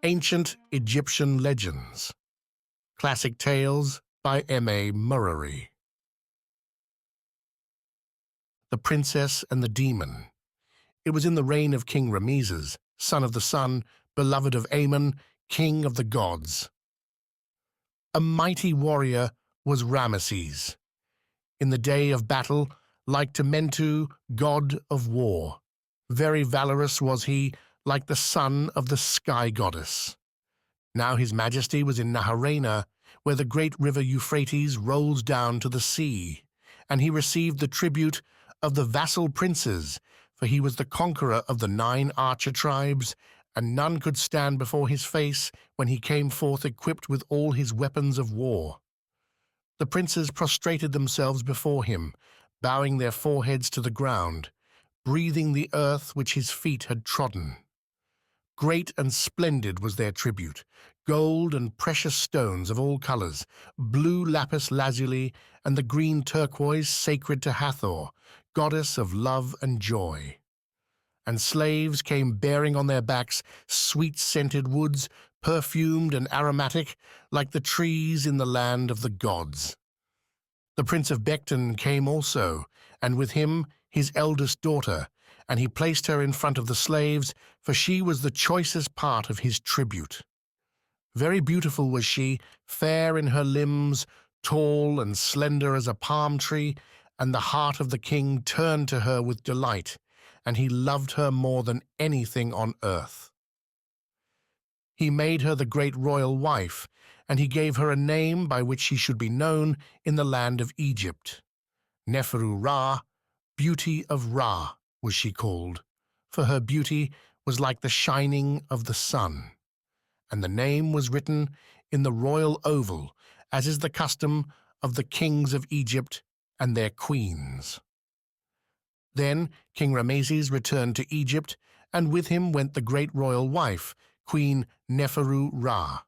Ancient Egyptian Legends. Classic Tales by M.A. Murray. The Princess and the Demon. It was in the reign of King Rameses, son of the sun, beloved of Ammon, king of the gods. A mighty warrior was Rameses. In the day of battle, like to Mentu, god of war. Very valorous was he, like the son of the sky goddess. Now his majesty was in Naharena, where the great river Euphrates rolls down to the sea, and he received the tribute of the vassal princes, for he was the conqueror of the 9 archer tribes, and none could stand before his face when he came forth equipped with all his weapons of war. The princes prostrated themselves before him, bowing their foreheads to the ground, breathing the earth which his feet had trodden. Great and splendid was their tribute, gold and precious stones of all colors, blue lapis lazuli and the green turquoise sacred to Hathor, goddess of love and joy. And slaves came bearing on their backs sweet-scented woods, perfumed and aromatic, like the trees in the land of the gods. The prince of Becton came also, and with him his eldest daughter, and he placed her in front of the slaves, for she was the choicest part of his tribute. Very beautiful was she, fair in her limbs, tall and slender as a palm tree, and the heart of the king turned to her with delight, and he loved her more than anything on earth. He made her the great royal wife, and he gave her a name by which she should be known in the land of Egypt. Neferu Ra, Beauty of Ra, was she called, for her beauty was like the shining of the sun. And the name was written in the royal oval, as is the custom of the kings of Egypt and their queens. Then King Rameses returned to Egypt, and with him went the great royal wife, Queen Neferu Ra.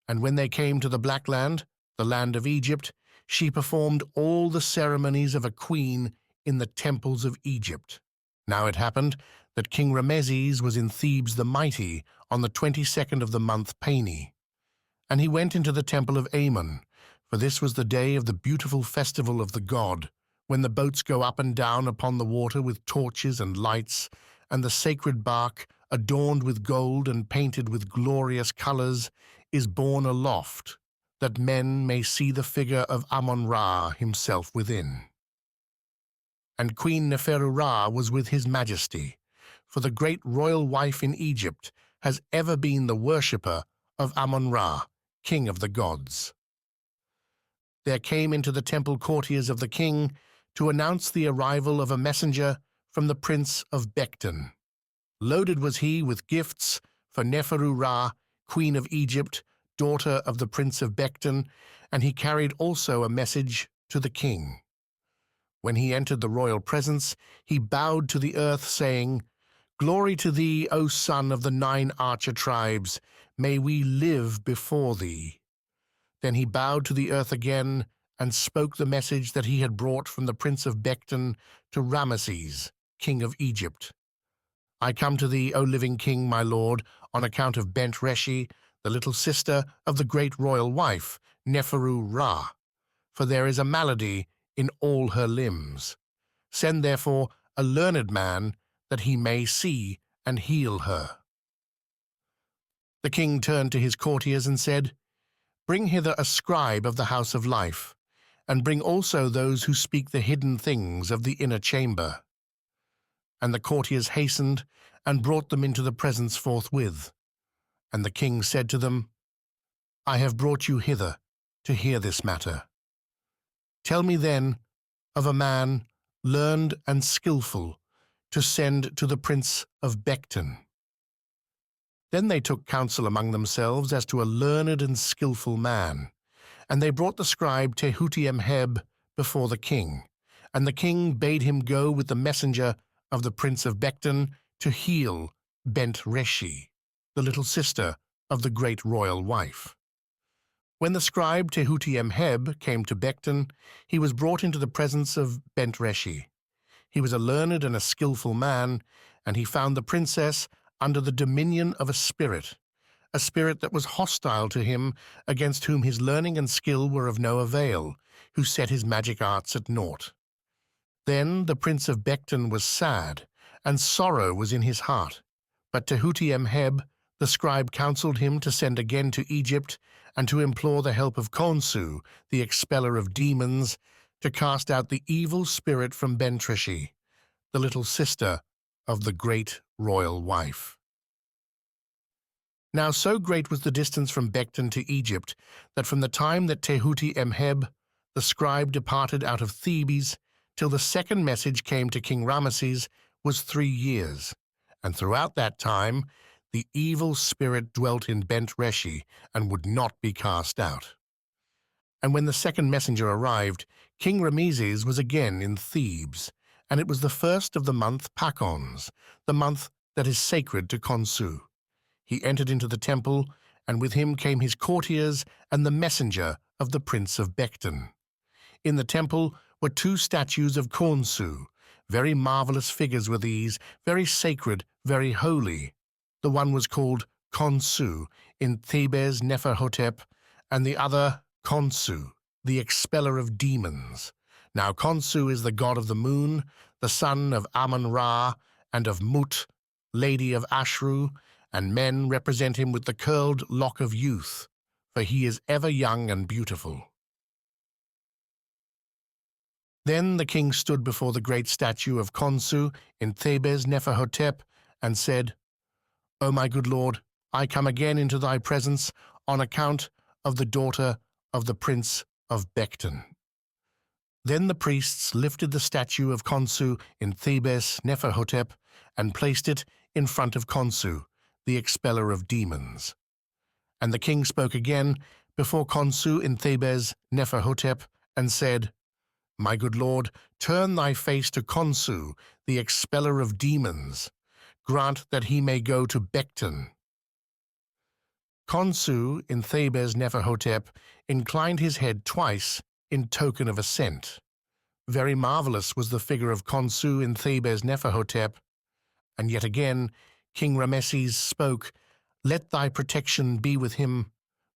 And when they came to the Black Land, the land of Egypt, she performed all the ceremonies of a queen in the temples of Egypt. Now it happened that King Rameses was in Thebes the Mighty on the 22nd of the month Pani. And he went into the temple of Ammon, for this was the day of the beautiful festival of the god, when the boats go up and down upon the water with torches and lights, and the sacred bark, adorned with gold and painted with glorious colors, is borne aloft, that men may see the figure of Ammon-Ra himself within. And Queen Neferu Ra was with his majesty, for the great royal wife in Egypt has ever been the worshipper of Ammon-Ra, king of the gods. There came into the temple courtiers of the king to announce the arrival of a messenger from the prince of Becton. Loaded was he with gifts for Neferu Ra, queen of Egypt, daughter of the prince of Becton, and he carried also a message to the king. When he entered the royal presence, he bowed to the earth, saying, "Glory to thee, O son of the 9 archer tribes, may we live before thee." Then he bowed to the earth again and spoke the message that he had brought from the prince of Becton to Rameses, king of Egypt. "I come to thee, O living king, my lord, on account of Bent Reshi, the little sister of the great royal wife, Neferu Ra, for there is a malady in all her limbs. Send therefore a learned man, that he may see and heal her." The king turned to his courtiers and said, "Bring hither a scribe of the house of life, and bring also those who speak the hidden things of the inner chamber." And the courtiers hastened and brought them into the presence forthwith. And the king said to them, "I have brought you hither to hear this matter. Tell me then of a man learned and skillful to send to the prince of Becton." Then they took counsel among themselves as to a learned and skillful man, and they brought the scribe Tehuti-Emheb before the king, and the king bade him go with the messenger of the prince of Becton to heal Bent Reshi, the little sister of the great royal wife. When the scribe Tehuti-Emheb came to Becton, he was brought into the presence of Bent Reshi. He was a learned and a skillful man, and he found the princess under the dominion of a spirit, a spirit that was hostile to him, against whom his learning and skill were of no avail, who set his magic arts at naught. Then the prince of Becton was sad, and sorrow was in his heart. But Tehuti-Emheb, the scribe, counselled him to send again to Egypt and to implore the help of Khonsu, the expeller of demons, to cast out the evil spirit from Bentreshi, the little sister of the great royal wife. Now so great was the distance from Becton to Egypt that from the time that Tehuti-Emheb, the scribe, departed out of Thebes till the second message came to King Rameses was 3 years, and throughout that time the evil spirit dwelt in Bentreshi and would not be cast out. And when the second messenger arrived, King Rameses was again in Thebes, and it was the first of the month Pachons, the month that is sacred to Khonsu. He entered into the temple, and with him came his courtiers and the messenger of the prince of Becton. In the temple were 2 statues of Khonsu. Very marvelous figures were these, very sacred, very holy. The one was called Khonsu in Thebes Neferhotep, and the other Khonsu, the expeller of demons. Now Khonsu is the god of the moon, the son of Amun-Ra and of Mut, lady of Ashru, and men represent him with the curled lock of youth, for he is ever young and beautiful. Then the king stood before the great statue of Khonsu in Thebes Neferhotep and said, O my good lord, I come again into thy presence on account of the daughter of the prince of Becton. Then the priests lifted the statue of Khonsu in Thebes Neferhotep and placed it in front of Khonsu, the expeller of demons. And the king spoke again before Khonsu in Thebes Neferhotep and said, My good lord, turn thy face to Khonsu, the expeller of demons. Grant that he may go to Becton. Khonsu in Thebes Neferhotep inclined his head twice in token of assent. Very marvelous was the figure of Khonsu in Thebes Neferhotep. And yet again King Rameses spoke, Let thy protection be with him.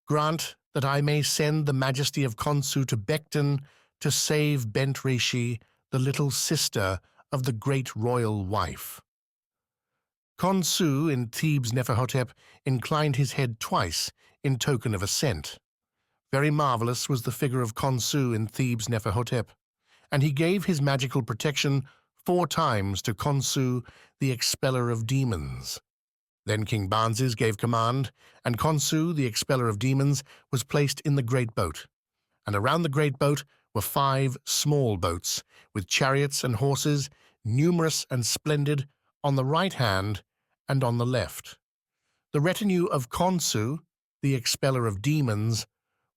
Grant that I may send the majesty of Khonsu to Becton to save Bentreshi, the little sister of the great royal wife. Khonsu in Thebes Neferhotep inclined his head twice in token of assent. Very marvelous was the figure of Khonsu in Thebes Neferhotep, and he gave his magical protection 4 times to Khonsu, the expeller of demons. Then King Banzes gave command, and Khonsu, the expeller of demons, was placed in the great boat. And around the great boat were 5 small boats, with chariots and horses, numerous and splendid, on the right hand and on the left. The retinue of Khonsu, the expeller of demons,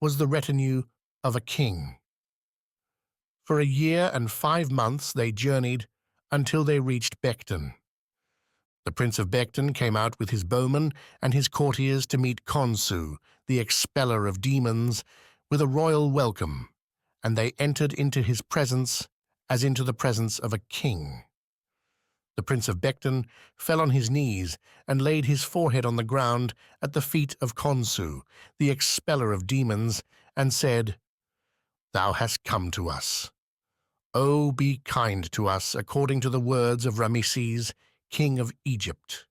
was the retinue of a king. For 1 year and 5 months they journeyed until they reached Becton. The prince of Becton came out with his bowmen and his courtiers to meet Khonsu, the expeller of demons, with a royal welcome, and they entered into his presence as into the presence of a king. The prince of Becton fell on his knees and laid his forehead on the ground at the feet of Khonsu, the expeller of demons, and said, Thou hast come to us. O be kind to us according to the words of Rameses, king of Egypt.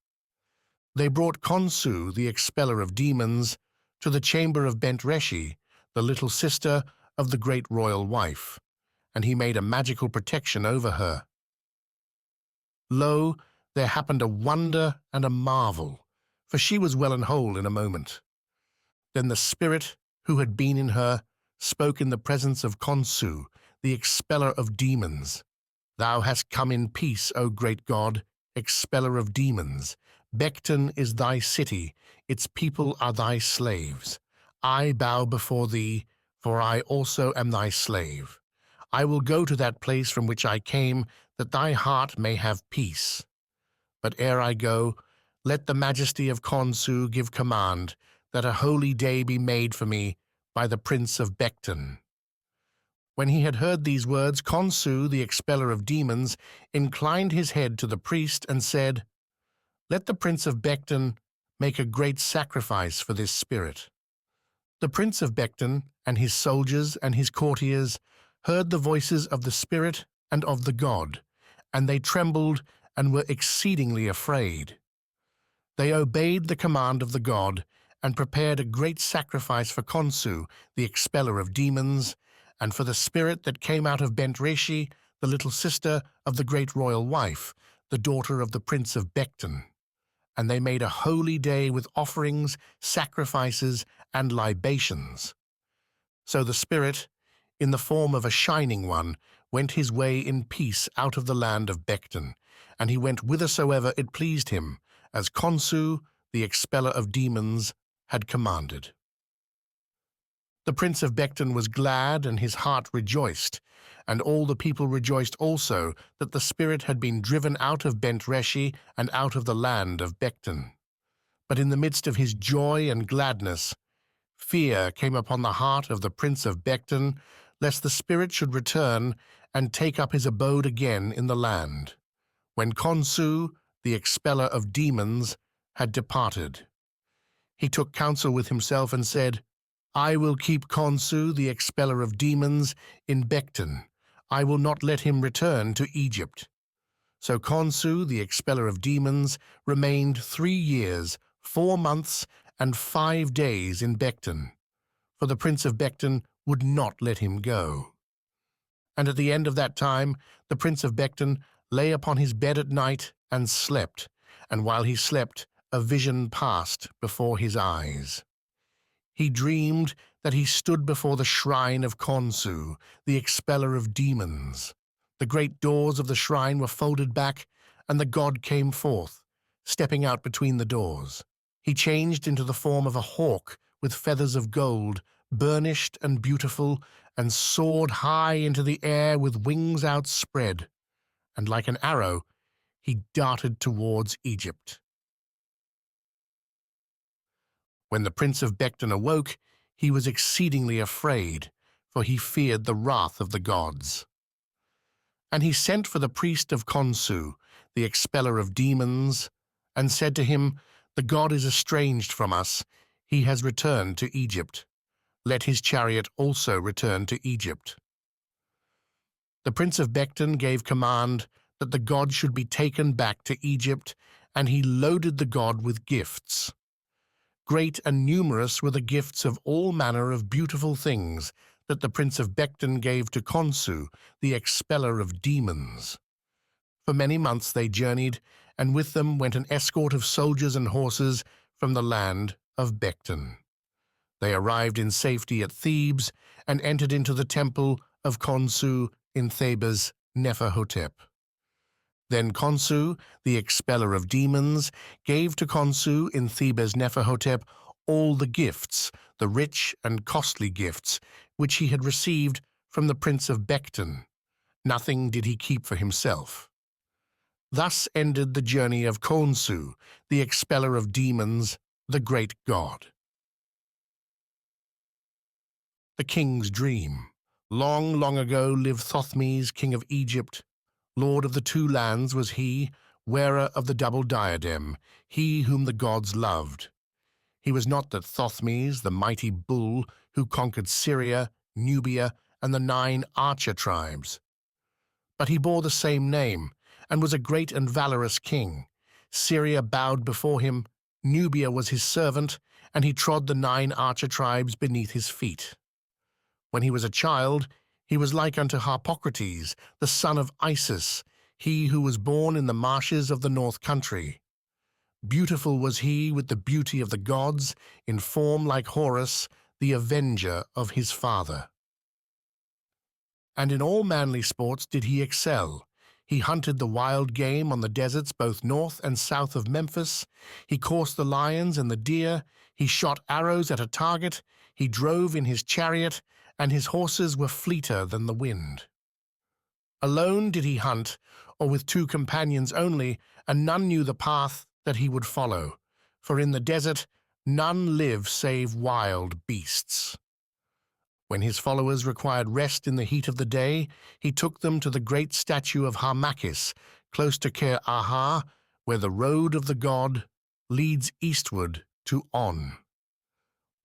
They brought Khonsu, the expeller of demons, to the chamber of Bentreshi, the little sister of the great royal wife, and he made a magical protection over her. Lo, there happened a wonder and a marvel, for she was well and whole in a moment. Then the spirit who had been in her spoke in the presence of Khonsu, the expeller of demons. Thou hast come in peace, O great God, expeller of demons. Becton is thy city, its people are thy slaves. I bow before thee, for I also am thy slave. I will go to that place from which I came, that thy heart may have peace. But ere I go, let the majesty of Khonsu give command that a holy day be made for me by the prince of Becton. When he had heard these words, Khonsu, the expeller of demons, inclined his head to the priest and said, Let the prince of Becton make a great sacrifice for this spirit." The prince of Becton and his soldiers and his courtiers heard the voices of the spirit and of the god, and they trembled and were exceedingly afraid. They obeyed the command of the god and prepared a great sacrifice for Khonsu, the expeller of demons, and for the spirit that came out of Bent Reshi, the little sister of the great royal wife, the daughter of the prince of Becton. And they made a holy day with offerings, sacrifices, and libations. So the spirit, in the form of a shining one, went his way in peace out of the land of Becton, and he went whithersoever it pleased him, as Khonsu, the expeller of demons, had commanded. The prince of Becton was glad, and his heart rejoiced, and all the people rejoiced also that the spirit had been driven out of Bent Reshi and out of the land of Becton. But in the midst of his joy and gladness, fear came upon the heart of the prince of Becton, lest the spirit should return and take up his abode again in the land, when Khonsu, the expeller of demons, had departed. He took counsel with himself and said, "I will keep Khonsu, the expeller of demons, in Becton. I will not let him return to Egypt." So Khonsu, the expeller of demons, remained 3 years, 4 months, and 5 days in Becton, for the prince of Becton would not let him go. And at the end of that time, the prince of Becton lay upon his bed at night and slept, and while he slept, a vision passed before his eyes. He dreamed that he stood before the shrine of Khonsu, the expeller of demons. The great doors of the shrine were folded back, and the god came forth, stepping out between the doors. He changed into the form of a hawk with feathers of gold, burnished and beautiful, and soared high into the air with wings outspread, and like an arrow he darted towards Egypt. When the prince of Becton awoke, he was exceedingly afraid, for he feared the wrath of the gods. And he sent for the priest of Khonsu, the expeller of demons, and said to him, "The god is estranged from us. He has returned to Egypt. Let his chariot also return to Egypt." The prince of Becton gave command that the god should be taken back to Egypt, and he loaded the god with gifts. Great and numerous were the gifts of all manner of beautiful things that the prince of Becton gave to Khonsu, the expeller of demons. For many months they journeyed, and with them went an escort of soldiers and horses from the land of Becton. They arrived in safety at Thebes and entered into the temple of Khonsu in Thebes Neferhotep. Then Khonsu, the expeller of demons, gave to Khonsu in Thebes Neferhotep all the gifts, the rich and costly gifts, which he had received from the prince of Becton. Nothing did he keep for himself. Thus ended the journey of Khonsu, the expeller of demons, the great god. The king's dream. Long, long ago lived Thothmes, king of Egypt. Lord of the 2 lands was he, wearer of the double diadem, he whom the gods loved. He was not that Thothmes, the mighty bull, who conquered Syria, Nubia, and the 9 archer tribes. But he bore the same name, and was a great and valorous king. Syria bowed before him, Nubia was his servant, and he trod the 9 archer tribes beneath his feet. When he was a child, he was like unto Harpocrates, the son of Isis, he who was born in the marshes of the north country. Beautiful was he with the beauty of the gods, in form like Horus, the avenger of his father. And in all manly sports did he excel. He hunted the wild game on the deserts both north and south of Memphis. He coursed the lions and the deer. He shot arrows at a target. He drove in his chariot, and his horses were fleeter than the wind. Alone did he hunt, or with 2 companions only, and none knew the path that he would follow, for in the desert none live save wild beasts. When his followers required rest in the heat of the day, he took them to the great statue of Harmachis, close to Ker Aha, where the road of the god leads eastward to On.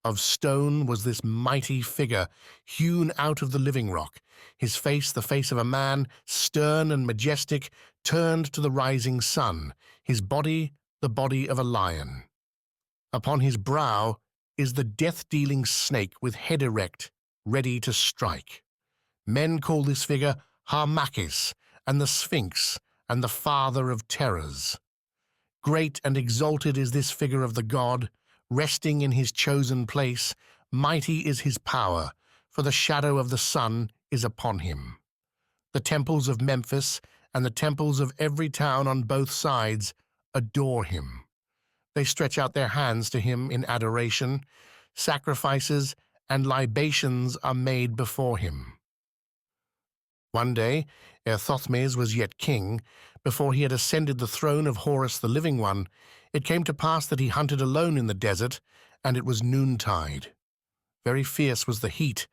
Of stone was this mighty figure, hewn out of the living rock, his face the face of a man, stern and majestic, turned to the rising sun, his body the body of a lion. Upon his brow is the death-dealing snake with head erect, ready to strike. Men call this figure Harmachis, and the Sphinx, and the father of terrors. Great and exalted is this figure of the god, resting in his chosen place. Mighty is his power, for the shadow of the sun is upon him. The temples of Memphis and the temples of every town on both sides adore him. They stretch out their hands to him in adoration. Sacrifices and libations are made before him. One day, ere Thothmes was yet king, before he had ascended the throne of Horus the Living One, it came to pass that he hunted alone in the desert, and it was noontide. Very fierce was the heat,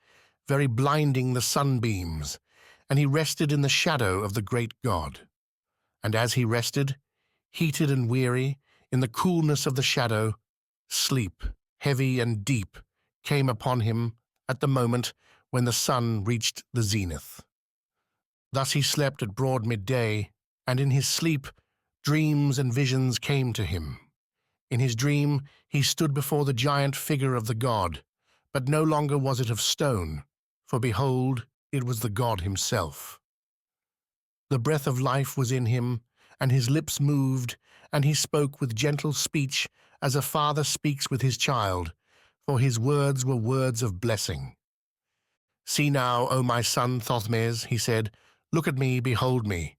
very blinding the sunbeams, and he rested in the shadow of the great god. And as he rested, heated and weary, in the coolness of the shadow, sleep, heavy and deep, came upon him at the moment when the sun reached the zenith. Thus he slept at broad midday, and in his sleep dreams and visions came to him. In his dream he stood before the giant figure of the god, but no longer was it of stone, for behold, it was the god himself. The breath of life was in him, and his lips moved, and he spoke with gentle speech as a father speaks with his child, for his words were words of blessing. "See now, O my son Thothmes," he said, "look at me, behold me.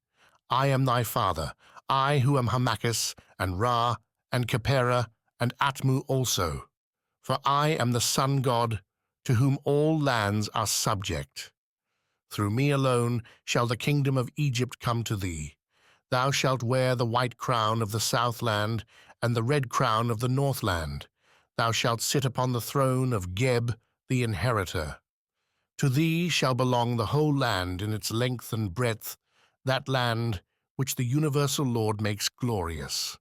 I am thy father, I who am Harmachis, and Ra, and Khepera, and Atmu also. For I am the sun god, to whom all lands are subject. Through me alone shall the kingdom of Egypt come to thee. Thou shalt wear the white crown of the southland, and the red crown of the northland. Thou shalt sit upon the throne of Geb, the inheritor. To thee shall belong the whole land in its length and breadth, that land which the universal Lord makes glorious.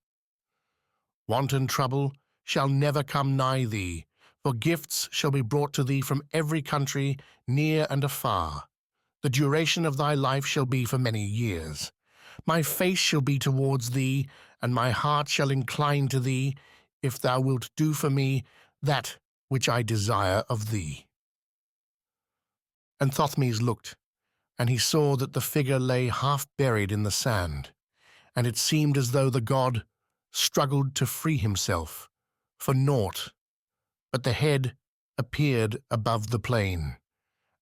Want and trouble shall never come nigh thee, for gifts shall be brought to thee from every country, near and afar. The duration of thy life shall be for many years. My face shall be towards thee, and my heart shall incline to thee, if thou wilt do for me that which I desire of thee." And Thothmes looked, and he saw that the figure lay half buried in the sand, and it seemed as though the god struggled to free himself, for naught but the head appeared above the plain,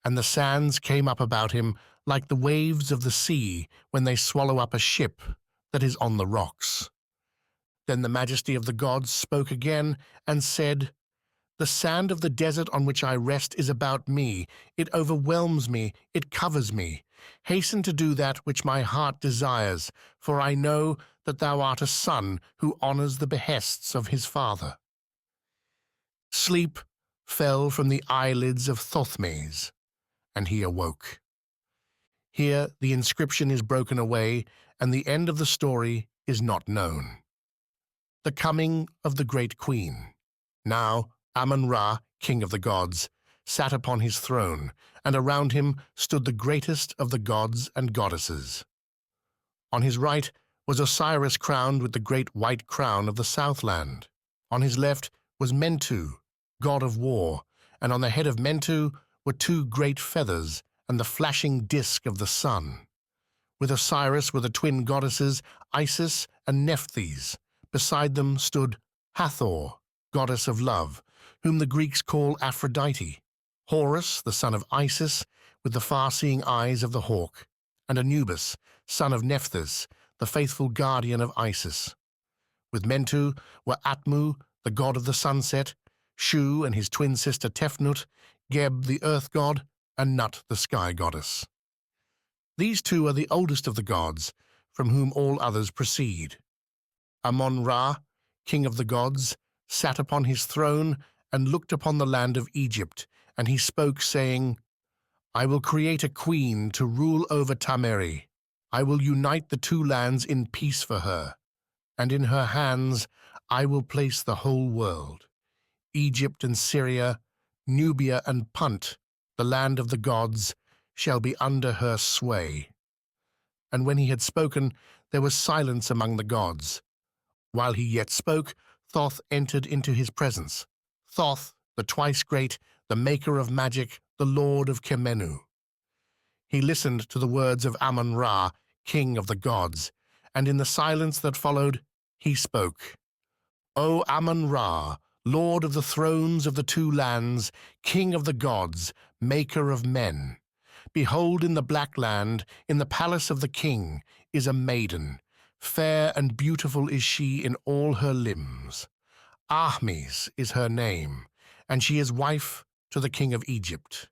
and the sands came up about him like the waves of the sea when they swallow up a ship that is on the rocks. Then the majesty of the gods spoke again and said, "The sand of the desert on which I rest is about me. It overwhelms me, it covers me. Hasten to do that which my heart desires, for I know that thou art a son who honors the behests of his father." Sleep fell from the eyelids of Thothmes, and he awoke. Here the inscription is broken away, and the end of the story is not known. The coming of the great queen. Now Amun-Ra, king of the gods, sat upon his throne, and around him stood the greatest of the gods and goddesses. On his right was Osiris crowned with the great white crown of the southland. On his left was Mentu, god of war, and on the head of Mentu were two great feathers and the flashing disk of the sun. With Osiris were the twin goddesses Isis and Nephthys. Beside them stood Hathor, goddess of love, whom the Greeks call Aphrodite, Horus, the son of Isis, with the far-seeing eyes of the hawk, and Anubis, son of Nephthys, the faithful guardian of Isis. With Mentu were Atmu, the god of the sunset, Shu and his twin sister Tefnut, Geb the earth god, and Nut the sky goddess. These two are the oldest of the gods, from whom all others proceed. Amun-Ra, king of the gods, sat upon his throne and looked upon the land of Egypt, and he spoke, saying, "I will create a queen to rule over Tameri. I will unite the two lands in peace for her, and in her hands I will place the whole world, Egypt and Syria, Nubia and Punt, the land of the gods, shall be under her sway." And when he had spoken, there was silence among the gods. While he yet spoke, Thoth entered into his presence. Thoth, the twice great, the maker of magic, the lord of Kemenu. He listened to the words of Amun-Ra, king of the gods, and in the silence that followed, he spoke. "O Amun-Ra, lord of the thrones of the two lands, king of the gods, maker of men. Behold, in the black land, in the palace of the king, is a maiden. Fair and beautiful is she in all her limbs. Ahmes is her name, and she is wife to the king of Egypt.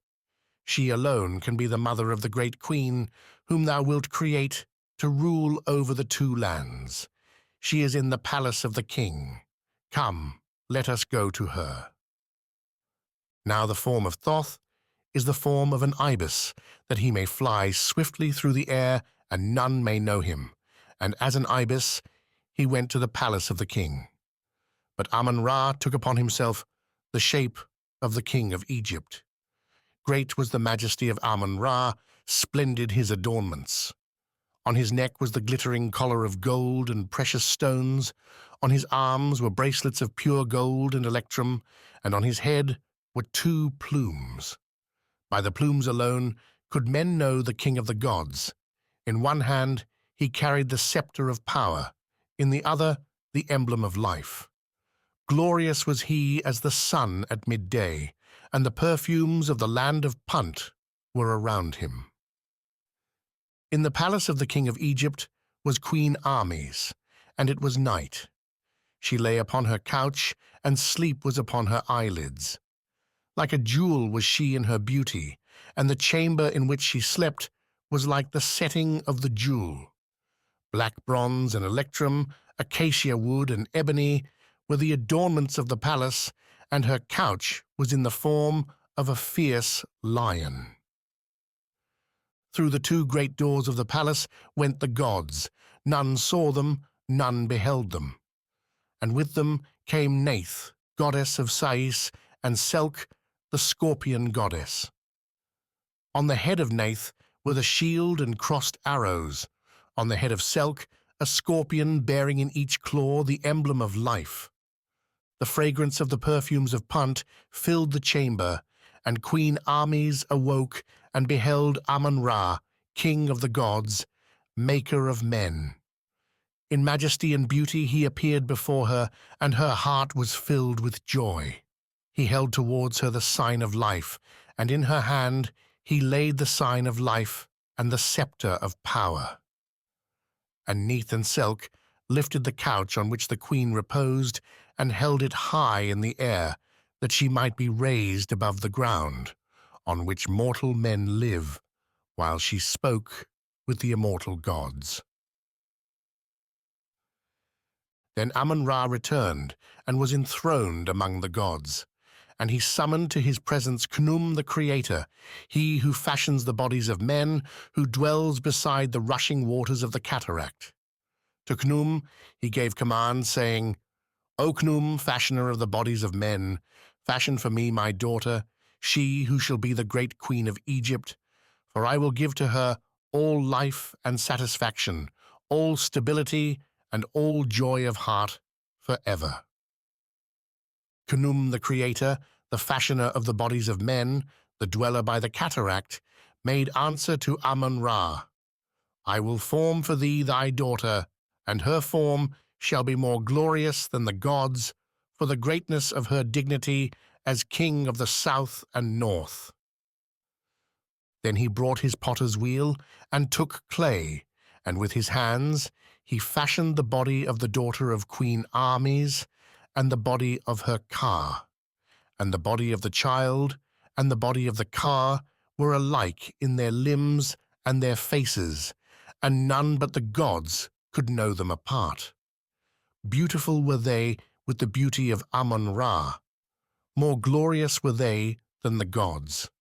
She alone can be the mother of the great queen, whom thou wilt create to rule over the two lands. She is in the palace of the king. Come, let us go to her." Now the form of Thoth is the form of an ibis, that he may fly swiftly through the air, and none may know him. And as an ibis, he went to the palace of the king. But Amun-Ra took upon himself the shape of the king of Egypt. Great was the majesty of Amun-Ra, splendid his adornments. On his neck was the glittering collar of gold and precious stones. On his arms were bracelets of pure gold and electrum, and on his head were 2 plumes. By the plumes alone could men know the king of the gods. In one hand he carried the scepter of power, in the other the emblem of life. Glorious was he as the sun at midday, and the perfumes of the land of Punt were around him. In the palace of the king of Egypt was Queen Ahmes, and it was night. She lay upon her couch, and sleep was upon her eyelids. Like a jewel was she in her beauty, and the chamber in which she slept was like the setting of the jewel. Black bronze and electrum, acacia wood and ebony were the adornments of the palace, and her couch was in the form of a fierce lion. Through the 2 great doors of the palace went the gods. None saw them, none beheld them. And with them came Neith, goddess of Sais, and Selk, the scorpion goddess. On the head of Neith were the shield and crossed arrows. On the head of Selk, a scorpion bearing in each claw the emblem of life. The fragrance of the perfumes of Punt filled the chamber, and Queen Ahmes awoke and beheld Amun-Ra, king of the gods, maker of men. In majesty and beauty he appeared before her, and her heart was filled with joy. He held towards her the sign of life, and in her hand he laid the sign of life and the scepter of power. And Neith and Selk lifted the couch on which the queen reposed and held it high in the air, that she might be raised above the ground, on which mortal men live, while she spoke with the immortal gods. Then Amun-Ra returned and was enthroned among the gods. And he summoned to his presence Khnum the Creator, he who fashions the bodies of men, who dwells beside the rushing waters of the cataract. To Khnum he gave command, saying, "O Khnum, fashioner of the bodies of men, fashion for me my daughter, she who shall be the great queen of Egypt, for I will give to her all life and satisfaction, all stability and all joy of heart forever." Khnum the Creator, the fashioner of the bodies of men, the dweller by the cataract, made answer to Amun-Ra, "I will form for thee thy daughter, and her form shall be more glorious than the gods, for the greatness of her dignity as king of the south and north." Then he brought his potter's wheel and took clay, and with his hands he fashioned the body of the daughter of Queen Ahmes, and the body of her Ka, and the body of the child, and the body of the Ka were alike in their limbs and their faces, and none but the gods could know them apart. Beautiful were they with the beauty of Amun-Ra. More glorious were they than the gods.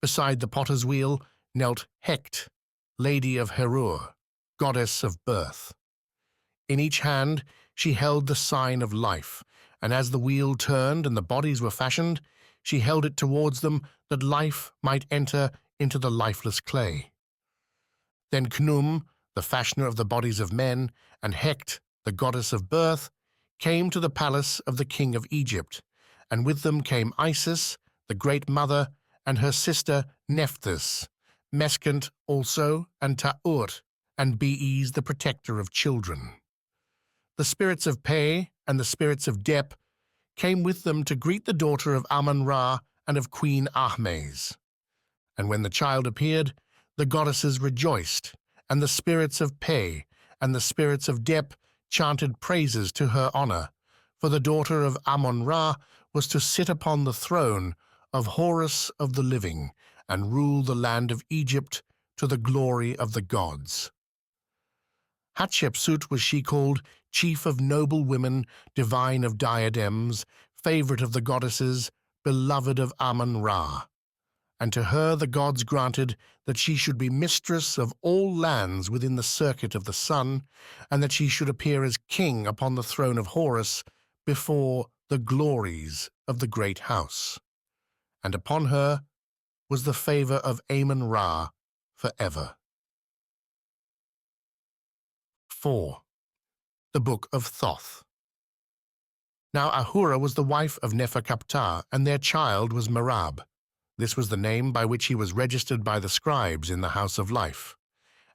Beside the potter's wheel knelt Heqt, lady of Herur, goddess of birth. In each hand she held the sign of life, and as the wheel turned and the bodies were fashioned, she held it towards them that life might enter into the lifeless clay. Then Khnum, the fashioner of the bodies of men, and Heqt, the goddess of birth, came to the palace of the king of Egypt, and with them came Isis, the great mother, and her sister Nephthys, Meskhent also, and Ta'urt, and Bees, the protector of children. The spirits of Pe and the spirits of Dep came with them to greet the daughter of Amun-Ra and of Queen Ahmes. And when the child appeared, the goddesses rejoiced, and the spirits of Pe and the spirits of Dep chanted praises to her honor, for the daughter of Amun-Ra was to sit upon the throne of Horus of the living and rule the land of Egypt to the glory of the gods. Hatshepsut was she called, chief of noble women, divine of diadems, favorite of the goddesses, beloved of Amun-Ra. And to her the gods granted that she should be mistress of all lands within the circuit of the sun, and that she should appear as king upon the throne of Horus before the glories of the great house. And upon her was the favor of Amun-Ra forever. 4. The Book of Thoth. Now Ahura was the wife of Nefer-Kaptah, and their child was Merab. This was the name by which he was registered by the scribes in the house of life.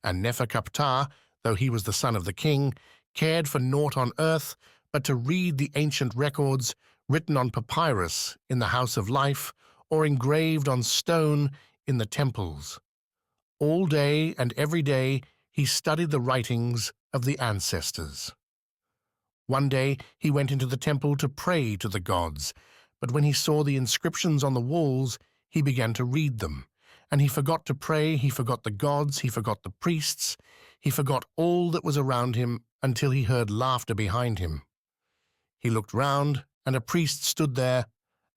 And Nefer-Kaptah, though he was the son of the king, cared for naught on earth but to read the ancient records written on papyrus in the house of life or engraved on stone in the temples. All day and every day he studied the writings of the ancestors. One day he went into the temple to pray to the gods, but when he saw the inscriptions on the walls, he began to read them, and he forgot to pray, he forgot the gods, he forgot the priests, he forgot all that was around him until he heard laughter behind him. He looked round, and a priest stood there,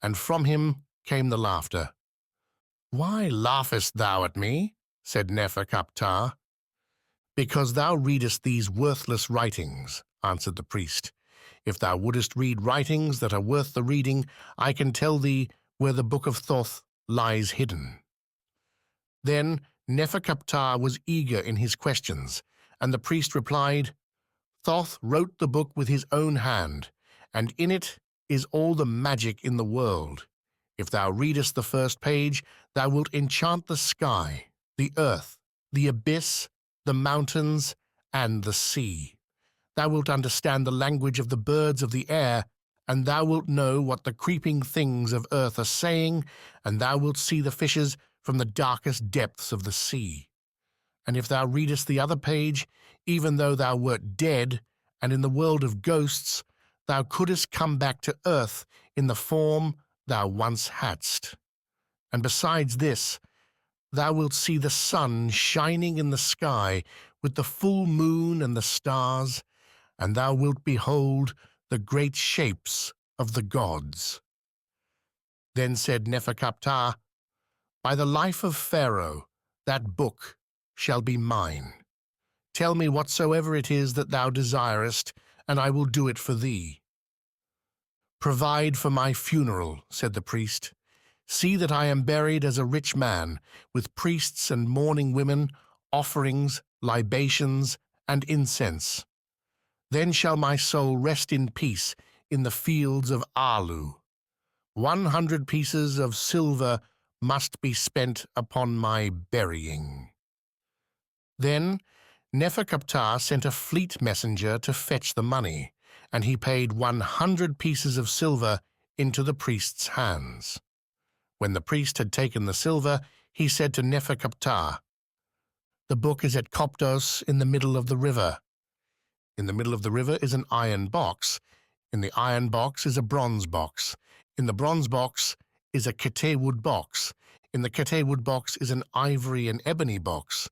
and from him came the laughter. "Why laughest thou at me?" said Nefer-Kaptah. "Because thou readest these worthless writings," answered the priest. "If thou wouldest read writings that are worth the reading, I can tell thee where the Book of Thoth lies hidden." Then Nefer-Kaptah was eager in his questions, and the priest replied, "Thoth wrote the book with his own hand, and in it is all the magic in the world. If thou readest the first page, thou wilt enchant the sky, the earth, the abyss, the mountains, and the sea. Thou wilt understand the language of the birds of the air, and thou wilt know what the creeping things of earth are saying, and thou wilt see the fishes from the darkest depths of the sea. And if thou readest the other page, even though thou wert dead, and in the world of ghosts, thou couldst come back to earth in the form thou once hadst. And besides this, thou wilt see the sun shining in the sky with the full moon and the stars, and thou wilt behold the great shapes of the gods." Then said Nefer-Kaptah, "By the life of Pharaoh, that book shall be mine. Tell me whatsoever it is that thou desirest, and I will do it for thee." "Provide for my funeral," said the priest. "See that I am buried as a rich man, with priests and mourning women, offerings, libations, and incense. Then shall my soul rest in peace in the fields of Alu. 100 pieces of silver must be spent upon my burying." Then Nefer-Kaptah sent a fleet messenger to fetch the money, and he paid 100 pieces of silver into the priest's hands. When the priest had taken the silver, he said to Nefer-Kaptah, "The book is at Koptos in the middle of the river. In the middle of the river is an iron box. In the iron box is a bronze box. In the bronze box is a cataywood box. In the cataywood box is an ivory and ebony box.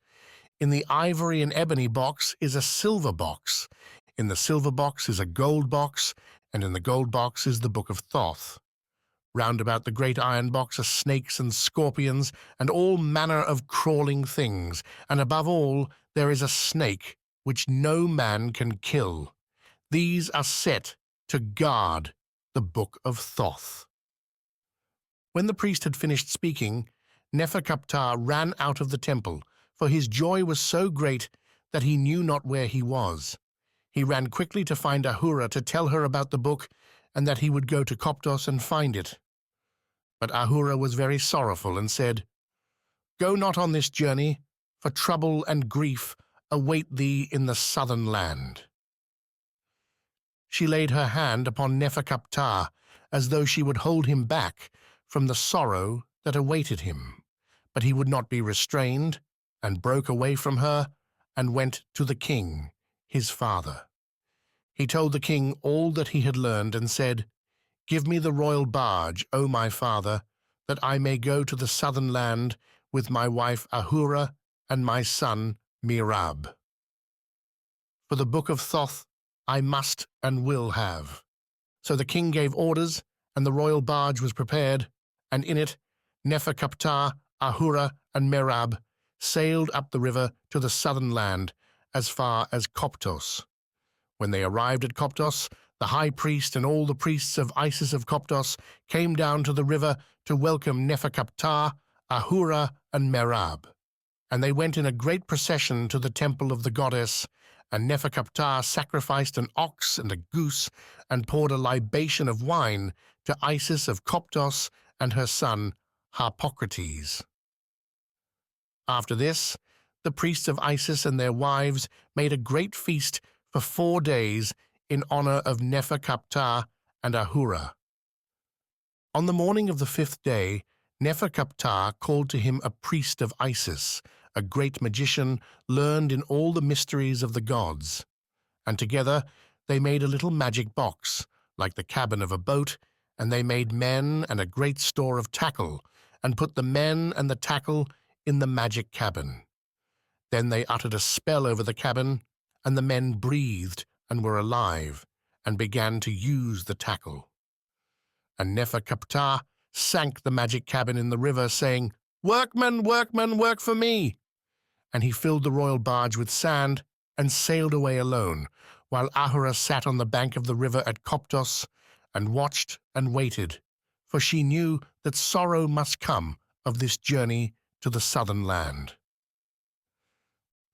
In the ivory and ebony box is a silver box. In the silver box is a gold box, and in the gold box is the Book of Thoth. Round about the great iron box are snakes and scorpions and all manner of crawling things, and above all there is a snake which no man can kill. These are set to guard the Book of Thoth." When the priest had finished speaking, Neferkaptah ran out of the temple, for his joy was so great that he knew not where he was. He ran quickly to find Ahura to tell her about the book and that he would go to Koptos and find it. But Ahura was very sorrowful and said, "Go not on this journey, for trouble and grief await thee in the southern land." She laid her hand upon Neferkaptah as though she would hold him back from the sorrow that awaited him, but he would not be restrained, and broke away from her and went to the king, his father. He told the king all that he had learned and said, "Give me the royal barge, O my father, that I may go to the southern land with my wife Ahura and my son Mirab. For the Book of Thoth I must and will have." So the king gave orders, and the royal barge was prepared, and in it Neferkaptah, Ahura, and Mirab sailed up the river to the southern land as far as Koptos. When they arrived at Koptos, the high priest and all the priests of Isis of Koptos came down to the river to welcome Neferkaptah, Ahura, and Mirab. And they went in a great procession to the temple of the goddess, and Neferkaptah sacrificed an ox and a goose and poured a libation of wine to Isis of Koptos and her son Harpocrates. After this, the priests of Isis and their wives made a great feast for 4 days in honor of Neferkaptah and Ahura. On the morning of the 5th day, Neferkaptah called to him a priest of Isis, a great magician learned in all the mysteries of the gods. And together they made a little magic box, like the cabin of a boat, and they made men and a great store of tackle, and put the men and the tackle in the magic cabin. Then they uttered a spell over the cabin, and the men breathed and were alive, and began to use the tackle. And Neferkaptah sank the magic cabin in the river, saying, "Workmen, workmen, work for me!" And he filled the royal barge with sand and sailed away alone, while Ahura sat on the bank of the river at Koptos and watched and waited, for she knew that sorrow must come of this journey to the southern land.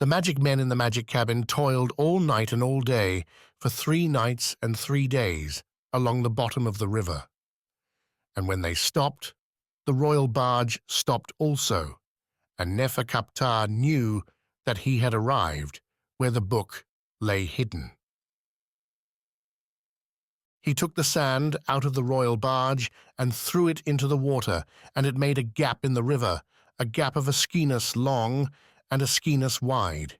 The magic men in the magic cabin toiled all night and all day for 3 nights and 3 days along the bottom of the river. And when they stopped, the royal barge stopped also, and Neferkaptah knew that he had arrived where the book lay hidden. He took the sand out of the royal barge and threw it into the water, and it made a gap in the river, a gap of a skenas long and a skenas wide.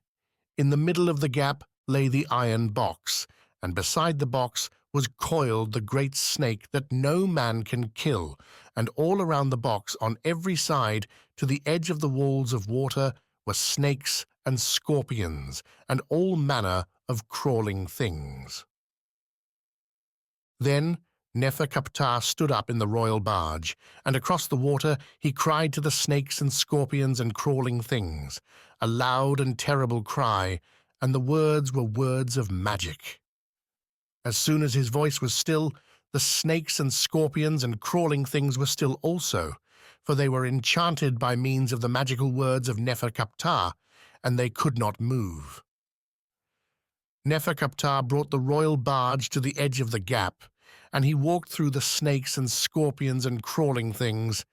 In the middle of the gap lay the iron box, and beside the box was coiled the great snake that no man can kill, and all around the box on every side to the edge of the walls of water were snakes and scorpions and all manner of crawling things. Then Neferkaptah stood up in the royal barge, and across the water he cried to the snakes and scorpions and crawling things, a loud and terrible cry, and the words were words of magic. As soon as his voice was still, the snakes and scorpions and crawling things were still also, for they were enchanted by means of the magical words of Neferkaptah, and they could not move. Neferkaptah brought the royal barge to the edge of the gap, and he walked through the snakes and scorpions and crawling things,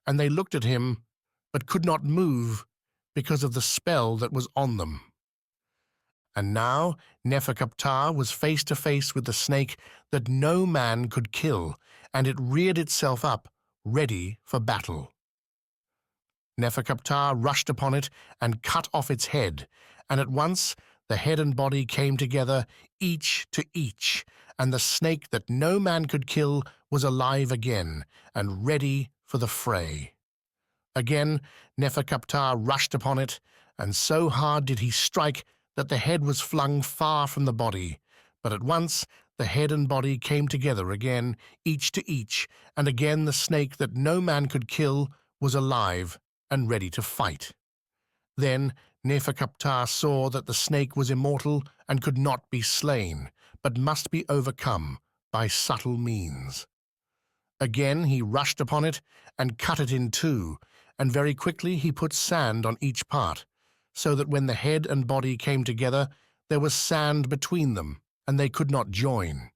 and they looked at him, but could not move because of the spell that was on them. And now Neferkaptah was face to face with the snake that no man could kill, and it reared itself up, ready for battle. Neferkaptah rushed upon it and cut off its head, and at once the head and body came together, each to each, and the snake that no man could kill was alive again, and ready for the fray. Again Neferkaptah rushed upon it, and so hard did he strike that the head was flung far from the body, but at once the head and body came together again, each to each, and again the snake that no man could kill was alive and ready to fight. Then Neferkaptah saw that the snake was immortal and could not be slain, but must be overcome by subtle means. Again he rushed upon it and cut it in two, and very quickly he put sand on each part, so that when the head and body came together, there was sand between them, and they could not join.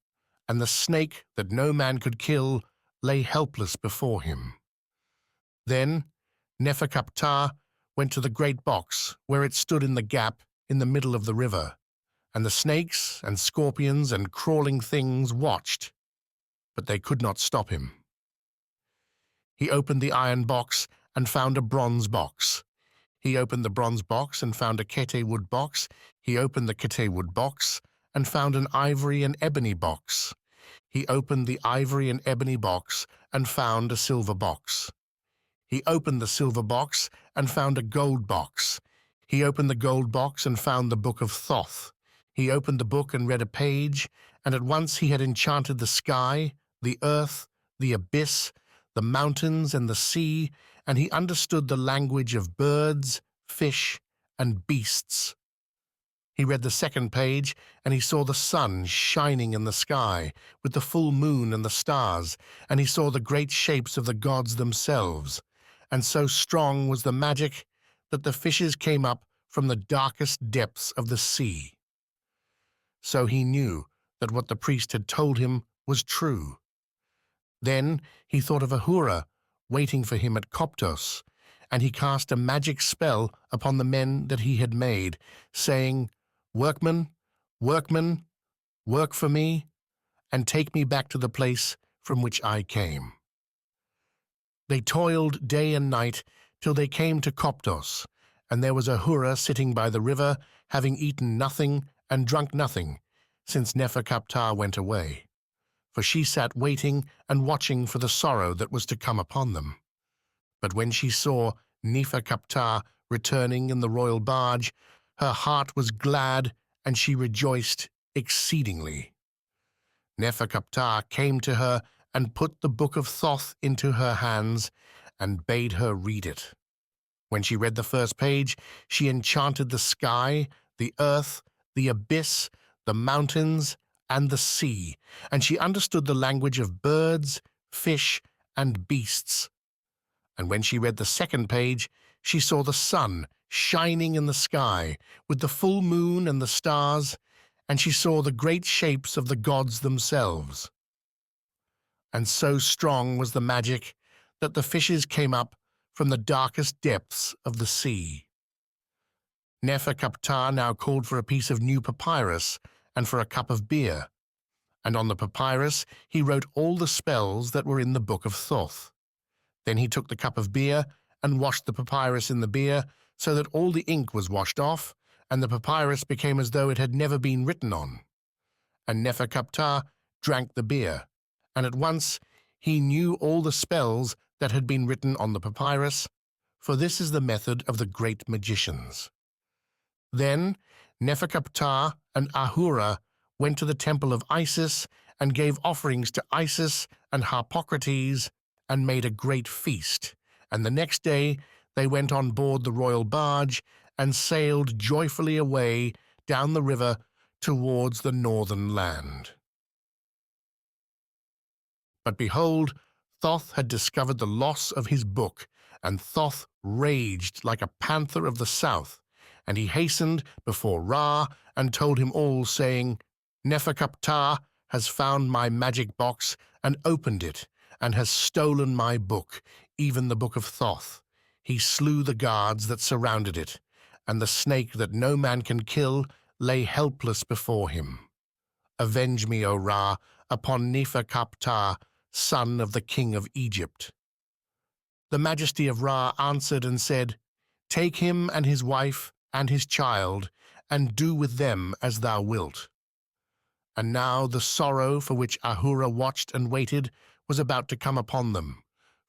And the snake that no man could kill lay helpless before him. Then Neferkaptah went to the great box where it stood in the gap in the middle of the river, and the snakes and scorpions and crawling things watched, but they could not stop him. He opened the iron box and found a bronze box. He opened the bronze box and found a kete wood box. He opened the kete wood box and found an ivory and ebony box. He opened the ivory and ebony box and found a silver box. He opened the silver box and found a gold box. He opened the gold box and found the Book of Thoth. He opened the book and read a page, and at once he had enchanted the sky, the earth, the abyss, the mountains and the sea, and he understood the language of birds, fish, and beasts. He read the second page, and he saw the sun shining in the sky, with the full moon and the stars, and he saw the great shapes of the gods themselves. And so strong was the magic that the fishes came up from the darkest depths of the sea. So he knew that what the priest had told him was true. Then he thought of Ahura waiting for him at Koptos, and he cast a magic spell upon the men that he had made, saying, "Workmen, workmen, work for me, and take me back to the place from which I came." They toiled day and night till they came to Koptos, and there was Ahura sitting by the river, having eaten nothing and drunk nothing, since Neferkaptah went away. For she sat waiting and watching for the sorrow that was to come upon them. But when she saw Neferkaptah returning in the royal barge, her heart was glad, and she rejoiced exceedingly. Neferkaptah came to her and put the Book of Thoth into her hands and bade her read it. When she read the first page, she enchanted the sky, the earth, the abyss, the mountains, and the sea, and she understood the language of birds, fish, and beasts. And when she read the second page, she saw the sun shining in the sky, with the full moon and the stars, and she saw the great shapes of the gods themselves. And so strong was the magic that the fishes came up from the darkest depths of the sea. Neferkaptah now called for a piece of new papyrus and for a cup of beer, and on the papyrus he wrote all the spells that were in the Book of Thoth. Then he took the cup of beer and washed the papyrus in the beer, so that all the ink was washed off, and the papyrus became as though it had never been written on. And Neferkaptah drank the beer, and at once he knew all the spells that had been written on the papyrus, for this is the method of the great magicians. Then Neferkaptah and Ahura went to the temple of Isis and gave offerings to Isis and Harpocrates and made a great feast, and the next day they went on board the royal barge and sailed joyfully away down the river towards the northern land. But behold, Thoth had discovered the loss of his book, and Thoth raged like a panther of the south, and he hastened before Ra and told him all, saying, "Neferkaptah has found my magic box and opened it, and has stolen my book, even the Book of Thoth. He slew the guards that surrounded it, and the snake that no man can kill lay helpless before him. Avenge me, O Ra, upon Neferkaptah, son of the king of Egypt." The majesty of Ra answered and said, "Take him and his wife and his child, and do with them as thou wilt." And now the sorrow for which Ahura watched and waited was about to come upon them,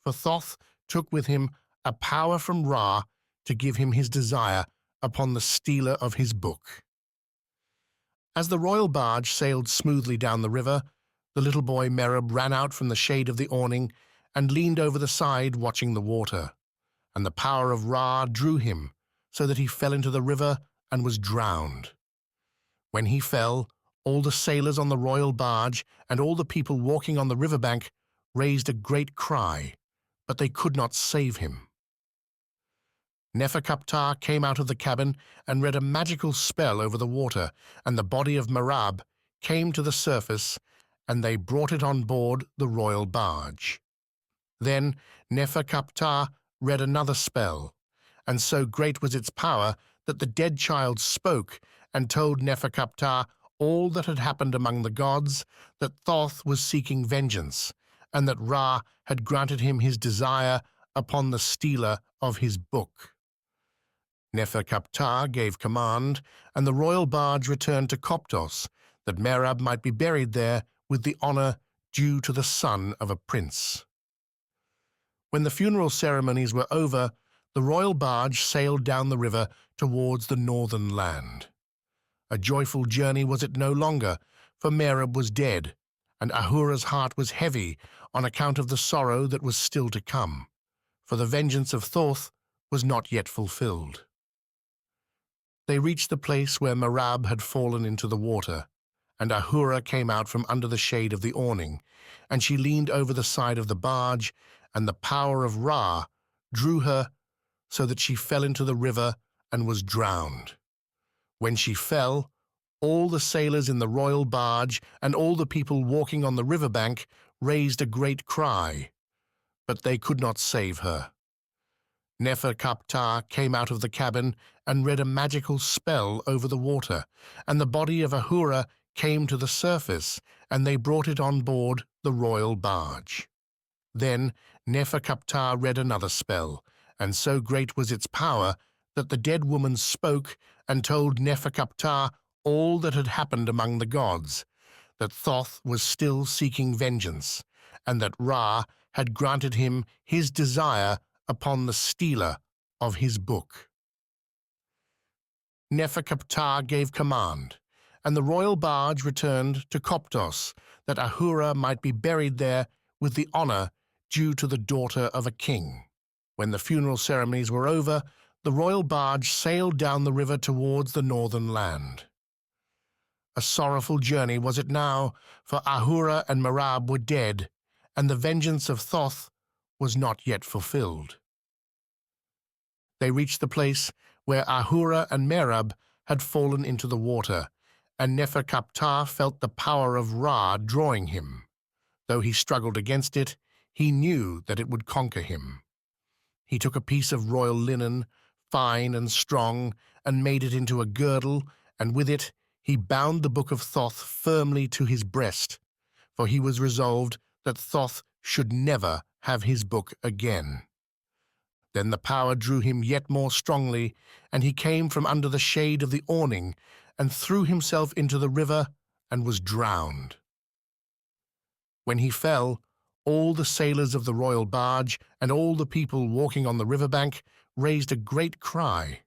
for Thoth took with him a power from Ra to give him his desire upon the stealer of his book. As the royal barge sailed smoothly down the river, the little boy Merab ran out from the shade of the awning and leaned over the side watching the water, and the power of Ra drew him so that he fell into the river and was drowned. When he fell, all the sailors on the royal barge and all the people walking on the riverbank raised a great cry, but they could not save him. Neferkaptah came out of the cabin and read a magical spell over the water, and the body of Merab came to the surface, and they brought it on board the royal barge. Then Neferkaptah read another spell, and so great was its power that the dead child spoke and told Neferkaptah all that had happened among the gods, that Thoth was seeking vengeance, and that Ra had granted him his desire upon the stealer of his book. Neferkaptah gave command, and the royal barge returned to Koptos, that Merab might be buried there with the honor due to the son of a prince. When the funeral ceremonies were over, the royal barge sailed down the river towards the northern land. A joyful journey was it no longer, for Merab was dead, and Ahura's heart was heavy on account of the sorrow that was still to come, for the vengeance of Thoth was not yet fulfilled. They reached the place where Merab had fallen into the water, and Ahura came out from under the shade of the awning, and she leaned over the side of the barge, and the power of Ra drew her so that she fell into the river and was drowned. When she fell, all the sailors in the royal barge and all the people walking on the riverbank raised a great cry, but they could not save her. Neferkaptah came out of the cabin and read a magical spell over the water, and the body of Ahura came to the surface, and they brought it on board the royal barge. Then Neferkaptah read another spell, and so great was its power that the dead woman spoke and told Neferkaptah all that had happened among the gods, that Thoth was still seeking vengeance, and that Ra had granted him his desire upon the stealer of his book. Neferkaptah gave command, and the royal barge returned to Koptos, that Ahura might be buried there with the honor due to the daughter of a king. When the funeral ceremonies were over, the royal barge sailed down the river towards the northern land. A sorrowful journey was it now, for Ahura and Merab were dead, and the vengeance of Thoth was not yet fulfilled. They reached the place where Ahura and Merab had fallen into the water, and Neferkaptah felt the power of Ra drawing him. Though he struggled against it, he knew that it would conquer him. He took a piece of royal linen, fine and strong, and made it into a girdle, and with it he bound the Book of Thoth firmly to his breast, for he was resolved that Thoth should never have his book again. Then the power drew him yet more strongly, and he came from under the shade of the awning, and threw himself into the river, and was drowned. When he fell, all the sailors of the royal barge and all the people walking on the riverbank raised a great cry,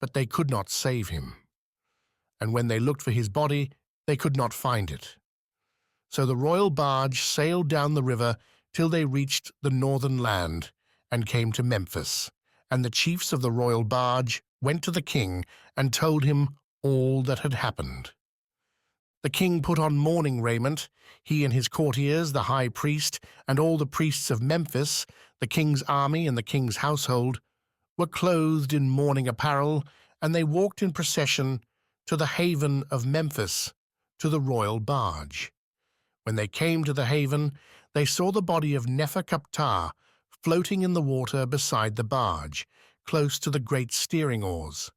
but they could not save him. And when they looked for his body, they could not find it. So the royal barge sailed down the river till they reached the northern land and came to Memphis, and the chiefs of the royal barge went to the king and told him all that had happened. The king put on mourning raiment, he and his courtiers, the high priest, and all the priests of Memphis, the king's army and the king's household, were clothed in mourning apparel, and they walked in procession to the haven of Memphis, to the royal barge. When they came to the haven, they saw the body of Neferkaptah floating in the water beside the barge, close to the great steering oars.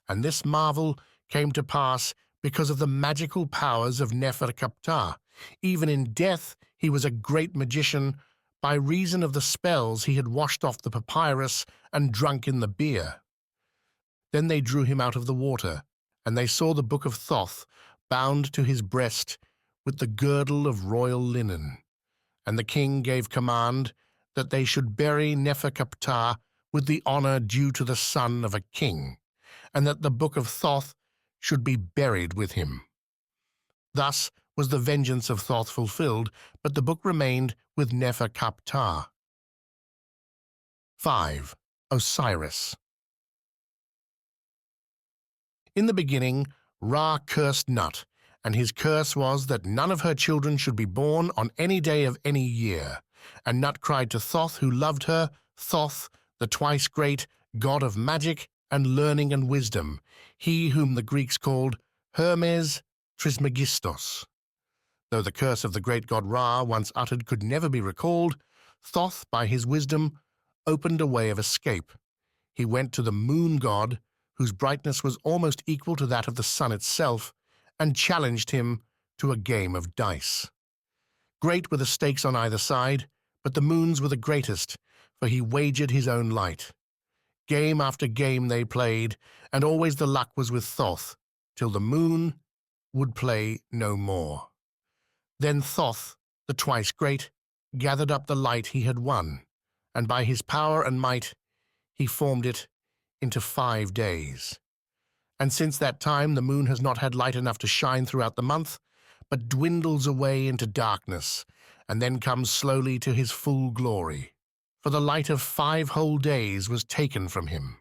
And this marvel came to pass because of the magical powers of Neferkaptah. Even in death he was a great magician, by reason of the spells he had washed off the papyrus and drunk in the beer. Then they drew him out of the water, and they saw the Book of Thoth bound to his breast with the girdle of royal linen. And the king gave command that they should bury Neferkaptah with the honor due to the son of a king, and that the Book of Thoth should be buried with him. Thus was the vengeance of Thoth fulfilled, but the book remained with Neferkaptah. 5. Osiris. In the beginning, Ra cursed Nut, And his curse was that none of her children should be born on any day of any year. And Nut cried to Thoth, who loved her, Thoth, the twice great, god of magic and learning and wisdom, he whom the Greeks called Hermes Trismegistos. Though the curse of the great god Ra, once uttered, could never be recalled, Thoth, by his wisdom, opened a way of escape. He went to the moon god, whose brightness was almost equal to that of the sun itself, and challenged him to a game of dice. Great were the stakes on either side, but the moon's were the greatest, for he wagered his own light. Game after game they played, and always the luck was with Thoth, till the moon would play no more. Then Thoth, the twice great, gathered up the light he had won, and by his power and might he formed it into 5 days. And since that time the moon has not had light enough to shine throughout the month, but dwindles away into darkness, and then comes slowly to his full glory. For the light of 5 whole days was taken from him.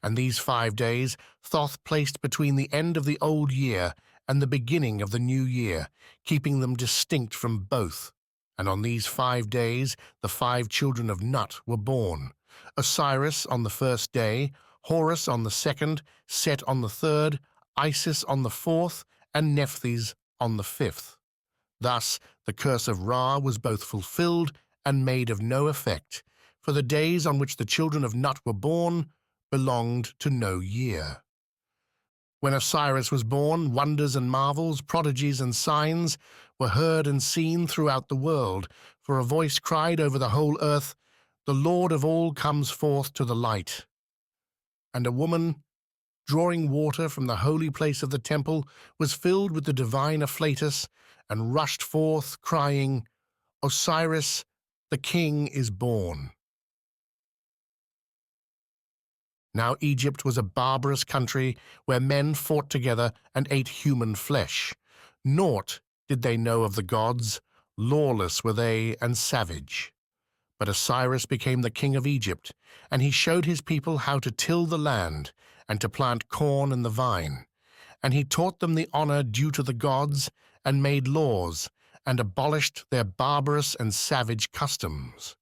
And these 5 days Thoth placed between the end of the old year and the beginning of the new year, keeping them distinct from both. And on these 5 days the 5 children of Nut were born: Osiris on the first day, Horus on the second, Set on the third, Isis on the fourth, and Nephthys on the fifth. Thus the curse of Ra was both fulfilled and made of no effect, for the days on which the children of Nut were born belonged to no year. When Osiris was born, wonders and marvels, prodigies and signs were heard and seen throughout the world, for a voice cried over the whole earth, "The Lord of all comes forth to the light." And a woman, drawing water from the holy place of the temple, was filled with the divine afflatus, and rushed forth, crying, "Osiris, the king is born." Now Egypt was a barbarous country where men fought together and ate human flesh. Naught did they know of the gods, lawless were they and savage. But Osiris became the king of Egypt, and he showed his people how to till the land and to plant corn and the vine. And he taught them the honor due to the gods, and made laws, and abolished their barbarous and savage customs.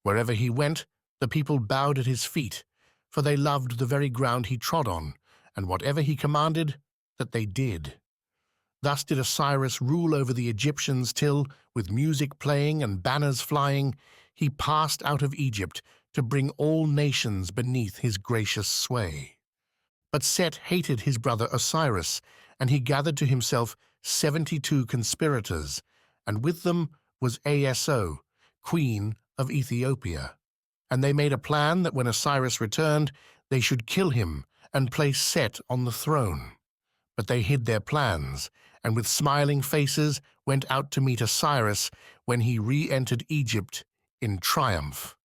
Wherever he went, the people bowed at his feet, for they loved the very ground he trod on, and whatever he commanded, that they did. Thus did Osiris rule over the Egyptians till, with music playing and banners flying, he passed out of Egypt to bring all nations beneath his gracious sway. But Set hated his brother Osiris, and he gathered to himself 72 conspirators, and with them was Aso, queen of Ethiopia. And they made a plan that when Osiris returned, they should kill him and place Set on the throne. But they hid their plans, and with smiling faces went out to meet Osiris when he re-entered Egypt in triumph.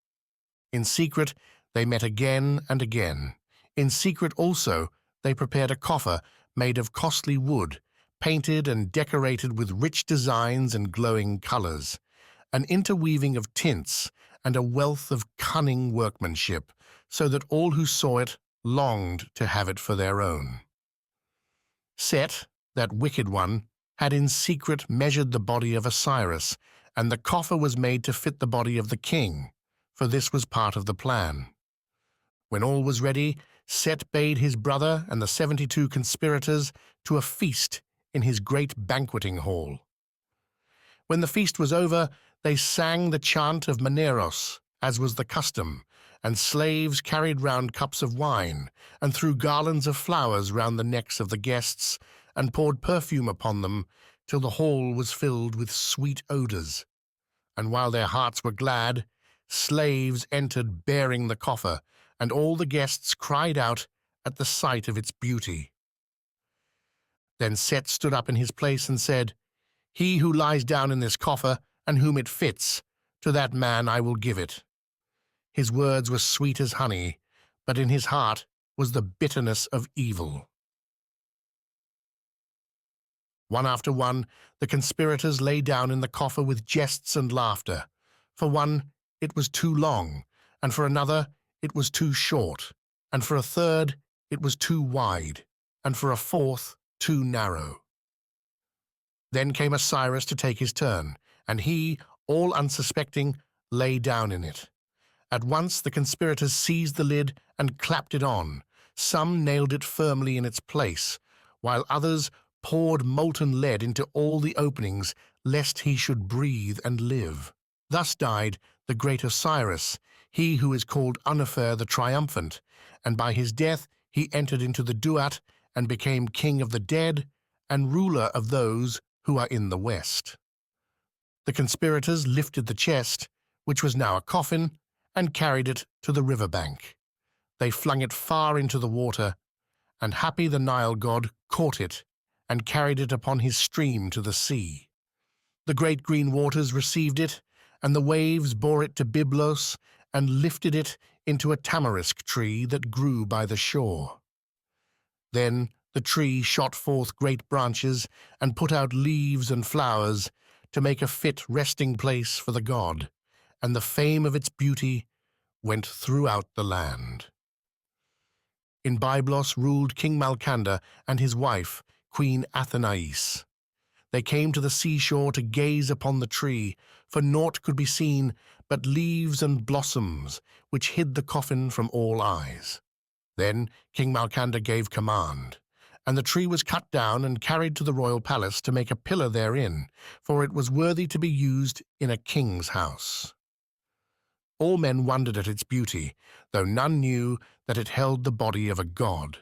In secret they met again and again. In secret also they prepared a coffer made of costly wood, painted and decorated with rich designs and glowing colors, an interweaving of tints, and a wealth of cunning workmanship, so that all who saw it longed to have it for their own. Set, that wicked one, had in secret measured the body of Osiris, and the coffer was made to fit the body of the king, for this was part of the plan. When all was ready, Set bade his brother and the 72 conspirators to a feast in his great banqueting hall. When the feast was over, they sang the chant of Maneros, as was the custom, and slaves carried round cups of wine, and threw garlands of flowers round the necks of the guests, and poured perfume upon them, till the hall was filled with sweet odors. And while their hearts were glad, slaves entered bearing the coffer, and all the guests cried out at the sight of its beauty. Then Set stood up in his place and said, "He who lies down in this coffer, and whom it fits, to that man I will give it." His words were sweet as honey, but in his heart was the bitterness of evil. One after one, the conspirators lay down in the coffer with jests and laughter. For one, it was too long, and for another, it was too short, and for a third, it was too wide, and for a fourth, too narrow. Then came Osiris to take his turn, and he, all unsuspecting, lay down in it. At once the conspirators seized the lid and clapped it on. Some nailed it firmly in its place, while others poured molten lead into all the openings, lest he should breathe and live. Thus died the great Osiris, he who is called Unnefer the Triumphant, and by his death he entered into the Duat and became king of the dead and ruler of those who are in the West. The conspirators lifted the chest, which was now a coffin, and carried it to the river bank. They flung it far into the water, and happy the Nile god caught it and carried it upon his stream to the sea. The great green waters received it, and the waves bore it to Byblos and lifted it into a tamarisk tree that grew by the shore. Then the tree shot forth great branches and put out leaves and flowers to make a fit resting place for the god, and the fame of its beauty went throughout the land. In Byblos ruled King Malkander and his wife, Queen Athenais. They came to the seashore to gaze upon the tree, for naught could be seen but leaves and blossoms, which hid the coffin from all eyes. Then King Malkander gave command, and the tree was cut down and carried to the royal palace to make a pillar therein, for it was worthy to be used in a king's house. All men wondered at its beauty, though none knew that it held the body of a god.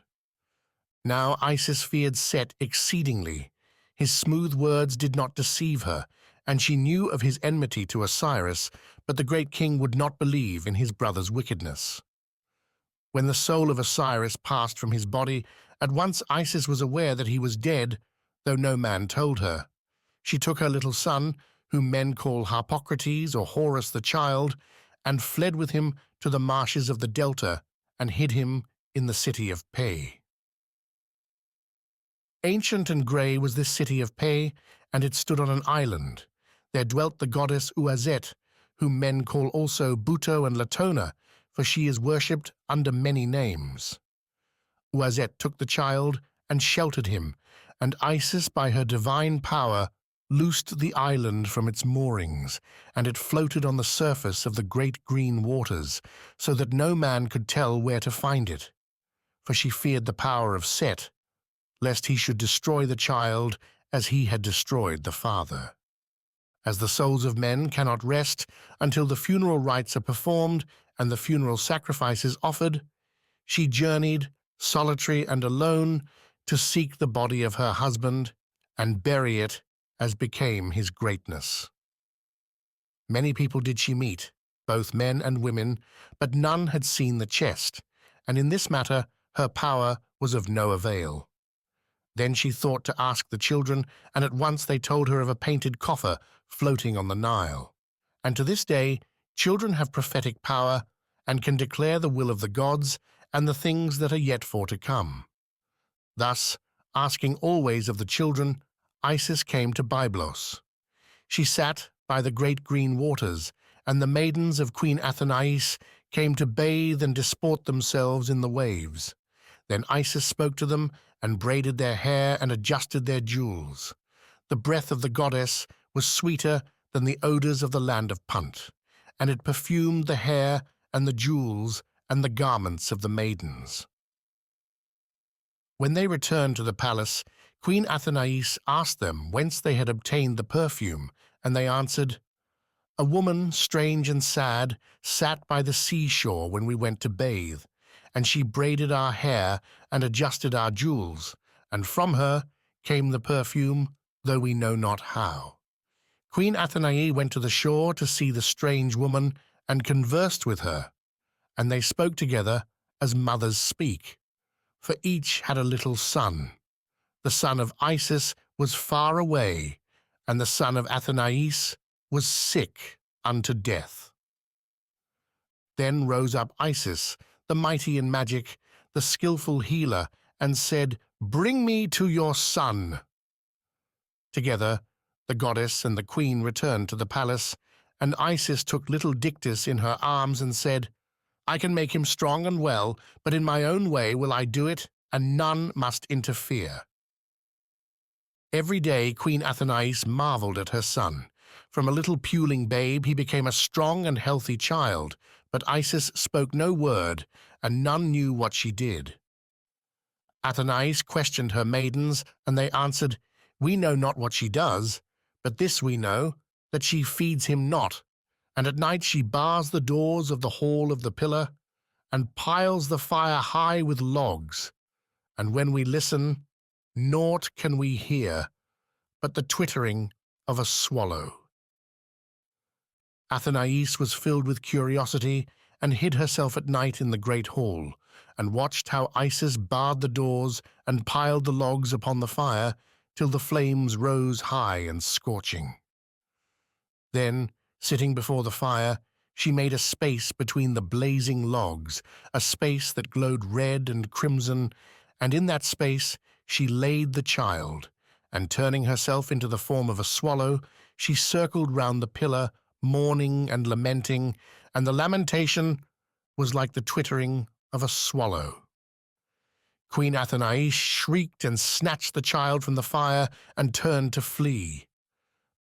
Now Isis feared Set exceedingly. His smooth words did not deceive her, and she knew of his enmity to Osiris, but the great king would not believe in his brother's wickedness. When the soul of Osiris passed from his body, at once Isis was aware that he was dead, though no man told her. She took her little son, whom men call Harpocrates or Horus the child, and fled with him to the marshes of the Delta and hid him in the city of Pe. Ancient and grey was this city of Pe, and it stood on an island. There dwelt the goddess Uazet, whom men call also Buto and Latona, for she is worshipped under many names. Uazet took the child and sheltered him, and Isis by her divine power loosed the island from its moorings, and it floated on the surface of the great green waters, so that no man could tell where to find it. For she feared the power of Set, lest he should destroy the child as he had destroyed the father. As the souls of men cannot rest until the funeral rites are performed and the funeral sacrifices offered, she journeyed, solitary and alone, to seek the body of her husband and bury it as became his greatness. Many people did she meet, both men and women, but none had seen the chest, and in this matter her power was of no avail. Then she thought to ask the children, and at once they told her of a painted coffer floating on the Nile. And to this day, children have prophetic power and can declare the will of the gods and the things that are yet for to come. Thus, asking always of the children, Isis came to Byblos. She sat by the great green waters, and the maidens of Queen Athenais came to bathe and disport themselves in the waves. Then Isis spoke to them and braided their hair and adjusted their jewels. The breath of the goddess was sweeter than the odors of the land of Punt, and it perfumed the hair and the jewels and the garments of the maidens. When they returned to the palace, Queen Athenais asked them whence they had obtained the perfume, and they answered, "A woman, strange and sad, sat by the seashore when we went to bathe, and she braided our hair and adjusted our jewels, and from her came the perfume, though we know not how." Queen Athenais went to the shore to see the strange woman and conversed with her, and they spoke together as mothers speak, for each had a little son. The son of Isis was far away, and the son of Athenais was sick unto death. Then rose up Isis, the mighty in magic, the skillful healer, and said, "Bring me to your son." Together, the goddess and the queen returned to the palace, and Isis took little Dictys in her arms and said, "I can make him strong and well, but in my own way will I do it, and none must interfere." Every day Queen Athenais marveled at her son. From a little puling babe he became a strong and healthy child, but Isis spoke no word, and none knew what she did. Athenais questioned her maidens, and they answered, "We know not what she does, but this we know, that she feeds him not, and at night she bars the doors of the hall of the pillar, and piles the fire high with logs, and when we listen, naught can we hear but the twittering of a swallow." Athenais was filled with curiosity and hid herself at night in the great hall, and watched how Isis barred the doors and piled the logs upon the fire till the flames rose high and scorching. Then, sitting before the fire, she made a space between the blazing logs, a space that glowed red and crimson, and in that space she laid the child, and turning herself into the form of a swallow, she circled round the pillar, mourning and lamenting, and the lamentation was like the twittering of a swallow. Queen Athenais shrieked and snatched the child from the fire and turned to flee.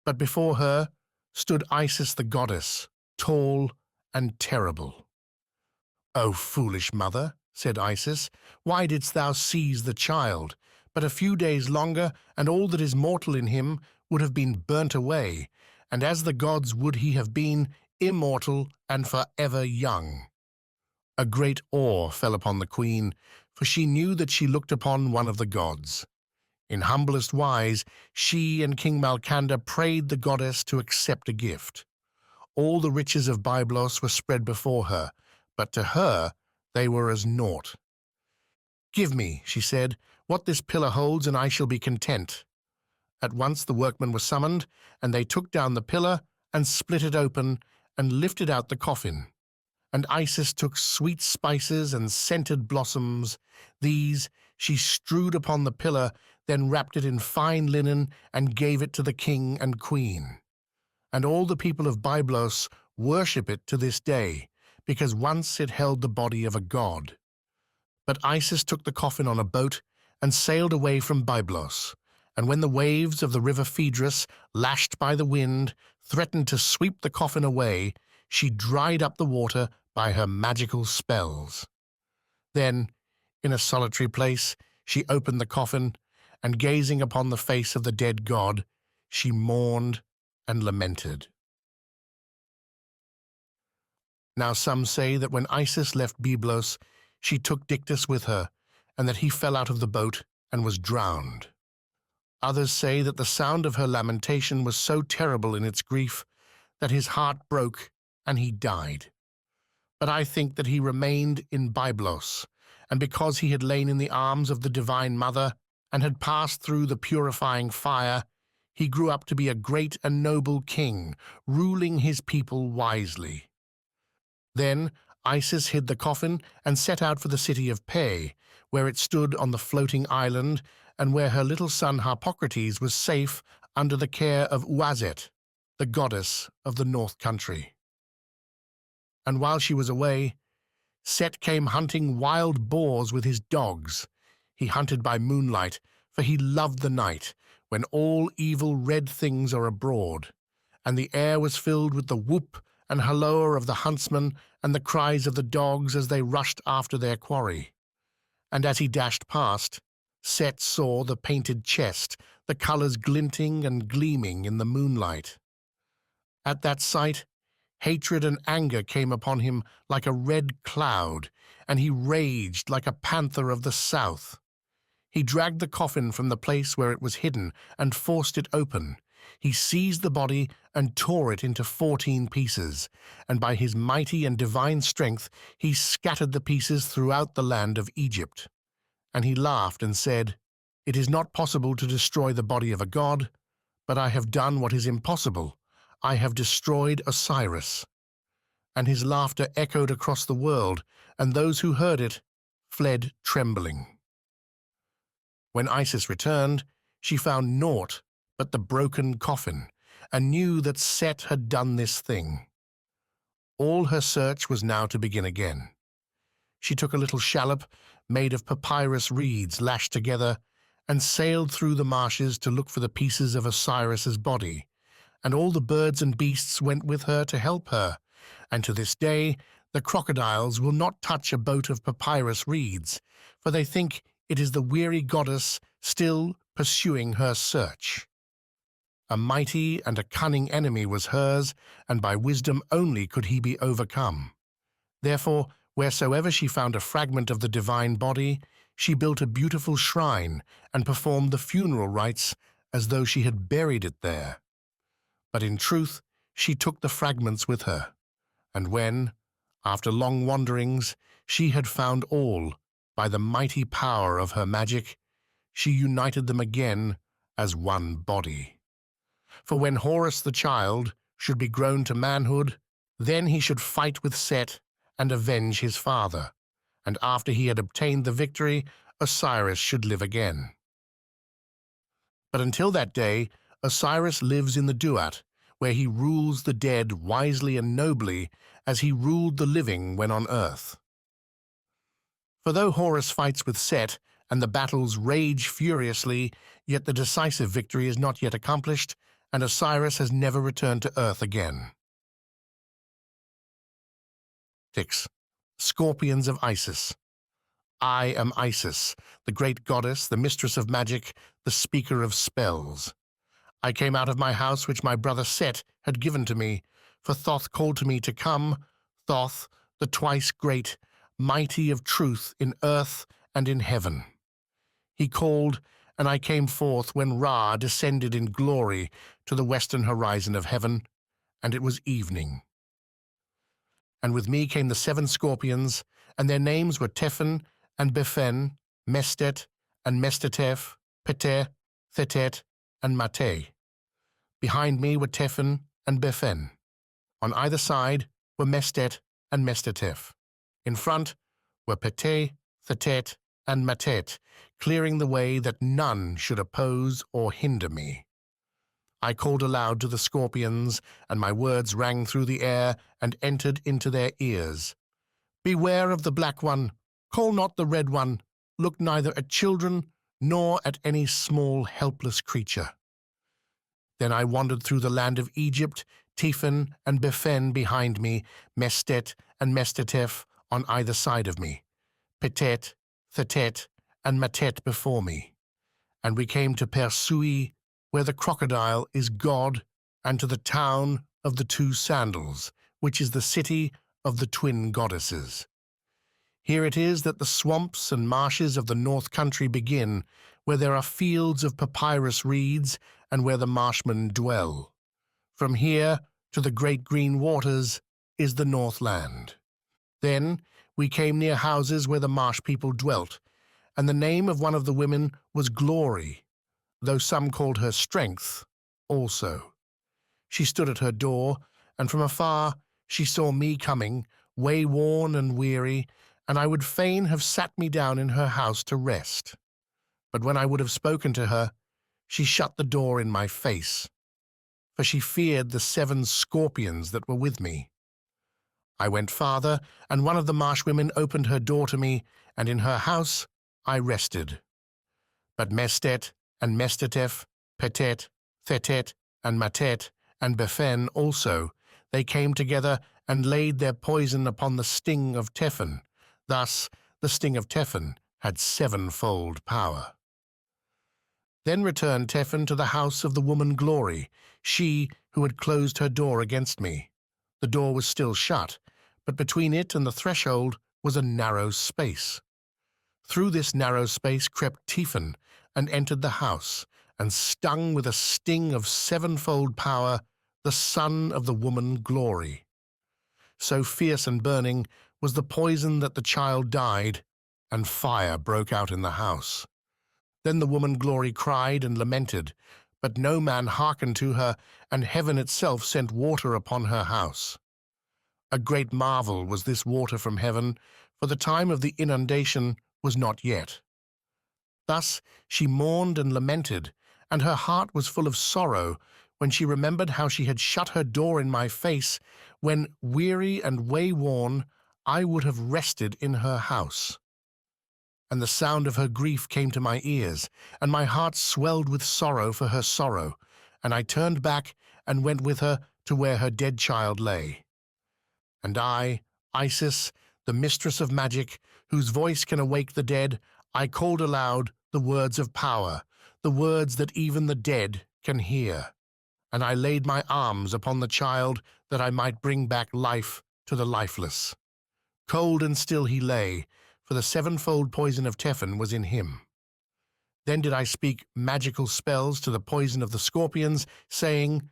But before her stood Isis the goddess, tall and terrible. "O foolish mother," said Isis, "why didst thou seize the child? But a few days longer, and all that is mortal in him would have been burnt away, and as the gods would he have been, immortal and for ever young." A great awe fell upon the queen, for she knew that she looked upon one of the gods. In humblest wise, she and King Malkander prayed the goddess to accept a gift. All the riches of Byblos were spread before her, but to her they were as naught. "Give me," she said, "what this pillar holds, and I shall be content." At once the workmen were summoned, and they took down the pillar and split it open and lifted out the coffin. And Isis took sweet spices and scented blossoms. These she strewed upon the pillar, then wrapped it in fine linen and gave it to the king and queen. And all the people of Byblos worship it to this day, because once it held the body of a god. But Isis took the coffin on a boat and sailed away from Byblos. And when the waves of the river Phaedrus, lashed by the wind, threatened to sweep the coffin away, she dried up the water by her magical spells. Then, in a solitary place, she opened the coffin, and gazing upon the face of the dead god, she mourned and lamented. Now some say that when Isis left Byblos, she took Dictys with her, and that he fell out of the boat and was drowned. Others say that the sound of her lamentation was so terrible in its grief that his heart broke and he died. But I think that he remained in Byblos, and because he had lain in the arms of the Divine Mother and had passed through the purifying fire, he grew up to be a great and noble king, ruling his people wisely. Then Isis hid the coffin and set out for the city of Pe, where it stood on the floating island, and where her little son Harpocrates was safe under the care of Uazet, the goddess of the north country. And while she was away, Set came hunting wild boars with his dogs. He hunted by moonlight, for he loved the night, when all evil red things are abroad, and the air was filled with the whoop and halloa of the huntsmen and the cries of the dogs as they rushed after their quarry. And as he dashed past, Set saw the painted chest, the colours glinting and gleaming in the moonlight. At that sight, hatred and anger came upon him like a red cloud, and he raged like a panther of the south. He dragged the coffin from the place where it was hidden and forced it open. He seized the body and tore it into 14 pieces, and by his mighty and divine strength he scattered the pieces throughout the land of Egypt. And he laughed and said, "It is not possible to destroy the body of a god, but I have done what is impossible. I have destroyed Osiris." And his laughter echoed across the world, and those who heard it fled trembling. When Isis returned, she found naught but the broken coffin, and knew that Set had done this thing. All her search was now to begin again. She took a little shallop made of papyrus reeds lashed together, and sailed through the marshes to look for the pieces of Osiris's body, and all the birds and beasts went with her to help her, and to this day the crocodiles will not touch a boat of papyrus reeds, for they think it is the weary goddess still pursuing her search. A mighty and a cunning enemy was hers, and by wisdom only could he be overcome. Therefore, wheresoever she found a fragment of the divine body, she built a beautiful shrine and performed the funeral rites as though she had buried it there. But in truth, she took the fragments with her, and when, after long wanderings, she had found all by the mighty power of her magic, she united them again as one body. For when Horus the child should be grown to manhood, then he should fight with Set and avenge his father, and after he had obtained the victory, Osiris should live again. But until that day, Osiris lives in the Duat, where he rules the dead wisely and nobly as he ruled the living when on earth. For though Horus fights with Set and the battles rage furiously, yet the decisive victory is not yet accomplished, and Osiris has never returned to earth again. 6. Scorpions of Isis. I am Isis, the great goddess, the mistress of magic, the speaker of spells. I came out of my house which my brother Set had given to me, for Thoth called to me to come, Thoth, the twice great, mighty of truth in earth and in heaven. He called, and I came forth when Ra descended in glory to the western horizon of heaven, and it was evening. And with me came the 7 scorpions, and their names were Tephen and Befen, Mestet and Mestetef, Pete, Thetet, and Mate. Behind me were Tephen and Befen. On either side were Mestet and Mestetef. In front were Pete, Thetet, and Matet, clearing the way that none should oppose or hinder me. I called aloud to the scorpions, and my words rang through the air and entered into their ears. Beware of the black one, call not the red one, look neither at children nor at any small helpless creature. Then I wandered through the land of Egypt, Tephen and Befen behind me, Mestet and Mestetef on either side of me, Petet, Thetet, and Matet before me. And we came to Persui, where the crocodile is God, and to the town of the 2 sandals, which is the city of the twin goddesses. Here it is that the swamps and marshes of the north country begin, where there are fields of papyrus reeds and where the marshmen dwell. From here to the great green waters is the Northland. Then we came near houses where the marsh people dwelt, and the name of one of the women was Glory, though some called her Strength also. She stood at her door, and from afar she saw me coming, way-worn and weary, and I would fain have sat me down in her house to rest. But when I would have spoken to her, she shut the door in my face, for she feared the 7 scorpions that were with me. I went farther, and one of the marsh women opened her door to me, and in her house I rested. But Mestet and Mestetef, Petet, Thetet, and Matet, and Befen also, they came together and laid their poison upon the sting of Tephen. Thus the sting of Tephen had 7-fold power. Then returned Tephen to the house of the woman Glory, she who had closed her door against me. The door was still shut, but between it and the threshold was a narrow space. Through this narrow space crept Tephen and entered the house, and stung with a sting of 7-fold power the son of the woman Glory. So fierce and burning was the poison that the child died, and fire broke out in the house. Then the woman Glory cried and lamented, but no man hearkened to her, and heaven itself sent water upon her house. A great marvel was this water from heaven, for the time of the inundation was not yet. Thus she mourned and lamented, and her heart was full of sorrow when she remembered how she had shut her door in my face, when, weary and way-worn, I would have rested in her house. and the sound of her grief came to my ears, and my heart swelled with sorrow for her sorrow, and I turned back and went with her to where her dead child lay. And I, Isis, the mistress of magic, whose voice can awake the dead, I called aloud the words of power, the words that even the dead can hear. And I laid my arms upon the child that I might bring back life to the lifeless. Cold and still he lay, for the sevenfold poison of Tephan was in him. Then did I speak magical spells to the poison of the scorpions, saying,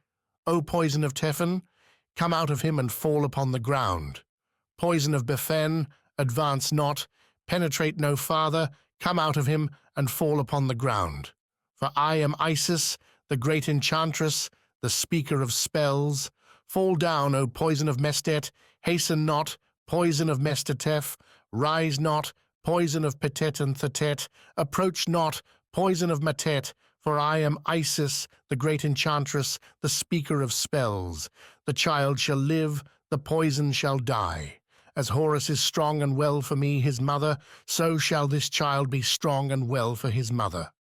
O poison of Tephan, come out of him and fall upon the ground. Poison of Bephen, advance not, penetrate no farther, come out of him and fall upon the ground. For I am Isis, the great enchantress, the speaker of spells. Fall down, O poison of Mestet, hasten not, poison of Mestetef, rise not, poison of Petet and Thetet, approach not, poison of Matet, for I am Isis, the great enchantress, the speaker of spells. The child shall live, the poison shall die. As Horus is strong and well for me, his mother, so shall this child be strong and well for his mother.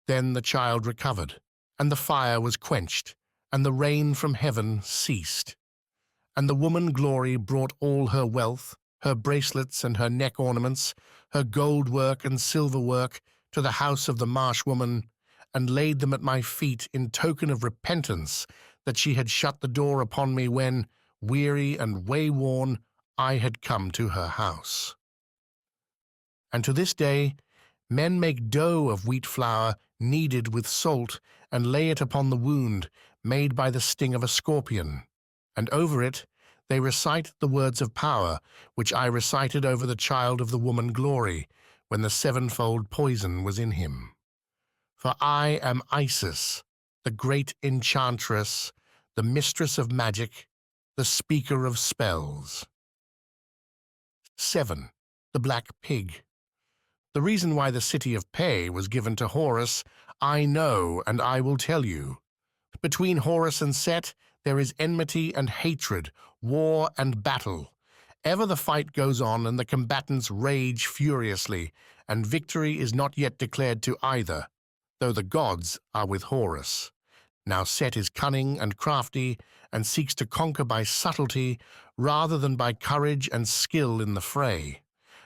Then the child recovered, and the fire was quenched, and the rain from heaven ceased. And the woman Glory brought all her wealth, her bracelets and her neck ornaments, her gold work and silver work, to the house of the marsh woman, and laid them at my feet in token of repentance that she had shut the door upon me when, weary and wayworn, I had come to her house. And to this day men make dough of wheat flour kneaded with salt, and lay it upon the wound made by the sting of a scorpion, and over it they recite the words of power, which I recited over the child of the woman Glory, when the sevenfold poison was in him. For I am Isis, the great enchantress, the mistress of magic, the speaker of spells. 7. The Black Pig. The reason why the city of Pe was given to Horus, I know, and I will tell you. Between Horus and Set there is enmity and hatred, war and battle. Ever the fight goes on, and the combatants rage furiously, and victory is not yet declared to either, though the gods are with Horus. Now Set is cunning and crafty, and seeks to conquer by subtlety rather than by courage and skill in the fray.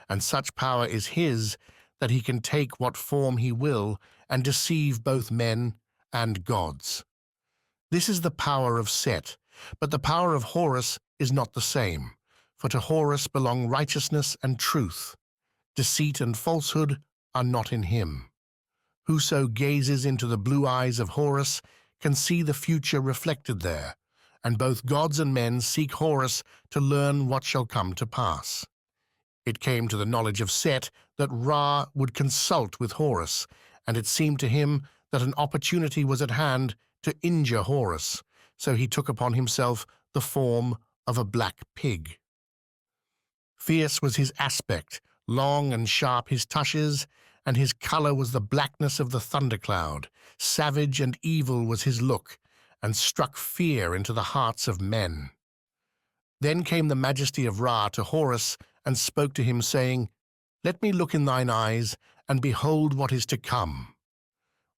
And such power is his that he can take what form he will and deceive both men and gods. This is the power of Set, but the power of Horus is not the same, for to Horus belong righteousness and truth. Deceit and falsehood are not in him. Whoso gazes into the blue eyes of Horus can see the future reflected there, and both gods and men seek Horus to learn what shall come to pass. It came to the knowledge of Set that Ra would consult with Horus, and it seemed to him that an opportunity was at hand to injure Horus, so he took upon himself the form of a black pig. Fierce was his aspect, long and sharp his tushes, and his colour was the blackness of the thundercloud. Savage and evil was his look, and struck fear into the hearts of men. Then came the majesty of Ra to Horus, and spoke to him, saying, Let me look in thine eyes, and behold what is to come.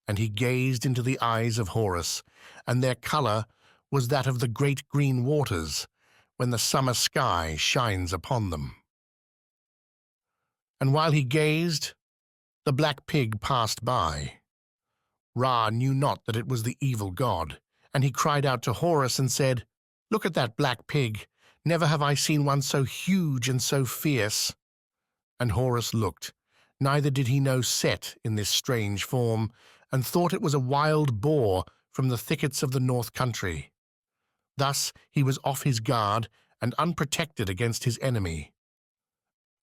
And he gazed into the eyes of Horus, and their colour was that of the great green waters, when the summer sky shines upon them. And while he gazed, the black pig passed by. Ra knew not that it was the evil god, and he cried out to Horus and said, Look at that black pig. Never have I seen one so huge and so fierce. And Horus looked, neither did he know Set in this strange form, and thought it was a wild boar from the thickets of the north country. Thus he was off his guard and unprotected against his enemy.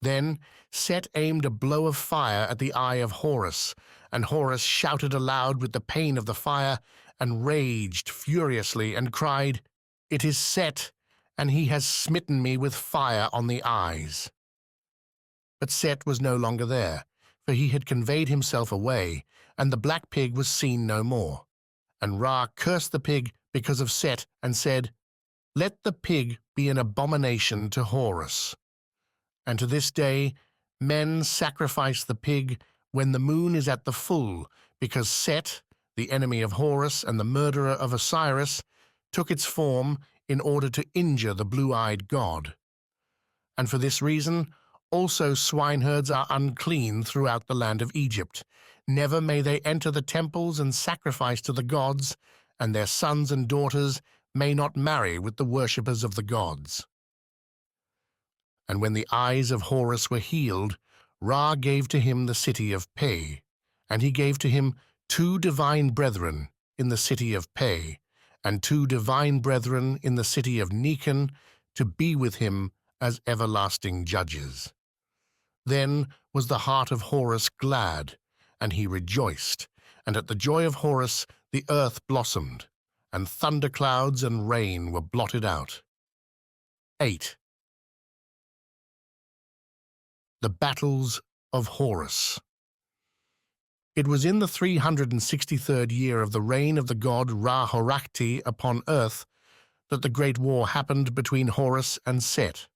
Then Set aimed a blow of fire at the eye of Horus, and Horus shouted aloud with the pain of the fire, and raged furiously, and cried, It is Set, and he has smitten me with fire on the eyes. But Set was no longer there, for he had conveyed himself away, and the black pig was seen no more. And Ra cursed the pig because of Set, and said, Let the pig be an abomination to Horus. And to this day Men sacrifice the pig when the moon is at the full, because Set, the enemy of Horus and the murderer of Osiris, took its form in order to injure the blue-eyed god. And for this reason, also swineherds are unclean throughout the land of Egypt. Never may they enter the temples and sacrifice to the gods, and their sons and daughters may not marry with the worshippers of the gods. And when the eyes of Horus were healed, Ra gave to him the city of Pe, and he gave to him 2 divine brethren in the city of Pe, and 2 divine brethren in the city of Nekhen, to be with him as everlasting judges. Then was the heart of Horus glad, and he rejoiced, and at the joy of Horus the earth blossomed, and thunderclouds and rain were blotted out. 8. The battles of Horus. It was in the 363rd year of the reign of the god Ra-Horakhti upon earth that the great war happened between Horus and Set.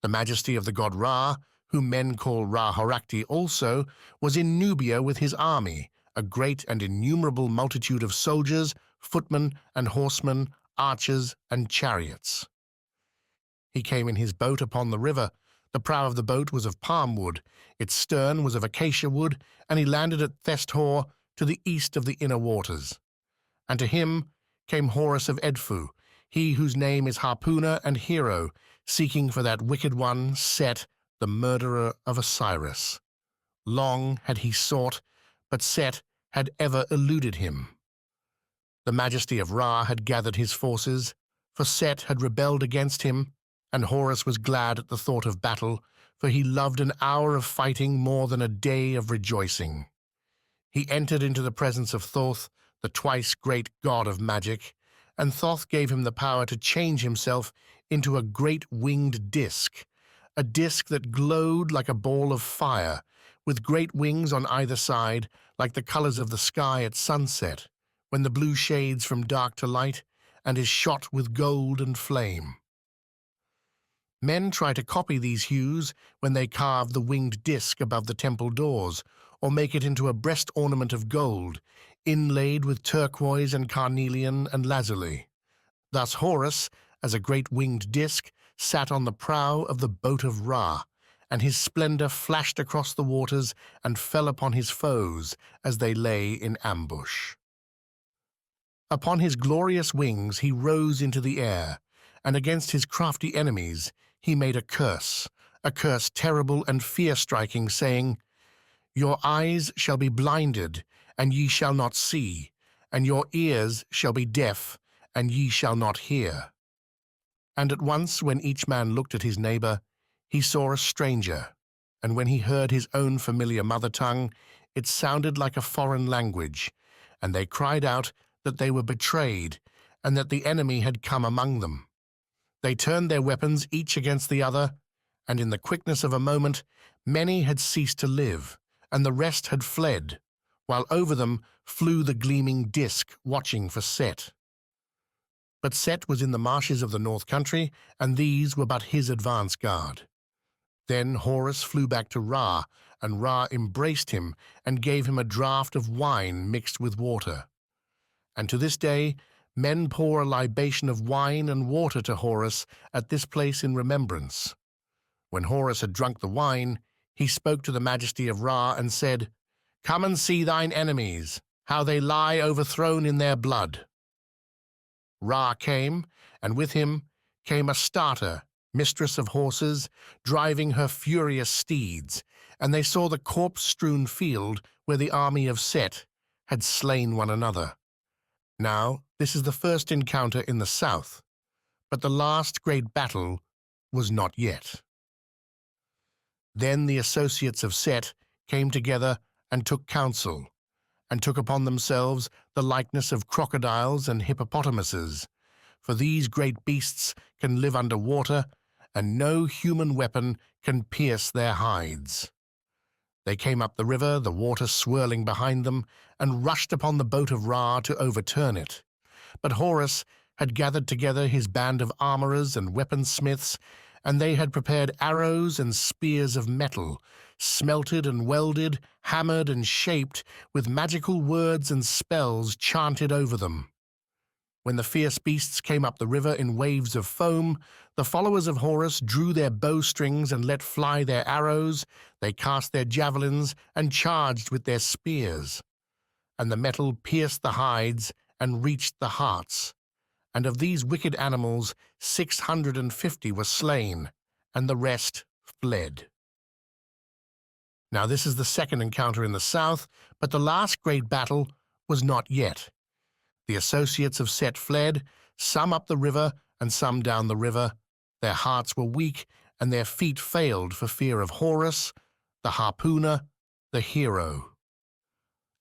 The majesty of the god Ra, whom men call Ra-Horakhti also, was in Nubia with his army, a great and innumerable multitude of soldiers, footmen and horsemen, archers and chariots. He came in his boat upon the river. The prow of the boat was of palm wood, its stern was of acacia wood, and he landed at Thesthor to the east of the inner waters. And to him came Horus of Edfu, he whose name is harpooner and hero, seeking for that wicked one, Set, the murderer of Osiris. Long had he sought, but Set had ever eluded him. The majesty of Ra had gathered his forces, for Set had rebelled against him, and Horus was glad at the thought of battle, for he loved an hour of fighting more than a day of rejoicing. He entered into the presence of Thoth, the twice great god of magic, and Thoth gave him the power to change himself into a great winged disk, a disk that glowed like a ball of fire, with great wings on either side, like the colors of the sky at sunset, when the blue shades from dark to light, and is shot with gold and flame. Men try to copy these hues when they carve the winged disk above the temple doors, or make it into a breast ornament of gold, inlaid with turquoise and carnelian and lazuli. Thus Horus, as a great winged disk, sat on the prow of the boat of Ra, and his splendor flashed across the waters and fell upon his foes as they lay in ambush. Upon his glorious wings he rose into the air, and against his crafty enemies he made a curse terrible and fear-striking, saying, "Your eyes shall be blinded, and ye shall not see, and your ears shall be deaf, and ye shall not hear." And at once, when each man looked at his neighbor, he saw a stranger, and when he heard his own familiar mother tongue, it sounded like a foreign language, and they cried out that they were betrayed, and that the enemy had come among them. They turned their weapons each against the other, and in the quickness of a moment many had ceased to live, and the rest had fled, while over them flew the gleaming disk, watching for Set. But Set was in the marshes of the north country, and these were but his advance guard. Then Horus flew back to Ra, and Ra embraced him and gave him a draught of wine mixed with water. And to this day men pour a libation of wine and water to Horus at this place in remembrance. When Horus had drunk the wine, he spoke to the majesty of Ra and said, "Come and see thine enemies, how they lie overthrown in their blood." Ra came, and with him came Astarte, mistress of horses, driving her furious steeds, and they saw the corpse-strewn field where the army of Set had slain one another. Now, this is the first encounter in the south, but the last great battle was not yet. Then the associates of Set came together and took counsel, and took upon themselves the likeness of crocodiles and hippopotamuses, for these great beasts can live under water, and no human weapon can pierce their hides. They came up the river, the water swirling behind them, and rushed upon the boat of Ra to overturn it. But Horus had gathered together his band of armorers and weaponsmiths, and they had prepared arrows and spears of metal, smelted and welded, hammered and shaped, with magical words and spells chanted over them. When the fierce beasts came up the river in waves of foam, the followers of Horus drew their bowstrings and let fly their arrows, they cast their javelins and charged with their spears. And the metal pierced the hides and reached the hearts. And of these wicked animals 650 were slain, and the rest fled. Now this is the second encounter in the south, but the last great battle was not yet. The associates of Set fled, some up the river and some down the river. Their hearts were weak, and their feet failed for fear of Horus, the harpooner, the hero.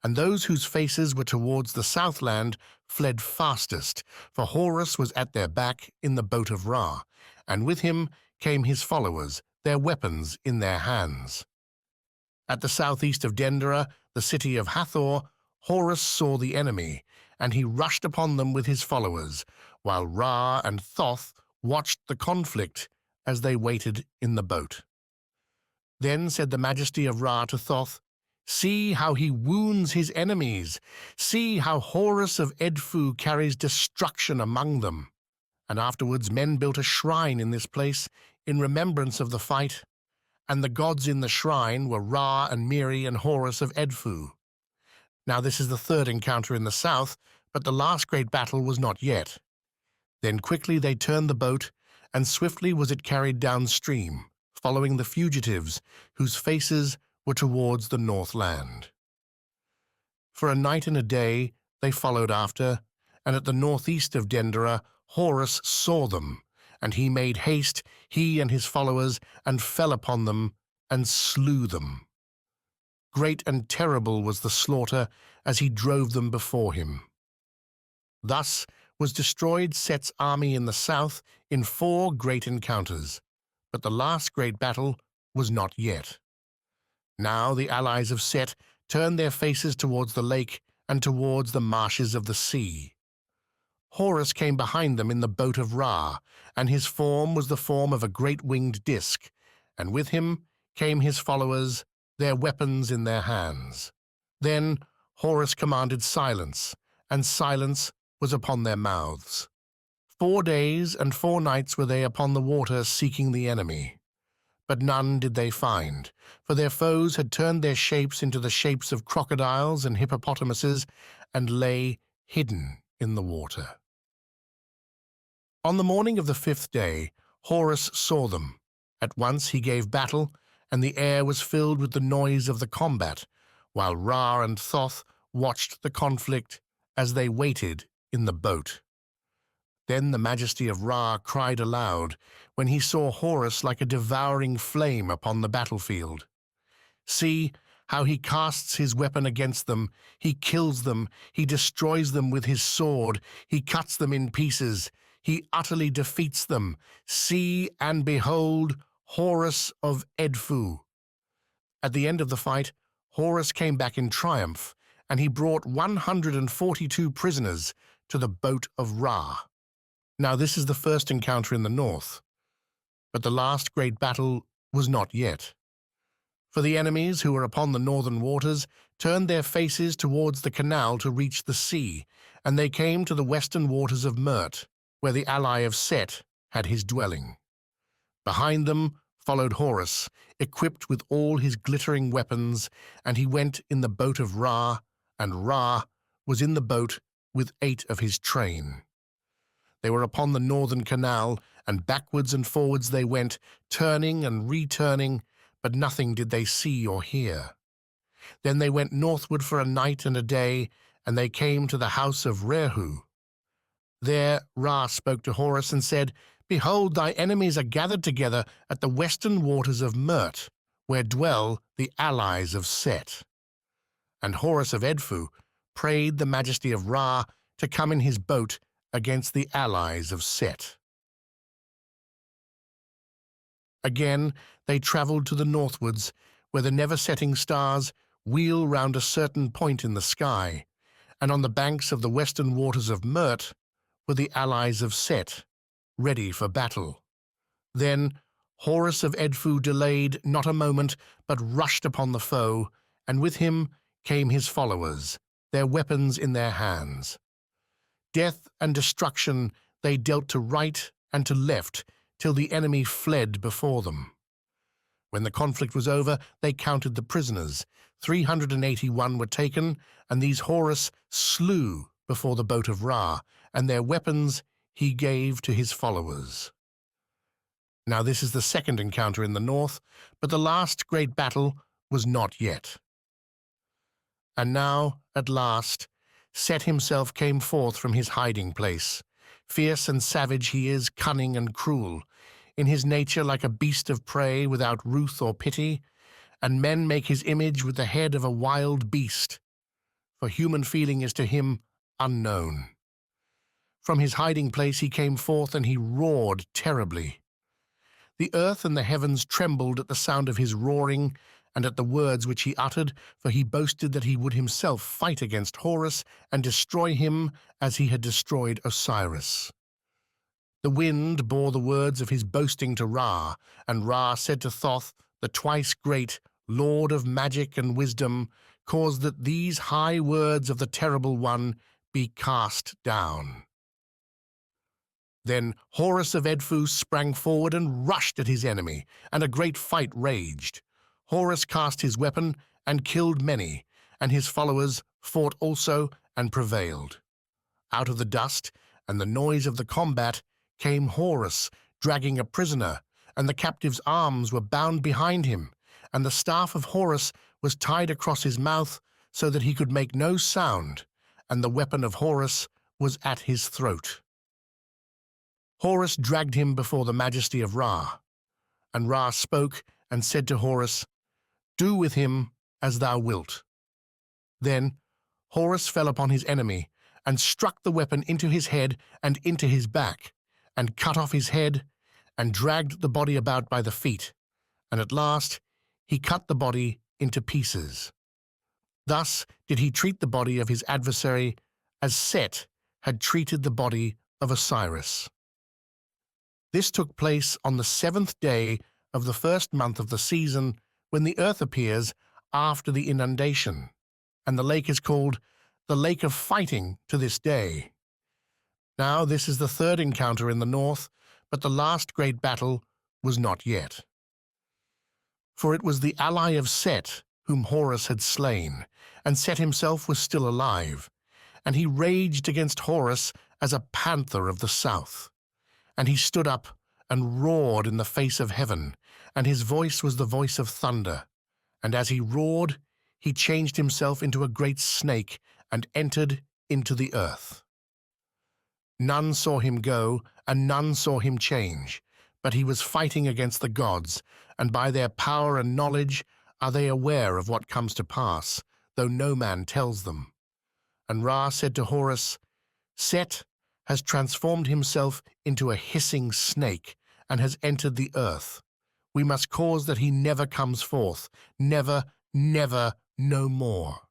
And those whose faces were towards the southland fled fastest, for Horus was at their back in the boat of Ra, and with him came his followers, their weapons in their hands. At the southeast of Dendera, the city of Hathor, Horus saw the enemy, and he rushed upon them with his followers, while Ra and Thoth watched the conflict as they waited in the boat. Then said the majesty of Ra to Thoth, "See how he wounds his enemies. See how Horus of Edfu carries destruction among them." And afterwards men built a shrine in this place in remembrance of the fight, and the gods in the shrine were Ra and Miri and Horus of Edfu. Now this is the third encounter in the south, but the last great battle was not yet. Then quickly they turned the boat, and swiftly was it carried downstream, following the fugitives, whose faces were towards the northland. For a night and a day they followed after, and at the northeast of Dendera Horus saw them, and he made haste, he and his followers, and fell upon them, and slew them. Great and terrible was the slaughter as he drove them before him. Thus was destroyed Set's army in the south in 4 great encounters, but the last great battle was not yet. Now the allies of Set turned their faces towards the lake and towards the marshes of the sea. Horus came behind them in the boat of Ra, and his form was the form of a great winged disk, and with him came his followers, their weapons in their hands. Then Horus commanded silence, and silence was upon their mouths. 4 days and 4 nights were they upon the water seeking the enemy. But none did they find, for their foes had turned their shapes into the shapes of crocodiles and hippopotamuses, and lay hidden in the water. On the morning of the 5th day, Horus saw them. At once he gave battle, and the air was filled with the noise of the combat, while Ra and Thoth watched the conflict as they waited in the boat. Then the majesty of Ra cried aloud when he saw Horus like a devouring flame upon the battlefield. "See how he casts his weapon against them, he kills them, he destroys them with his sword, he cuts them in pieces, he utterly defeats them. See and behold Horus of Edfu." At the end of the fight, Horus came back in triumph, and he brought 142 prisoners to the boat of Ra. Now this is the first encounter in the north, but the last great battle was not yet. For the enemies who were upon the northern waters turned their faces towards the canal to reach the sea, and they came to the western waters of Mert, where the ally of Set had his dwelling. Behind them followed Horus, equipped with all his glittering weapons, and he went in the boat of Ra, and Ra was in the boat with 8 of his train. They were upon the northern canal, and backwards and forwards they went, turning and returning, but nothing did they see or hear. Then they went northward for a night and a day, and they came to the house of Rehu. There Ra spoke to Horus and said, "Behold, thy enemies are gathered together at the western waters of Mert, where dwell the allies of Set." And Horus of Edfu prayed the majesty of Ra to come in his boat against the allies of Set. Again they travelled to the northwards, where the never-setting stars wheel round a certain point in the sky, and on the banks of the western waters of Mert were the allies of Set, ready for battle. Then Horus of Edfu delayed not a moment, but rushed upon the foe, and with him came his followers, their weapons in their hands. Death and destruction they dealt to right and to left, till the enemy fled before them. When the conflict was over, they counted the prisoners. 381 were taken, and these Horus slew before the boat of Ra, and their weapons he gave to his followers. Now this is the second encounter in the north, but the last great battle was not yet. And now, at last, Set himself came forth from his hiding place. Fierce and savage he is, cunning and cruel, in his nature like a beast of prey without ruth or pity, and men make his image with the head of a wild beast, for human feeling is to him unknown. From his hiding place he came forth, and he roared terribly. The earth and the heavens trembled at the sound of his roaring and at the words which he uttered, for he boasted that he would himself fight against Horus and destroy him as he had destroyed Osiris. The wind bore the words of his boasting to Ra, and Ra said to Thoth, the twice great, Lord of magic and wisdom, cause that these high words of the terrible one be cast down. Then Horus of Edfu sprang forward and rushed at his enemy, and a great fight raged. Horus cast his weapon and killed many, and his followers fought also and prevailed. Out of the dust and the noise of the combat came Horus, dragging a prisoner, and the captive's arms were bound behind him, and the staff of Horus was tied across his mouth so that he could make no sound, and the weapon of Horus was at his throat. Horus dragged him before the majesty of Ra, and Ra spoke and said to Horus, "Do with him as thou wilt." Then Horus fell upon his enemy, and struck the weapon into his head and into his back, and cut off his head, and dragged the body about by the feet, and at last he cut the body into pieces. Thus did he treat the body of his adversary as Set had treated the body of Osiris. This took place on the 7th day of the first month of the season, when the earth appears after the inundation, and the lake is called the Lake of Fighting to this day. Now this is the third encounter in the north, but the last great battle was not yet. For it was the ally of Set whom Horus had slain, and Set himself was still alive, and he raged against Horus as a panther of the south. And he stood up and roared in the face of heaven, and his voice was the voice of thunder. And as he roared, he changed himself into a great snake and entered into the earth. None saw him go, and none saw him change, but he was fighting against the gods, and by their power and knowledge are they aware of what comes to pass, though no man tells them. And Ra said to Horus, "Set has transformed himself into a hissing snake and has entered the earth. We must cause that he never comes forth, never, never, no more."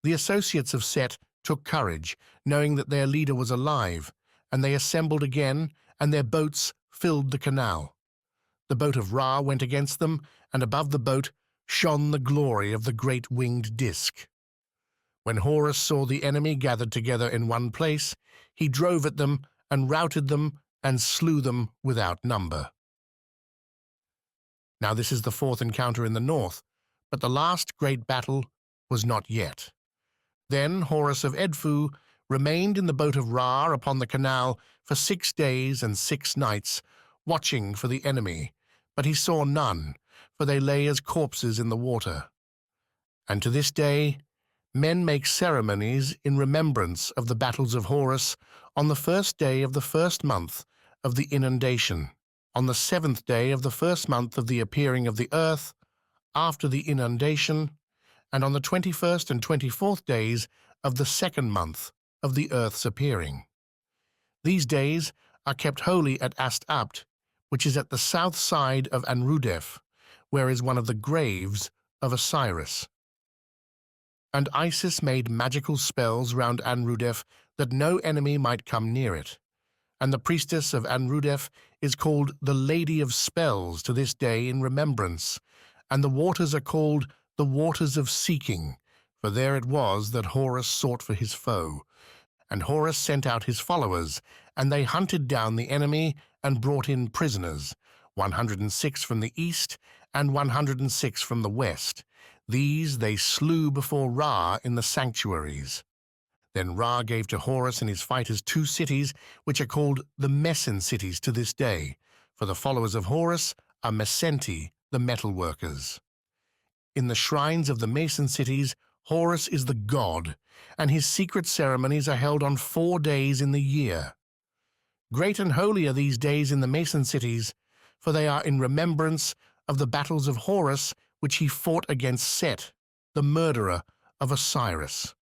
The associates of Set took courage, knowing that their leader was alive, and they assembled again, and their boats filled the canal. The boat of Ra went against them, and above the boat shone the glory of the great winged disk. When Horus saw the enemy gathered together in one place, he drove at them and routed them and slew them without number. Now this is the fourth encounter in the north, but the last great battle was not yet. Then Horus of Edfu remained in the boat of Ra upon the canal for 6 days and 6 nights, watching for the enemy, but he saw none, for they lay as corpses in the water. And to this day men make ceremonies in remembrance of the battles of Horus on the 1st day of the 1st month of the inundation, on the 7th day of the 1st month of the appearing of the earth after the inundation, and on the 21st and 24th days of the 2nd month of the earth's appearing. These days are kept holy at Ast-Apt, which is at the south side of Anrudef, where is one of the graves of Osiris. And Isis made magical spells round Anrudef that no enemy might come near it. and the priestess of Anrudef is called the Lady of Spells to this day in remembrance, and the waters are called the Waters of Seeking, for there it was that Horus sought for his foe. And Horus sent out his followers, and they hunted down the enemy and brought in prisoners, 106 from the east and 106 from the west. These they slew before Ra in the sanctuaries. Then Ra gave to Horus and his fighters 2 cities, which are called the Messen cities to this day, for the followers of Horus are Messenti, the metalworkers. In the shrines of the Mason cities, Horus is the god, and his secret ceremonies are held on 4 days in the year. Great and holy are these days in the Mason cities, for they are in remembrance of the battles of Horus which he fought against Set, the murderer of Osiris.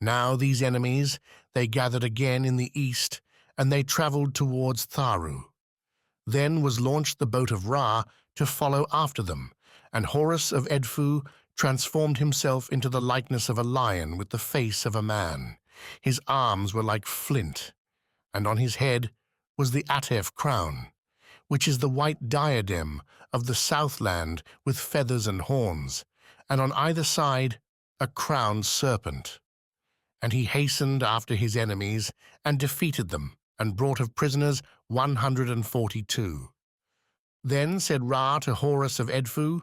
Now these enemies, they gathered again in the east, and they travelled towards Tharu. Then was launched the boat of Ra to follow after them, and Horus of Edfu transformed himself into the likeness of a lion with the face of a man. His arms were like flint, and on his head was the Atef crown, which is the white diadem of the Southland with feathers and horns, and on either side a crowned serpent. And he hastened after his enemies and defeated them, and brought of prisoners 142. Then said Ra to Horus of Edfu,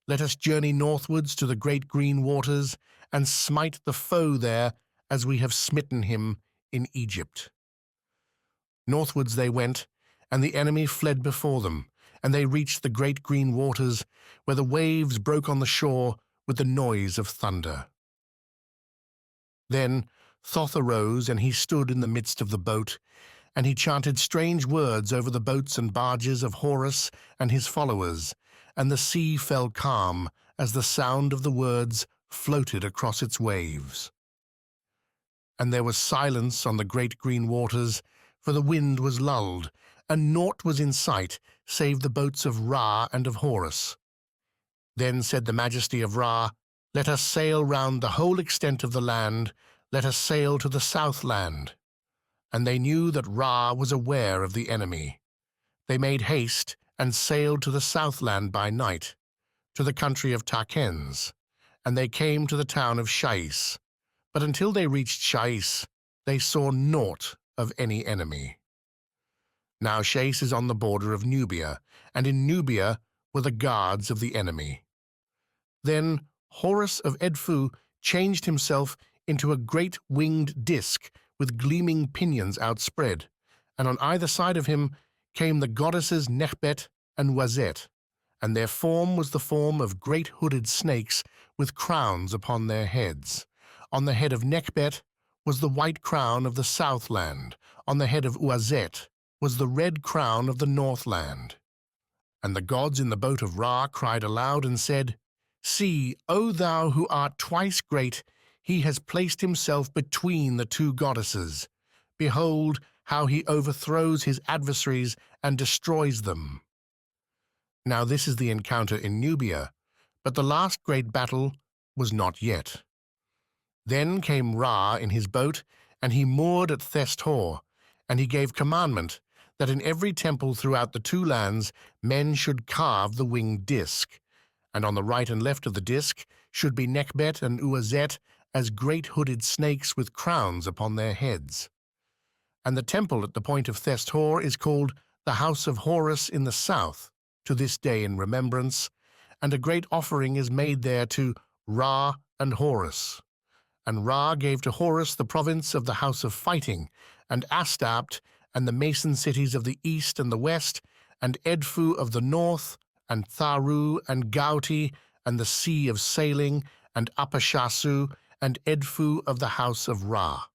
"Let us journey northwards to the great green waters, and smite the foe there as we have smitten him in Egypt." Northwards they went, and the enemy fled before them, and they reached the great green waters, where the waves broke on the shore with the noise of thunder. Then Thoth arose, and he stood in the midst of the boat, and he chanted strange words over the boats and barges of Horus and his followers, and the sea fell calm as the sound of the words floated across its waves. And there was silence on the great green waters, for the wind was lulled, and naught was in sight save the boats of Ra and of Horus. Then said the majesty of Ra, "Let us sail round the whole extent of the land, let us sail to the southland." And they knew that Ra was aware of the enemy. They made haste and sailed to the southland by night, to the country of Tarkens, and they came to the town of Shais. But until they reached Shais, they saw naught of any enemy. Now Shais is on the border of Nubia, and in Nubia were the guards of the enemy. Then Horus of Edfu changed himself into a great winged disk with gleaming pinions outspread, and on either side of him came the goddesses Nekhbet and Wazet, and their form was the form of great hooded snakes with crowns upon their heads. On the head of Nekhbet was the white crown of the Southland, on the head of Uazet was the red crown of the Northland. And the gods in the boat of Ra cried aloud and said, "See, O thou who art twice great, he has placed himself between the 2 goddesses. Behold how he overthrows his adversaries and destroys them." Now this is the encounter in Nubia, but the last great battle was not yet. Then came Ra in his boat, and he moored at Thestor, and he gave commandment that in every temple throughout the 2 lands men should carve the winged disk, and on the right and left of the disk should be Nekhbet and Uazet as great hooded snakes with crowns upon their heads. And the temple at the point of Thestor is called the House of Horus in the south, to this day in remembrance, and a great offering is made there to Ra and Horus. And Ra gave to Horus the province of the House of Fighting, and Astapt, and the Mason cities of the east and the west, and Edfu of the north, and Tharu, and Gauti, and the Sea of Sailing, and Apashasu, and Edfu of the House of Ra.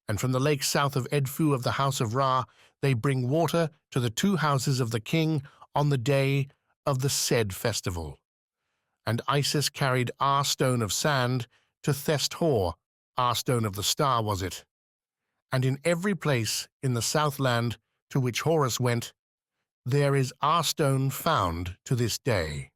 And from the lake south of Edfu of the House of Ra they bring water to the 2 houses of the king on the day of the said festival. And Isis carried our stone of sand to Thestor, our stone of the star was it. And in every place in the southland to which Horus went, there is our stone found to this day.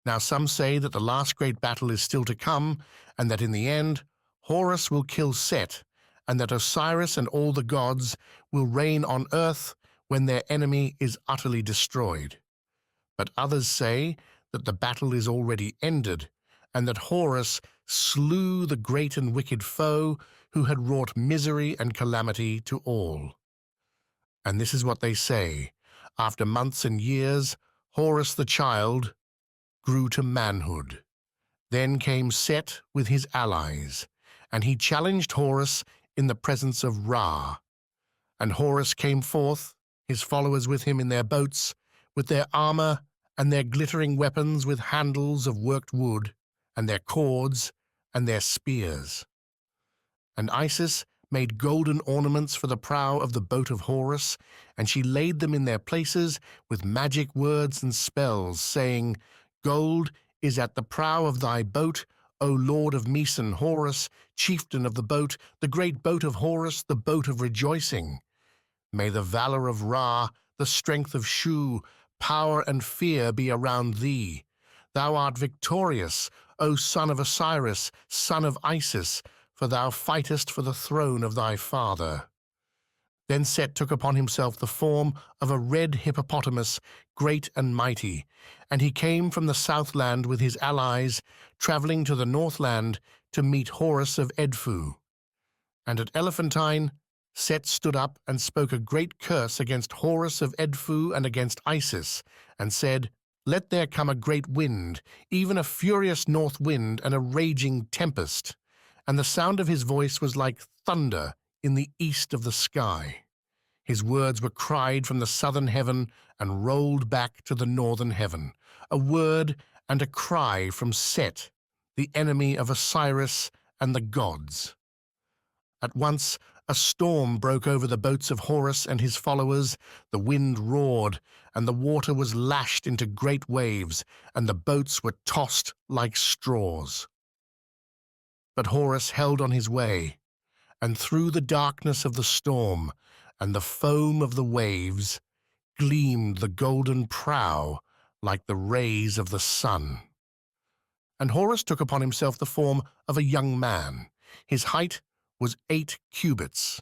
Now some say that the last great battle is still to come, and that in the end Horus will kill Set, and that Osiris and all the gods will reign on earth when their enemy is utterly destroyed. But others say that the battle is already ended, and that Horus slew the great and wicked foe who had wrought misery and calamity to all. And this is what they say: after months and years, Horus the child grew to manhood. Then came Set with his allies, and he challenged Horus in the presence of Ra. And Horus came forth, his followers with him in their boats, with their armor and their glittering weapons with handles of worked wood, and their cords and their spears. And Isis made golden ornaments for the prow of the boat of Horus, and she laid them in their places with magic words and spells, saying, "Gold is at the prow of thy boat, O Lord of Meson, Horus, chieftain of the boat, the great boat of Horus, the boat of rejoicing. May the valor of Ra, the strength of Shu, power and fear be around thee. Thou art victorious, O son of Osiris, son of Isis, for thou fightest for the throne of thy father." Then Set took upon himself the form of a red hippopotamus, great and mighty, and he came from the southland with his allies, traveling to the northland to meet Horus of Edfu. And at Elephantine, Set stood up and spoke a great curse against Horus of Edfu and against Isis, and said, "Let there come a great wind, even a furious north wind and a raging tempest." And the sound of his voice was like thunder in the east of the sky. His words were cried from the southern heaven and rolled back to the northern heaven, a word and a cry from Set, the enemy of Osiris and the gods. At once a storm broke over the boats of Horus and his followers, the wind roared, and the water was lashed into great waves, and the boats were tossed like straws. But Horus held on his way, and through the darkness of the storm and the foam of the waves gleamed the golden prow like the rays of the sun. And Horus took upon himself the form of a young man. His height was 8 cubits.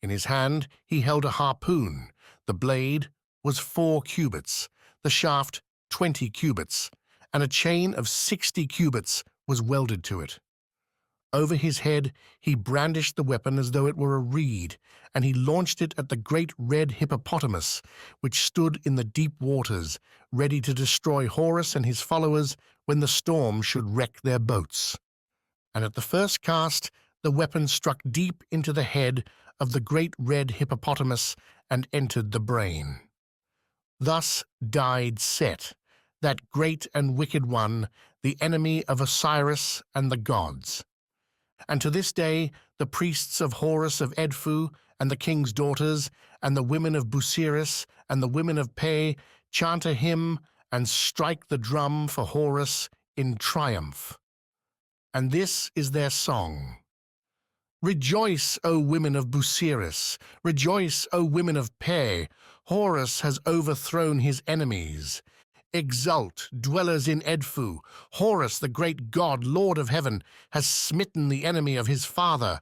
In his hand he held a harpoon. The blade was 4 cubits, the shaft 20 cubits, and a chain of 60 cubits was welded to it. Over his head he brandished the weapon as though it were a reed, and he launched it at the great red hippopotamus, which stood in the deep waters, ready to destroy Horus and his followers when the storm should wreck their boats. And at the first cast the weapon struck deep into the head of the great red hippopotamus and entered the brain. Thus died Set, that great and wicked one, the enemy of Osiris and the gods. And to this day the priests of Horus of Edfu and the king's daughters and the women of Busiris and the women of Pe chant a hymn and strike the drum for Horus in triumph. And this is their song: "Rejoice, O women of Busiris! Rejoice, O women of Pe! Horus has overthrown his enemies. Exult, dwellers in Edfu! Horus, the great god, Lord of heaven, has smitten the enemy of his father.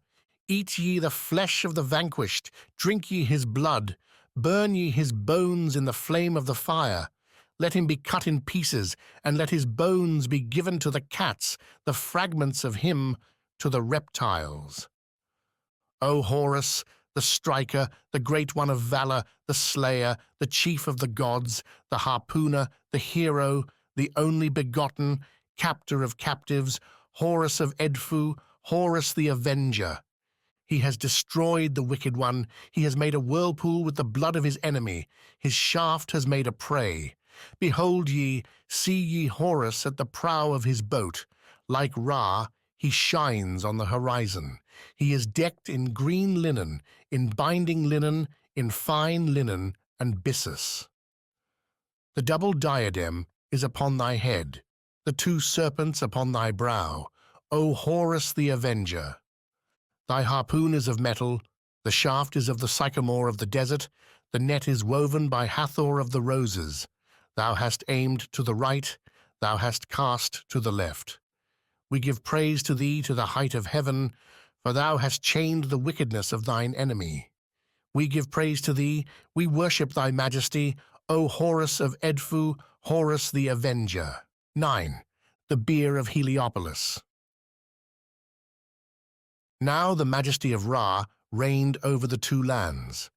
Eat ye the flesh of the vanquished, drink ye his blood, burn ye his bones in the flame of the fire. Let him be cut in pieces, and let his bones be given to the cats, the fragments of him to the reptiles. O Horus, the striker, the great one of valor, the slayer, the chief of the gods, the harpooner, the hero, the only begotten, captor of captives, Horus of Edfu, Horus the avenger. He has destroyed the wicked one. He has made a whirlpool with the blood of his enemy. His shaft has made a prey. Behold ye, see ye Horus at the prow of his boat. Like Ra, he shines on the horizon. He is decked in green linen, in binding linen, in fine linen and byssus. The double diadem is upon thy head, the 2 serpents upon thy brow, O Horus the avenger. Thy harpoon is of metal, the shaft is of the sycamore of the desert, the net is woven by Hathor of the roses. Thou hast aimed to the right, thou hast cast to the left. We give praise to thee to the height of heaven, for thou hast chained the wickedness of thine enemy. We give praise to thee, we worship thy majesty, O Horus of Edfu, Horus the Avenger. 9. The Bier of Heliopolis. Now the majesty of Ra reigned over the two lands.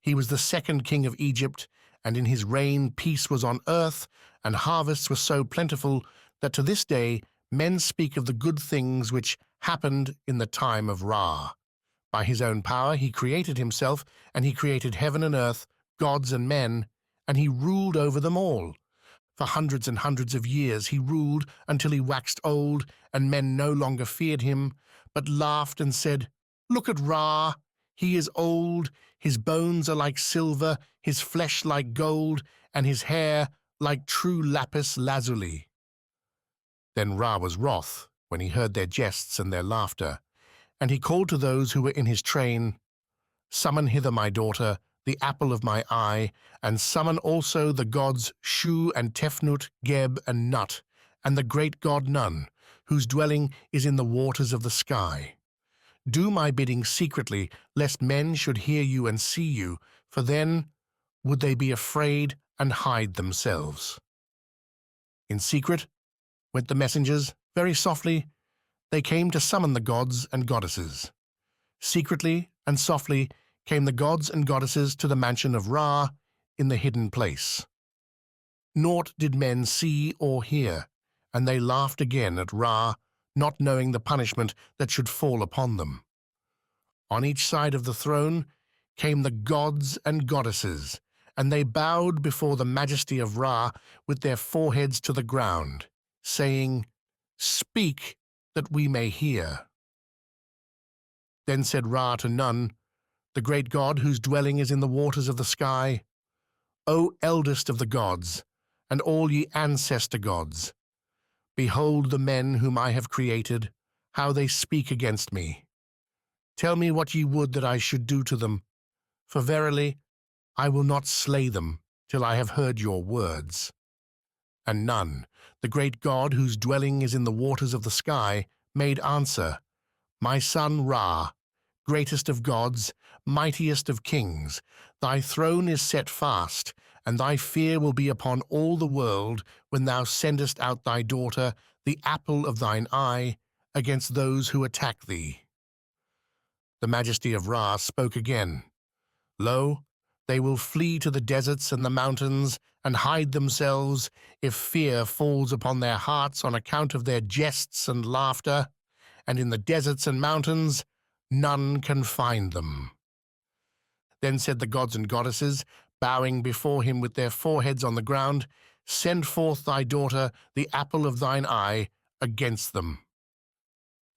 He was the second king of Egypt, and in his reign peace was on earth, and harvests were so plentiful that to this day men speak of the good things which happened in the time of Ra. By his own power he created himself, and he created heaven and earth, gods and men, and he ruled over them all. For hundreds and hundreds of years he ruled until he waxed old, and men no longer feared him, but laughed and said, "Look at Ra, he is old, his bones are like silver, his flesh like gold, and his hair like true lapis lazuli." Then Ra was wroth when he heard their jests and their laughter, and he called to those who were in his train, "Summon hither my daughter, the apple of my eye, and summon also the gods Shu and Tefnut, Geb and Nut, and the great god Nun, whose dwelling is in the waters of the sky. Do my bidding secretly, lest men should hear you and see you, for then would they be afraid and hide themselves." In secret went the messengers, very softly. They came to summon the gods and goddesses. Secretly and softly came the gods and goddesses to the mansion of Ra in the hidden place. Naught did men see or hear, and they laughed again at Ra, not knowing the punishment that should fall upon them. On each side of the throne came the gods and goddesses, and they bowed before the majesty of Ra with their foreheads to the ground, saying, "Speak, that we may hear." Then said Ra to Nun, the great god whose dwelling is in the waters of the sky, "O eldest of the gods, and all ye ancestor gods, behold the men whom I have created, how they speak against me. Tell me what ye would that I should do to them, for verily I will not slay them till I have heard your words." And Nun, the great god whose dwelling is in the waters of the sky, made answer, "My son Ra, greatest of gods, mightiest of kings, thy throne is set fast, and thy fear will be upon all the world when thou sendest out thy daughter, the apple of thine eye, against those who attack thee." The majesty of Ra spoke again, "Lo, they will flee to the deserts and the mountains and hide themselves if fear falls upon their hearts on account of their jests and laughter, and in the deserts and mountains none can find them." Then said the gods and goddesses, bowing before him with their foreheads on the ground, "Send forth thy daughter, the apple of thine eye, against them."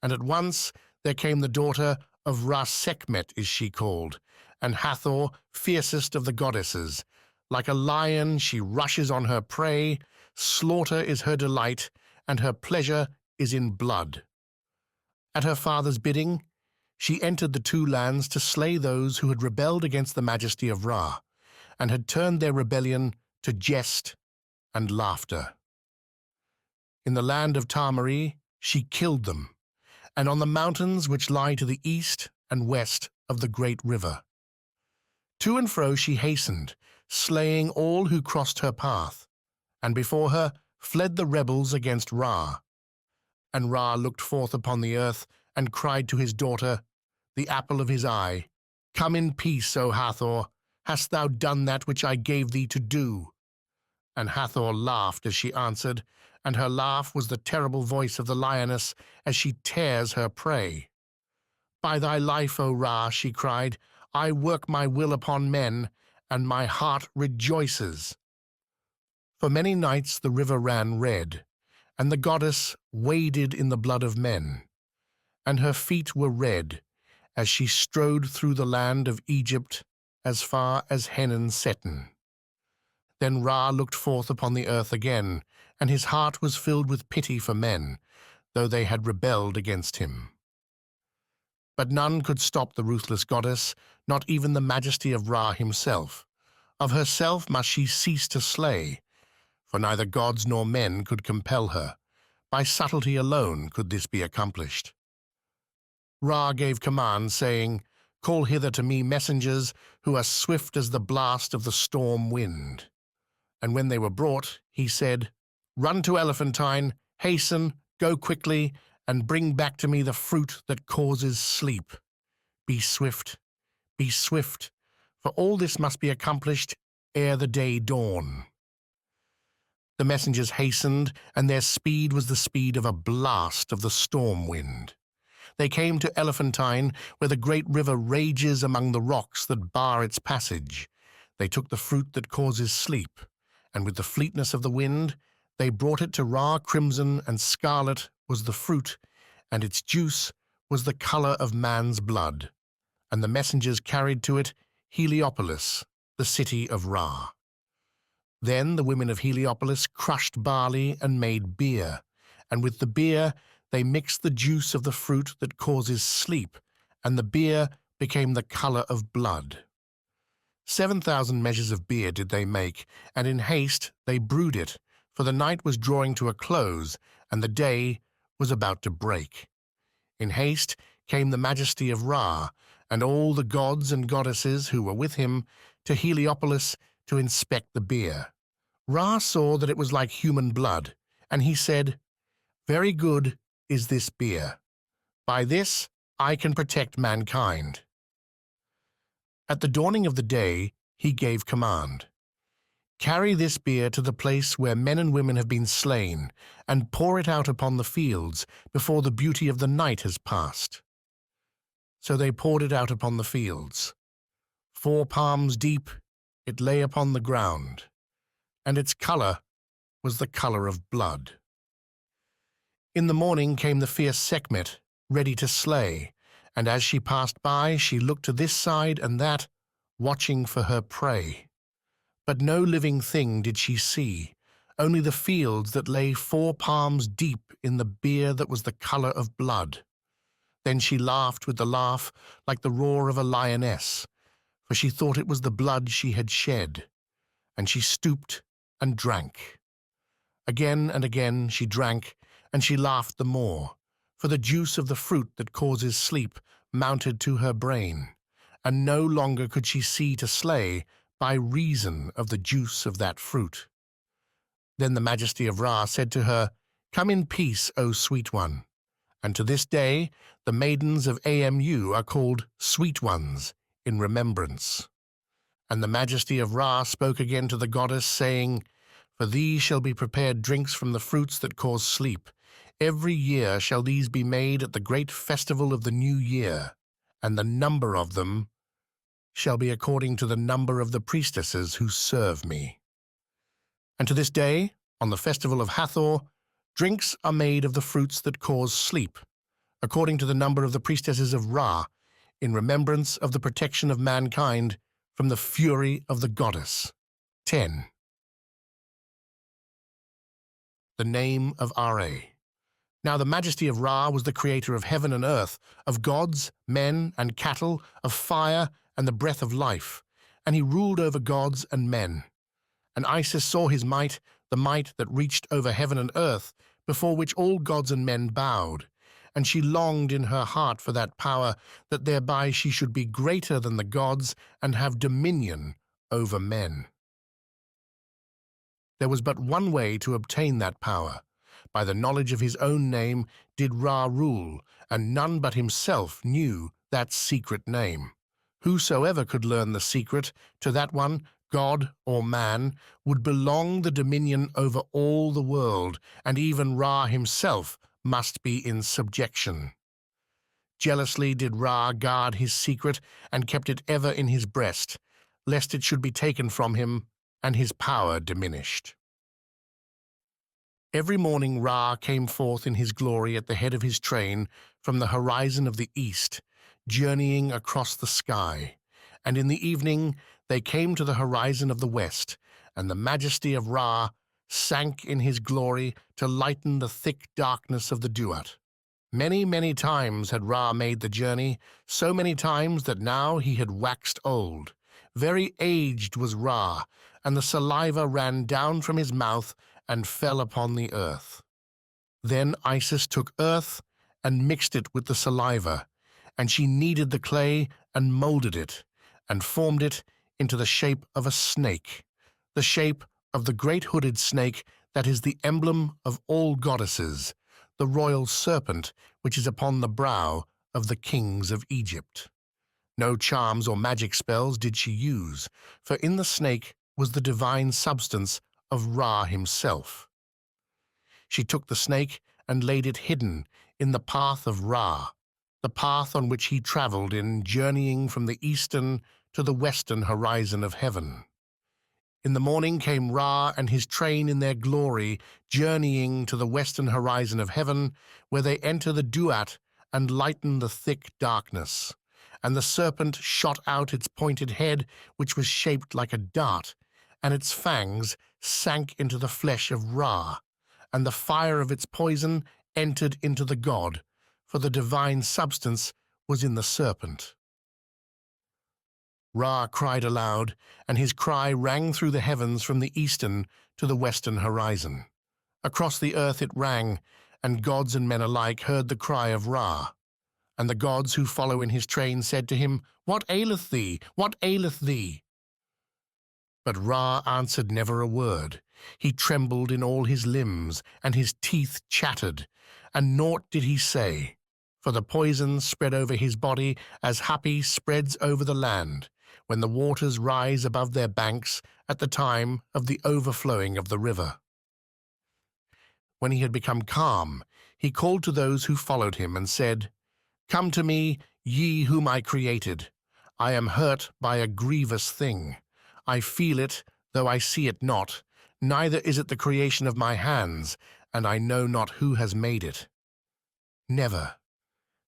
And at once there came the daughter of Ra-Sekhmet is she called, and Hathor, fiercest of the goddesses. Like a lion she rushes on her prey, slaughter is her delight, and her pleasure is in blood. At her father's bidding, she entered the two lands to slay those who had rebelled against the majesty of Ra, and had turned their rebellion to jest and laughter. In the land of Tamari she killed them, and on the mountains which lie to the east and west of the great river. To and fro she hastened, slaying all who crossed her path, and before her fled the rebels against Ra. And Ra looked forth upon the earth and cried to his daughter, the apple of his eye, "Come in peace, O Hathor, hast thou done that which I gave thee to do?" And Hathor laughed as she answered, and her laugh was the terrible voice of the lioness as she tears her prey. "By thy life, O Ra," she cried, "I work my will upon men, and my heart rejoices." For many nights the river ran red, and the goddess waded in the blood of men, and her feet were red as she strode through the land of Egypt as far as Henan-Setan. Then Ra looked forth upon the earth again, and his heart was filled with pity for men, though they had rebelled against him. But none could stop the ruthless goddess, not even the majesty of Ra himself. Of herself must she cease to slay, for neither gods nor men could compel her. By subtlety alone could this be accomplished. Ra gave command, saying, "Call hither to me messengers who are swift as the blast of the storm wind." And when they were brought, he said, "Run to Elephantine, hasten, go quickly, and bring back to me the fruit that causes sleep. Be swift, for all this must be accomplished ere the day dawn." The messengers hastened, and their speed was the speed of a blast of the storm wind. They came to Elephantine, where the great river rages among the rocks that bar its passage. They took the fruit that causes sleep, and with the fleetness of the wind, they brought it to Ra. Crimson and scarlet was the fruit, and its juice was the color of man's blood. And the messengers carried to it Heliopolis, the city of Ra. Then the women of Heliopolis crushed barley and made beer, and with the beer they mixed the juice of the fruit that causes sleep, and the beer became the color of blood. 7,000 measures of beer did they make, and in haste they brewed it, for the night was drawing to a close, and the day was about to break. In haste came the majesty of Ra, and all the gods and goddesses who were with him, to Heliopolis to inspect the beer. Ra saw that it was like human blood, and he said, "Very good is this beer. By this I can protect mankind." At the dawning of the day, he gave command, "Carry this beer to the place where men and women have been slain, and pour it out upon the fields before the beauty of the night has passed." So they poured it out upon the fields. 4 palms deep it lay upon the ground, and its color was the color of blood. In the morning came the fierce Sekhmet, ready to slay, and as she passed by, she looked to this side and that, watching for her prey. But no living thing did she see, only the fields that lay 4 palms deep in the beer that was the color of blood. Then she laughed with the laugh like the roar of a lioness, for she thought it was the blood she had shed, and she stooped and drank. Again and again she drank, and she laughed the more, for the juice of the fruit that causes sleep mounted to her brain, and no longer could she see to slay by reason of the juice of that fruit. Then the majesty of Ra said to her, "Come in peace, O sweet one." And to this day the maidens of Amu are called sweet ones in remembrance. And the majesty of Ra spoke again to the goddess, saying, "For thee shall be prepared drinks from the fruits that cause sleep. Every year shall these be made at the great festival of the new year, and the number of them shall be according to the number of the priestesses who serve me." And to this day, on the festival of Hathor, drinks are made of the fruits that cause sleep, according to the number of the priestesses of Ra, in remembrance of the protection of mankind from the fury of the goddess. 10. The name of Ra. Now the majesty of Ra was the creator of heaven and earth, of gods, men, and cattle, of fire, and the breath of life, and he ruled over gods and men. And Isis saw his might, the might that reached over heaven and earth, before which all gods and men bowed, and she longed in her heart for that power, that thereby she should be greater than the gods and have dominion over men. There was but one way to obtain that power. By the knowledge of his own name did Ra rule, and none but himself knew that secret name. Whosoever could learn the secret, to that one, God or man, would belong the dominion over all the world, and even Ra himself must be in subjection. Jealously did Ra guard his secret and kept it ever in his breast, lest it should be taken from him and his power diminished. Every morning Ra came forth in his glory at the head of his train from the horizon of the east, journeying across the sky, and in the evening they came to the horizon of the west, and the majesty of Ra sank in his glory to lighten the thick darkness of the Duat. Many, many times had Ra made the journey, so many times that now he had waxed old. Very aged was Ra, and the saliva ran down from his mouth and fell upon the earth. Then Isis took earth and mixed it with the saliva, and she kneaded the clay and molded it, and formed it into the shape of a snake, the shape of the great hooded snake that is the emblem of all goddesses, the royal serpent which is upon the brow of the kings of Egypt. No charms or magic spells did she use, for in the snake was the divine substance of Ra himself. She took the snake and laid it hidden in the path of Ra, the path on which he travelled in journeying from the eastern to the western horizon of heaven. In the morning came Ra and his train in their glory, journeying to the western horizon of heaven, where they enter the duat and lighten the thick darkness. And the serpent shot out its pointed head, which was shaped like a dart, and its fangs sank into the flesh of Ra, and the fire of its poison entered into the god, for the divine substance was in the serpent. Ra cried aloud, and his cry rang through the heavens from the eastern to the western horizon. Across the earth it rang, and gods and men alike heard the cry of Ra. And the gods who follow in his train said to him, "What aileth thee? What aileth thee?" But Ra answered never a word. He trembled in all his limbs, and his teeth chattered, and naught did he say, for the poison spread over his body as Hapi spreads over the land, when the waters rise above their banks at the time of the overflowing of the river. When he had become calm, he called to those who followed him and said, "Come to me, ye whom I created. I am hurt by a grievous thing. I feel it, though I see it not, neither is it the creation of my hands, and I know not who has made it. Never,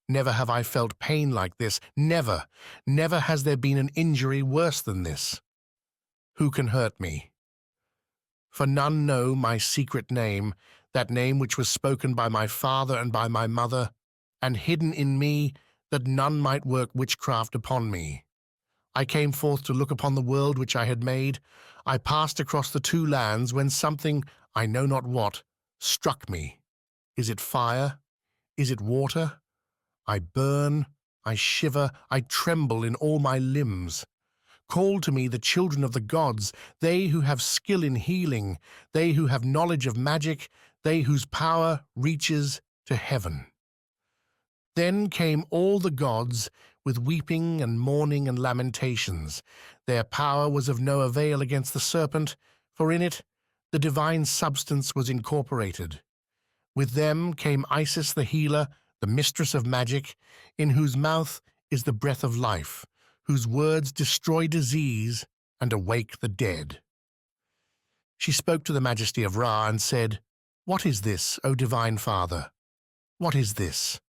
never have I felt pain like this, never, never has there been an injury worse than this. Who can hurt me? For none know my secret name, that name which was spoken by my father and by my mother, and hidden in me, that none might work witchcraft upon me. I came forth to look upon the world which I had made. I passed across the two lands when something, I know not what, struck me. Is it fire? Is it water? I burn, I shiver, I tremble in all my limbs. Call to me the children of the gods, they who have skill in healing, they who have knowledge of magic, they whose power reaches to heaven." Then came all the gods with weeping and mourning and lamentations. Their power was of no avail against the serpent, for in it the divine substance was incorporated. With them came Isis the healer, the mistress of magic, in whose mouth is the breath of life, whose words destroy disease and awake the dead. She spoke to the majesty of Ra and said, "What is this, O divine father? What is this?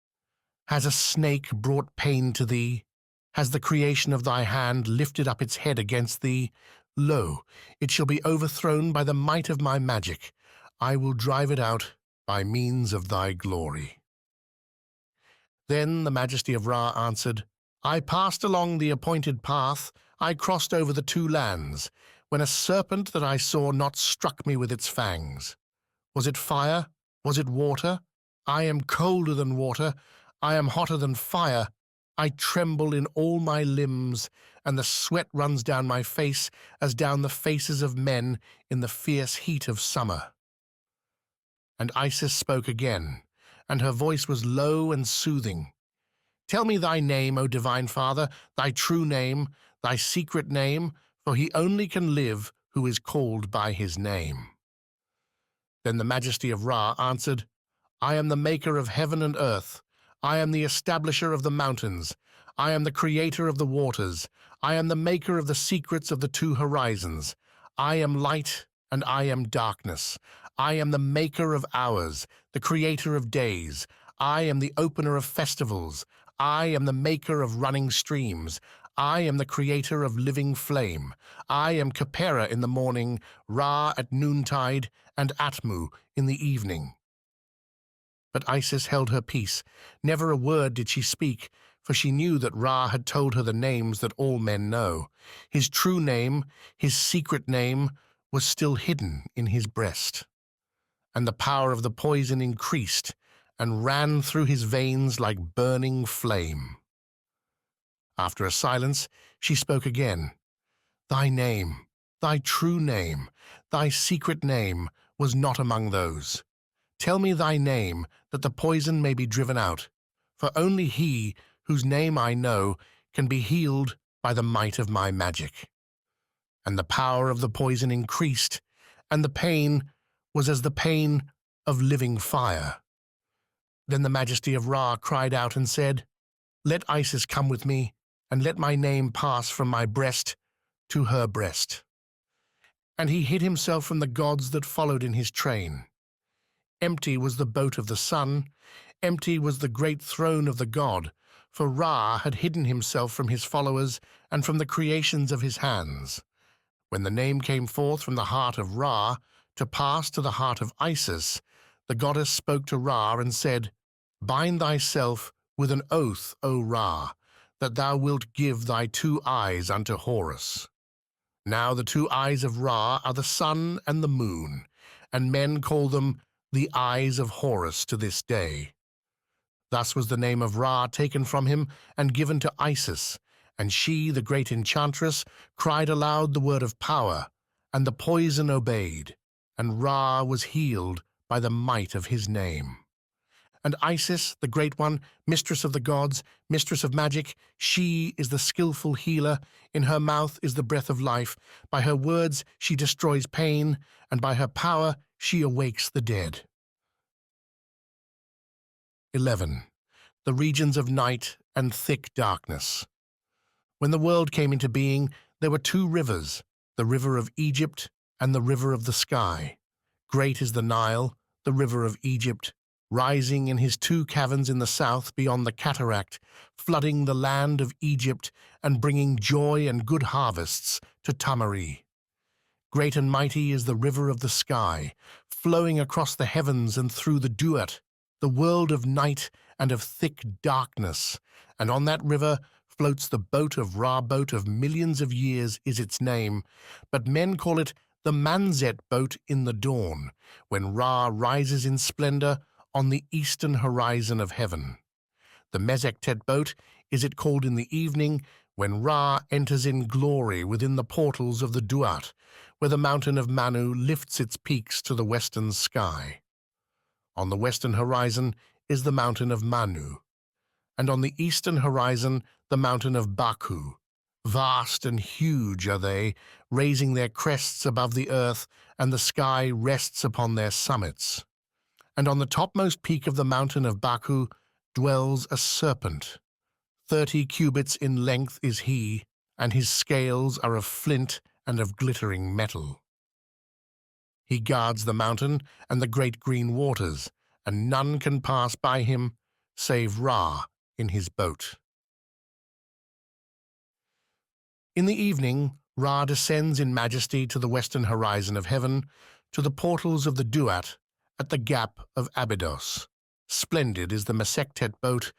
Has a snake brought pain to thee? Has the creation of thy hand lifted up its head against thee? Lo, it shall be overthrown by the might of my magic. I will drive it out by means of thy glory." Then the majesty of Ra answered, "I passed along the appointed path, I crossed over the two lands, when a serpent that I saw not struck me with its fangs. Was it fire? Was it water? I am colder than water, I am hotter than fire. I tremble in all my limbs, and the sweat runs down my face as down the faces of men in the fierce heat of summer." And Isis spoke again, and her voice was low and soothing. "Tell me thy name, O divine father, thy true name, thy secret name, for he only can live who is called by his name." Then the majesty of Ra answered, "I am the maker of heaven and earth. I am the establisher of the mountains. I am the creator of the waters. I am the maker of the secrets of the two horizons. I am light and I am darkness. I am the maker of hours, the creator of days. I am the opener of festivals. I am the maker of running streams. I am the creator of living flame. I am Khepera in the morning, Ra at noontide, and Atmu in the evening." But Isis held her peace. Never a word did she speak, for she knew that Ra had told her the names that all men know. His true name, his secret name, was still hidden in his breast. And the power of the poison increased and ran through his veins like burning flame. After a silence, she spoke again. Thy name, thy true name, thy secret name was not among those. Tell me thy name, that the poison may be driven out. For only he, whose name I know, can be healed by the might of my magic. And the power of the poison increased, and the pain was as the pain of living fire. Then the majesty of Ra cried out and said, Let Isis come with me, and let my name pass from my breast to her breast. And he hid himself from the gods that followed in his train. Empty was the boat of the sun, empty was the great throne of the god, for Ra had hidden himself from his followers and from the creations of his hands. When the name came forth from the heart of Ra to pass to the heart of Isis, the goddess spoke to Ra and said, Bind thyself with an oath, O Ra, that thou wilt give thy 2 eyes unto Horus. Now the 2 eyes of Ra are the sun and the moon, and men call them the eyes of Horus to this day. Thus was the name of Ra taken from him and given to Isis, and she, the great enchantress, cried aloud the word of power, and the poison obeyed, and Ra was healed by the might of his name. And Isis, the great one, mistress of the gods, mistress of magic, she is the skillful healer. In her mouth is the breath of life. By her words she destroys pain, and by her power she awakes the dead. 11. The regions of night and thick darkness. When the world came into being, there were 2 rivers, the river of Egypt and the river of the sky. Great is the Nile, the river of Egypt, rising in his 2 caverns in the south beyond the cataract, flooding the land of Egypt and bringing joy and good harvests to Tamari. Great and mighty is the river of the sky, flowing across the heavens and through the Duat, the world of night and of thick darkness, and on that river floats the boat of Ra, boat of millions of years is its name, but men call it the Manzet boat in the dawn, when Ra rises in splendor on the eastern horizon of heaven. The Mezektet boat is it called in the evening, when Ra enters in glory within the portals of the Duat, where the mountain of Manu lifts its peaks to the western sky. On the western horizon is the mountain of Manu, and on the eastern horizon the mountain of Baku. Vast and huge are they, raising their crests above the earth, and the sky rests upon their summits. And on the topmost peak of the mountain of Baku dwells a serpent. 30 cubits in length is he, and his scales are of flint and of glittering metal. He guards the mountain and the great green waters, and none can pass by him save Ra in his boat. In the evening, Ra descends in majesty to the western horizon of heaven, to the portals of the Duat, at the gap of Abydos. Splendid is the Mesektet boat,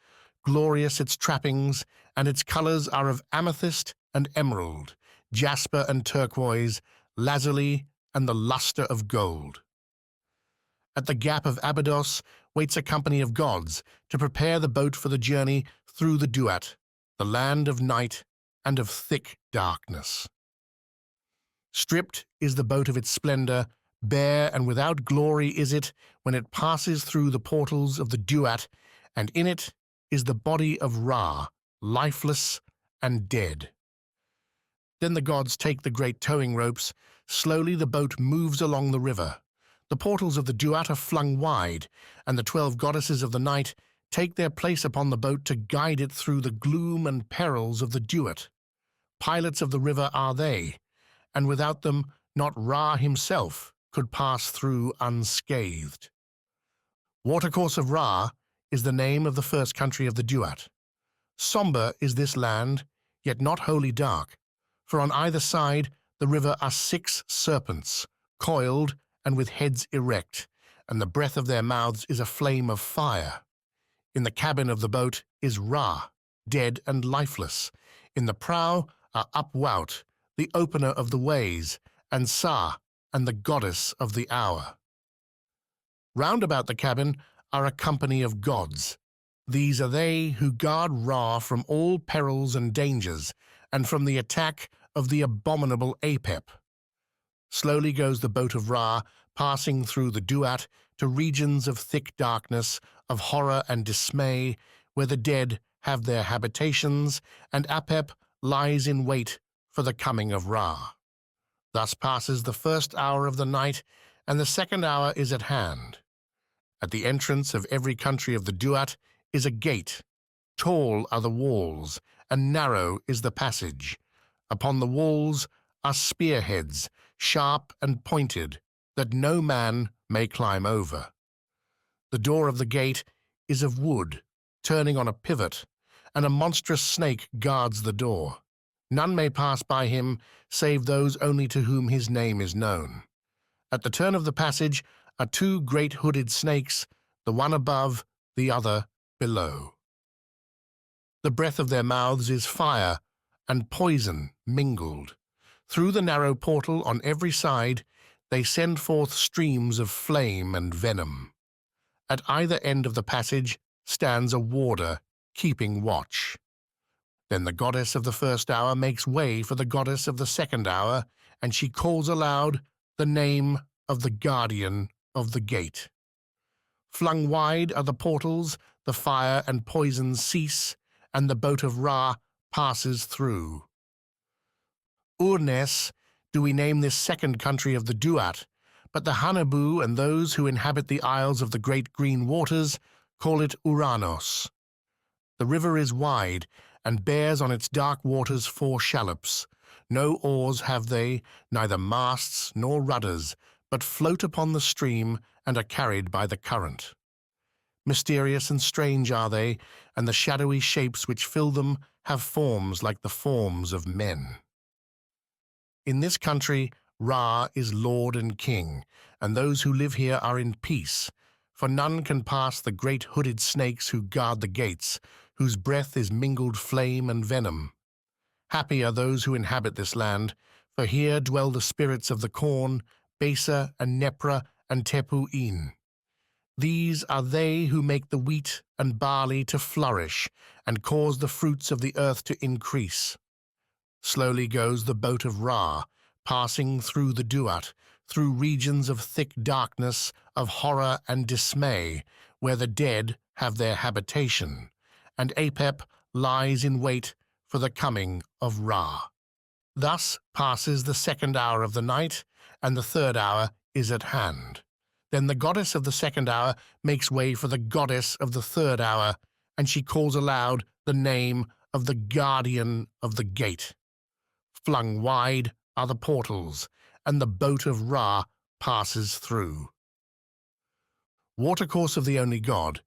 glorious its trappings, and its colors are of amethyst and emerald, jasper and turquoise, lazuli and the luster of gold. At the gap of Abydos waits a company of gods to prepare the boat for the journey through the Duat, the land of night and of thick darkness. Stripped is the boat of its splendor, bare and without glory is it when it passes through the portals of the Duat, and in it is the body of Ra, lifeless and dead. Then the gods take the great towing ropes. Slowly the boat moves along the river. The portals of the Duat are flung wide, and the 12 goddesses of the night take their place upon the boat to guide it through the gloom and perils of the Duat. Pilots of the river are they, and without them not Ra himself could pass through unscathed. Watercourse of Ra is the name of the first country of the Duat. Somber is this land, yet not wholly dark, for on either side the river are 6 serpents, coiled and with heads erect, and the breath of their mouths is a flame of fire. In the cabin of the boat is Ra, dead and lifeless. In the prow are Upwout, the opener of the ways, and Sa, and the goddess of the hour. Round about the cabin are a company of gods. These are they who guard Ra from all perils and dangers, and from the attack of the abominable Apep. Slowly goes the boat of Ra, passing through the Duat to regions of thick darkness, of horror and dismay, where the dead have their habitations, and Apep lies in wait for the coming of Ra. Thus passes the first hour of the night, and the second hour is at hand. At the entrance of every country of the Duat is a gate. Tall are the walls, and narrow is the passage. Upon the walls are spearheads, sharp and pointed, that no man may climb over. The door of the gate is of wood, turning on a pivot, and a monstrous snake guards the door. None may pass by him, save those only to whom his name is known. At the turn of the passage are two great hooded snakes, the one above, the other below. The breath of their mouths is fire and poison mingled. Through the narrow portal on every side, they send forth streams of flame and venom. At either end of the passage stands a warder, keeping watch. Then the goddess of the first hour makes way for the goddess of the second hour, and she calls aloud the name of the guardian of the gate. Flung wide are the portals, the fire and poison cease, and the boat of Ra passes through. Urnes do we name this second country of the Duat, but the Hanabu and those who inhabit the isles of the great green waters call it Uranos. The river is wide, and bears on its dark waters 4 shallops. No oars have they, neither masts nor rudders, but float upon the stream and are carried by the current. Mysterious and strange are they, and the shadowy shapes which fill them have forms like the forms of men. In this country, Ra is Lord and King, and those who live here are in peace, for none can pass the great hooded snakes who guard the gates, whose breath is mingled flame and venom. Happy are those who inhabit this land, for here dwell the spirits of the corn, Besa and Nepra and Tepu'in. These are they who make the wheat and barley to flourish and cause the fruits of the earth to increase. Slowly goes the boat of Ra, passing through the Duat, through regions of thick darkness, of horror and dismay, where the dead have their habitation, and Apep lies in wait for the coming of Ra. Thus passes the second hour of the night, and the third hour is at hand. Then the goddess of the second hour makes way for the goddess of the third hour, and she calls aloud the name of the guardian of the gate. Flung wide are the portals, and the boat of Ra passes through. Watercourse of the Only God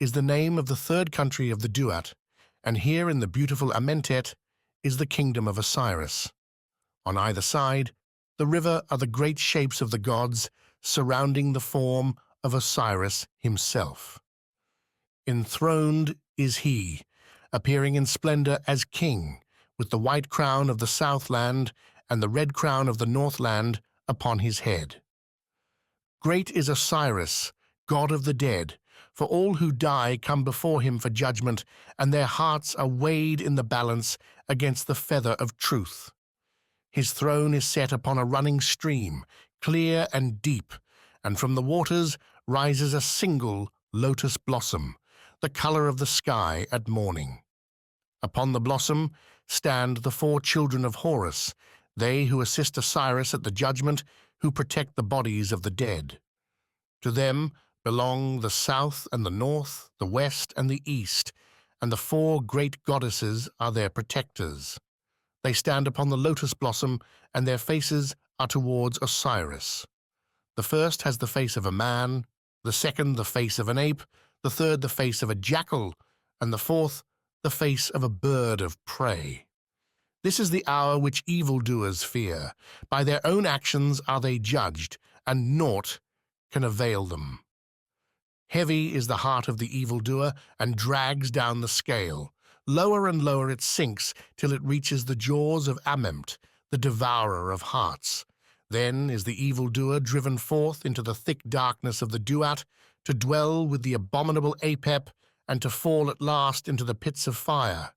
is the name of the third country of the Duat, and here in the beautiful Amentet is the kingdom of Osiris. On either side, the river are the great shapes of the gods, surrounding the form of Osiris himself. Enthroned is he, appearing in splendor as king, with the white crown of the Southland and the red crown of the Northland upon his head. Great is Osiris, god of the dead, for all who die come before him for judgment, and their hearts are weighed in the balance against the feather of truth. His throne is set upon a running stream, clear and deep, and from the waters rises a single lotus blossom, the color of the sky at morning. Upon the blossom stand the 4 children of Horus, they who assist Osiris at the judgment, who protect the bodies of the dead. To them belong the south and the north, the west and the east, and the 4 great goddesses are their protectors. They stand upon the lotus blossom, and their faces are towards Osiris. The first has the face of a man, the second the face of an ape, the third the face of a jackal, and the fourth the face of a bird of prey. This is the hour which evildoers fear. By their own actions are they judged, and naught can avail them. Heavy is the heart of the evildoer, and drags down the scale. Lower and lower it sinks, till it reaches the jaws of Amemt, the devourer of hearts. Then is the evildoer driven forth into the thick darkness of the Duat, to dwell with the abominable Apep and to fall at last into the pits of fire.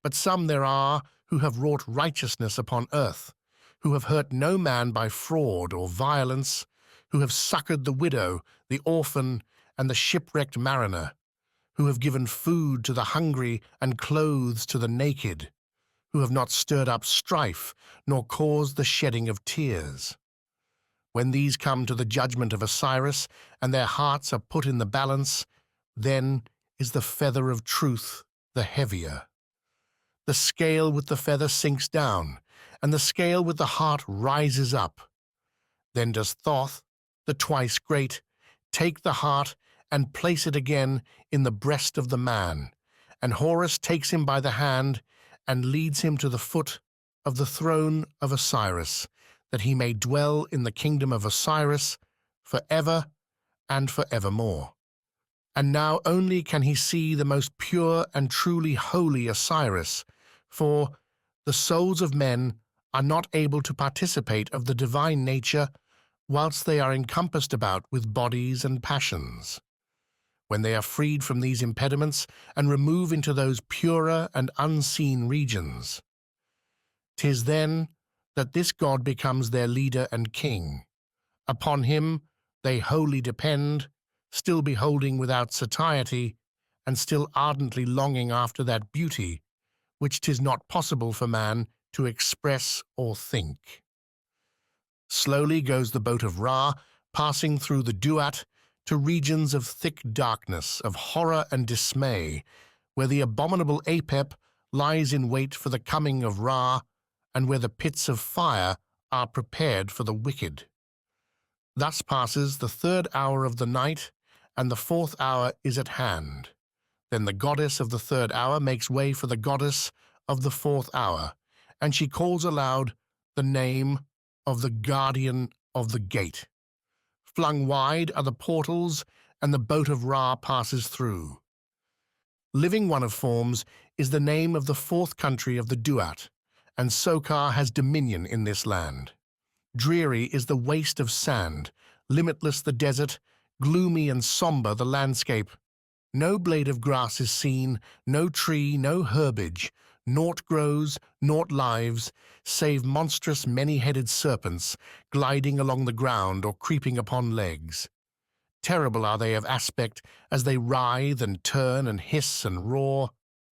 But some there are who have wrought righteousness upon earth, who have hurt no man by fraud or violence, who have succored the widow, the orphan, and the shipwrecked mariner, who have given food to the hungry and clothes to the naked, who have not stirred up strife, nor caused the shedding of tears. When these come to the judgment of Osiris, and their hearts are put in the balance, then is the feather of truth the heavier. The scale with the feather sinks down, and the scale with the heart rises up. Then does Thoth, the twice great, take the heart and place it again in the breast of the man, and Horus takes him by the hand and leads him to the foot of the throne of Osiris, that he may dwell in the kingdom of Osiris forever and forevermore. And now only can he see the most pure and truly holy Osiris, for the souls of men are not able to participate of the divine nature whilst they are encompassed about with bodies and passions. When they are freed from these impediments and remove into those purer and unseen regions, 'tis then that this god becomes their leader and king. Upon him they wholly depend, still beholding without satiety, and still ardently longing after that beauty which 'tis not possible for man to express or think. Slowly goes the boat of Ra, passing through the Duat to regions of thick darkness, of horror and dismay, where the abominable Apep lies in wait for the coming of Ra, and where the pits of fire are prepared for the wicked. Thus passes the 3rd hour of the night, and the 4th hour is at hand. Then the goddess of the 3rd hour makes way for the goddess of the 4th hour, and she calls aloud the name of the guardian of the gate. Flung wide are the portals, and the boat of Ra passes through. Living one of forms is the name of the 4th country of the Duat, and Sokar has dominion in this land. Dreary is the waste of sand, limitless the desert, gloomy and sombre the landscape. No blade of grass is seen, no tree, no herbage, naught grows, naught lives, save monstrous many-headed serpents gliding along the ground or creeping upon legs. Terrible are they of aspect as they writhe and turn and hiss and roar.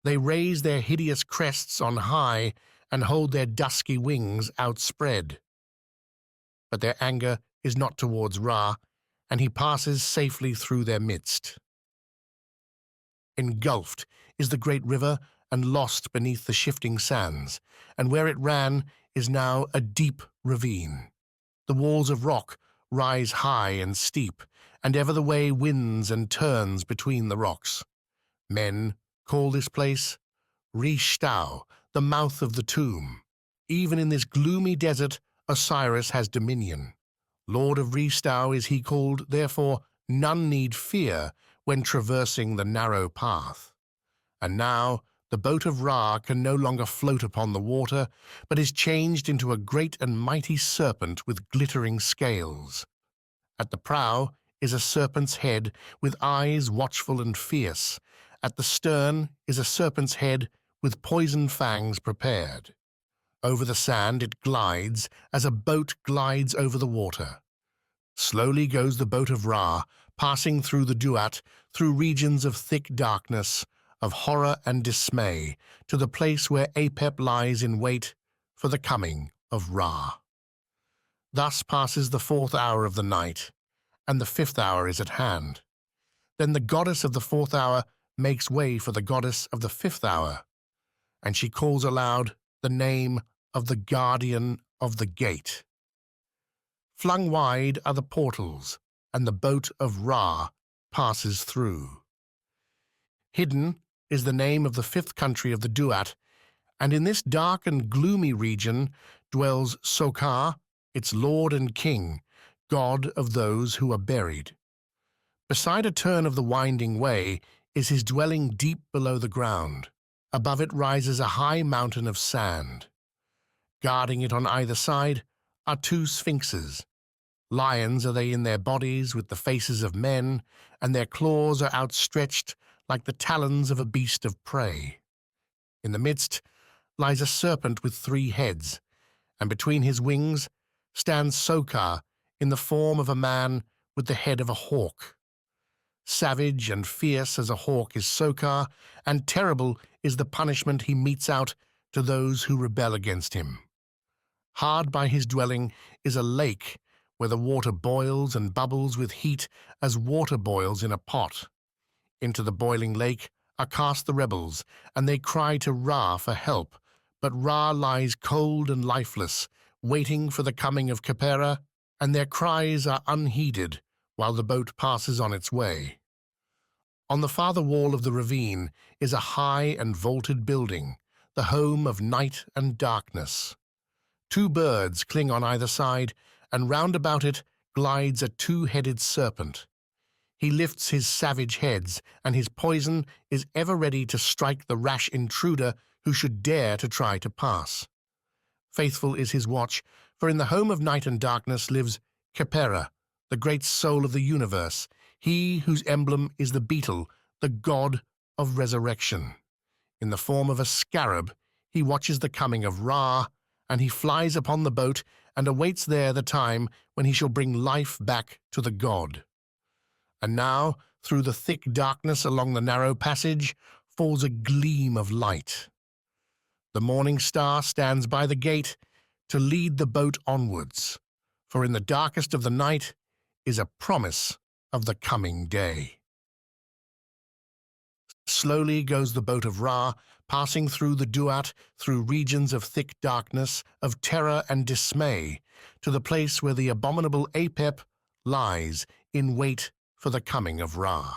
They raise their hideous crests on high and hold their dusky wings outspread. But their anger is not towards Ra, and he passes safely through their midst. Engulfed is the great river and lost beneath the shifting sands, and where it ran is now a deep ravine. The walls of rock rise high and steep, and ever the way winds and turns between the rocks. Men call this place Rishtau, the mouth of the tomb. Even in this gloomy desert, Osiris has dominion. Lord of Rishtau is he called, therefore none need fear when traversing the narrow path. And now the boat of Ra can no longer float upon the water, but is changed into a great and mighty serpent with glittering scales. At the prow is a serpent's head with eyes watchful and fierce. At the stern is a serpent's head with poisoned fangs prepared. Over the sand it glides as a boat glides over the water. Slowly goes the boat of Ra, passing through the Duat, through regions of thick darkness, of horror and dismay, to the place where Apep lies in wait for the coming of Ra. Thus passes the 4th hour of the night, and the 5th hour is at hand. Then the goddess of the 4th hour makes way for the goddess of the 5th hour, and she calls aloud the name of the guardian of the gate. Flung wide are the portals, and the boat of Ra passes through. Hidden is the name of the 5th country of the Duat, and in this dark and gloomy region dwells Sokar, its lord and king, god of those who are buried. Beside a turn of the winding way is his dwelling deep below the ground. Above it rises a high mountain of sand. Guarding it on either side are 2 sphinxes. Lions are they in their bodies with the faces of men, and their claws are outstretched like the talons of a beast of prey. In the midst lies a serpent with 3 heads, and between his wings stands Sokar in the form of a man with the head of a hawk. Savage and fierce as a hawk is Sokar, and terrible is the punishment he metes out to those who rebel against him. Hard by his dwelling is a lake where the water boils and bubbles with heat as water boils in a pot. Into the boiling lake are cast the rebels, and they cry to Ra for help, but Ra lies cold and lifeless, waiting for the coming of Khepera, and their cries are unheeded while the boat passes on its way. On the farther wall of the ravine is a high and vaulted building, the home of night and darkness. 2 birds cling on either side, and round about it glides a 2-headed serpent. He lifts his savage heads, and his poison is ever ready to strike the rash intruder who should dare to try to pass. Faithful is his watch, for in the home of night and darkness lives Khepera, the great soul of the universe, he whose emblem is the beetle, the god of resurrection. In the form of a scarab, he watches the coming of Ra, and he flies upon the boat and awaits there the time when he shall bring life back to the god. And now, through the thick darkness along the narrow passage, falls a gleam of light. The morning star stands by the gate to lead the boat onwards, for in the darkest of the night is a promise of the coming day. Slowly goes the boat of Ra, passing through the Duat, through regions of thick darkness, of terror and dismay, to the place where the abominable Apep lies in wait for the coming of Ra.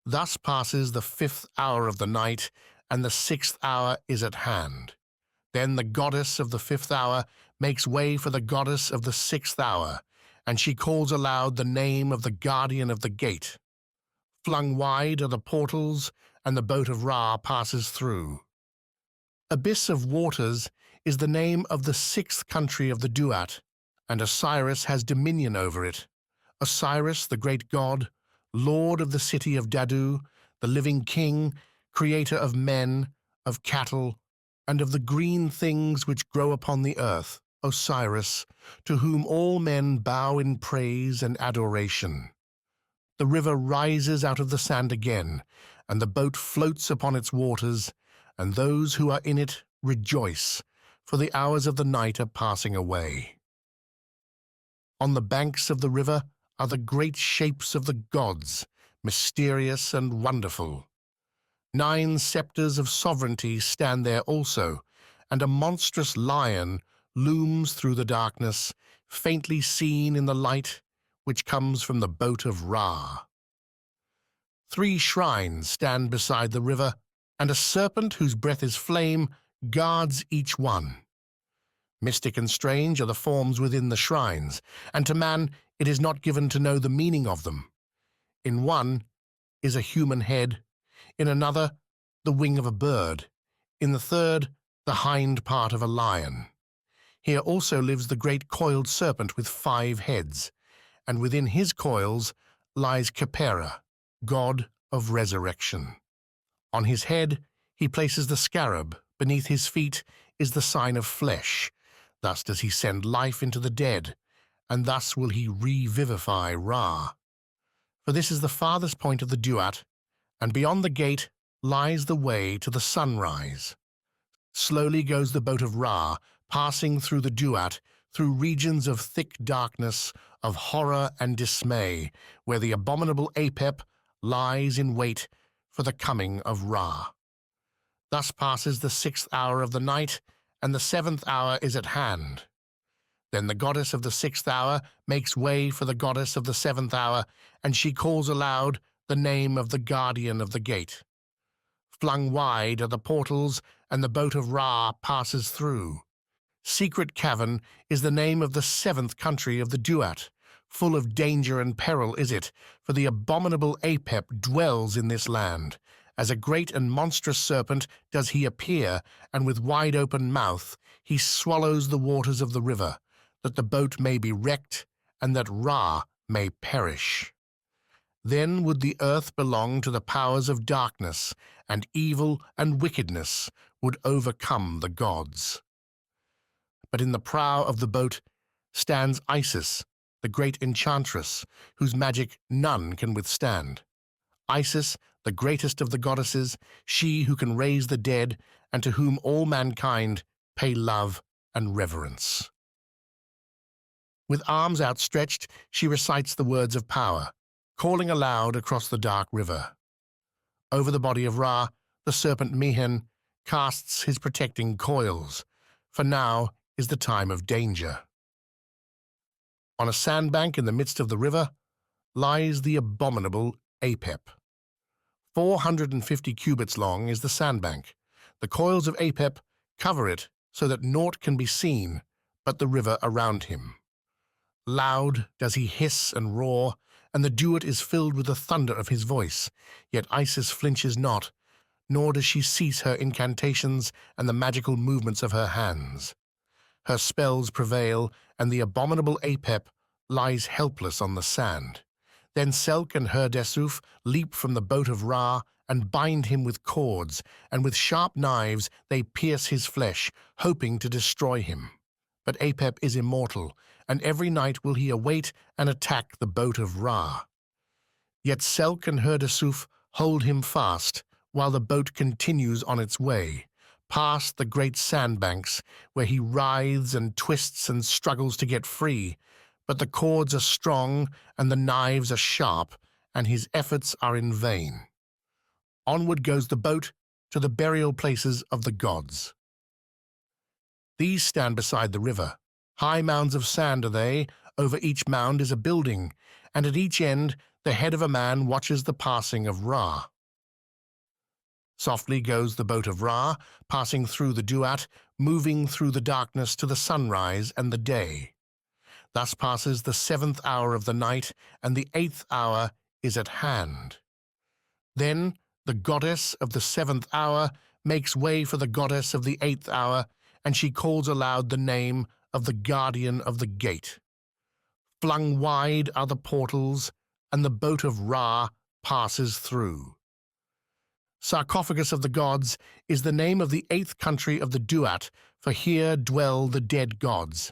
Thus passes the 5th hour of the night, and the 6th hour is at hand. Then the goddess of the 5th hour makes way for the goddess of the 6th hour, and she calls aloud the name of the guardian of the gate. Flung wide are the portals, and the boat of Ra passes through. Abyss of Waters is the name of the 6th country of the Duat, and Osiris has dominion over it. Osiris, the great god, lord of the city of Dadu, the living king, creator of men, of cattle, and of the green things which grow upon the earth, Osiris, to whom all men bow in praise and adoration. The river rises out of the sand again, and the boat floats upon its waters, and those who are in it rejoice, for the hours of the night are passing away. On the banks of the river are the great shapes of the gods, mysterious and wonderful. 9 scepters of sovereignty stand there also, and a monstrous lion looms through the darkness, faintly seen in the light which comes from the boat of Ra. 3 shrines stand beside the river, and a serpent whose breath is flame guards each one. Mystic and strange are the forms within the shrines, and to man it is not given to know the meaning of them. In one is a human head, in another the wing of a bird, in the third the hind part of a lion. Here also lives the great coiled serpent with 5 heads, and within his coils lies Khepera, god of resurrection. On his head he places the scarab, beneath his feet is the sign of flesh. Thus does he send life into the dead, and thus will he revivify Ra. For this is the farthest point of the Duat, and beyond the gate lies the way to the sunrise. Slowly goes the boat of Ra, passing through the Duat, through regions of thick darkness, of horror and dismay, where the abominable Apep lies in wait for the coming of Ra. Thus passes the 6th hour of the night, and the 7th hour is at hand. Then the goddess of the 6th hour makes way for the goddess of the 7th hour, and she calls aloud the name of the guardian of the gate. Flung wide are the portals, and the boat of Ra passes through. Secret Cavern is the name of the 7th country of the Duat. Full of danger and peril is it, for the abominable Apep dwells in this land. As a great and monstrous serpent does he appear, and with wide-open mouth he swallows the waters of the river, that the boat may be wrecked, and that Ra may perish. Then would the earth belong to the powers of darkness, and evil and wickedness would overcome the gods. But in the prow of the boat stands Isis, the great enchantress, whose magic none can withstand. Isis, the greatest of the goddesses, she who can raise the dead, and to whom all mankind pay love and reverence. With arms outstretched, she recites the words of power, calling aloud across the dark river. Over the body of Ra, the serpent Mehen casts his protecting coils, for now is the time of danger. On a sandbank in the midst of the river lies the abominable Apep. 450 cubits long is the sandbank. The coils of Apep cover it so that naught can be seen but the river around him. Loud does he hiss and roar, and the duet is filled with the thunder of his voice. Yet Isis flinches not, nor does she cease her incantations and the magical movements of her hands. Her spells prevail, and the abominable Apep lies helpless on the sand. Then Selk and Herdesuf leap from the boat of Ra and bind him with cords, and with sharp knives they pierce his flesh, hoping to destroy him. But Apep is immortal, and every night will he await and attack the boat of Ra. Yet Selk and Herdesuf hold him fast, while the boat continues on its way, past the great sandbanks, where he writhes and twists and struggles to get free. But the cords are strong, and the knives are sharp, and his efforts are in vain. Onward goes the boat to the burial places of the gods. These stand beside the river. High mounds of sand are they, over each mound is a building, and at each end the head of a man watches the passing of Ra. Softly goes the boat of Ra, passing through the duat, moving through the darkness to the sunrise and the day. Thus passes the 7th hour of the night, and the 8th hour is at hand. Then the goddess of the 7th hour makes way for the goddess of the 8th hour, and she calls aloud the name of the guardian of the gate. Flung wide are the portals, and the boat of Ra passes through. Sarcophagus of the gods is the name of the 8th country of the duat, for here dwell the dead gods.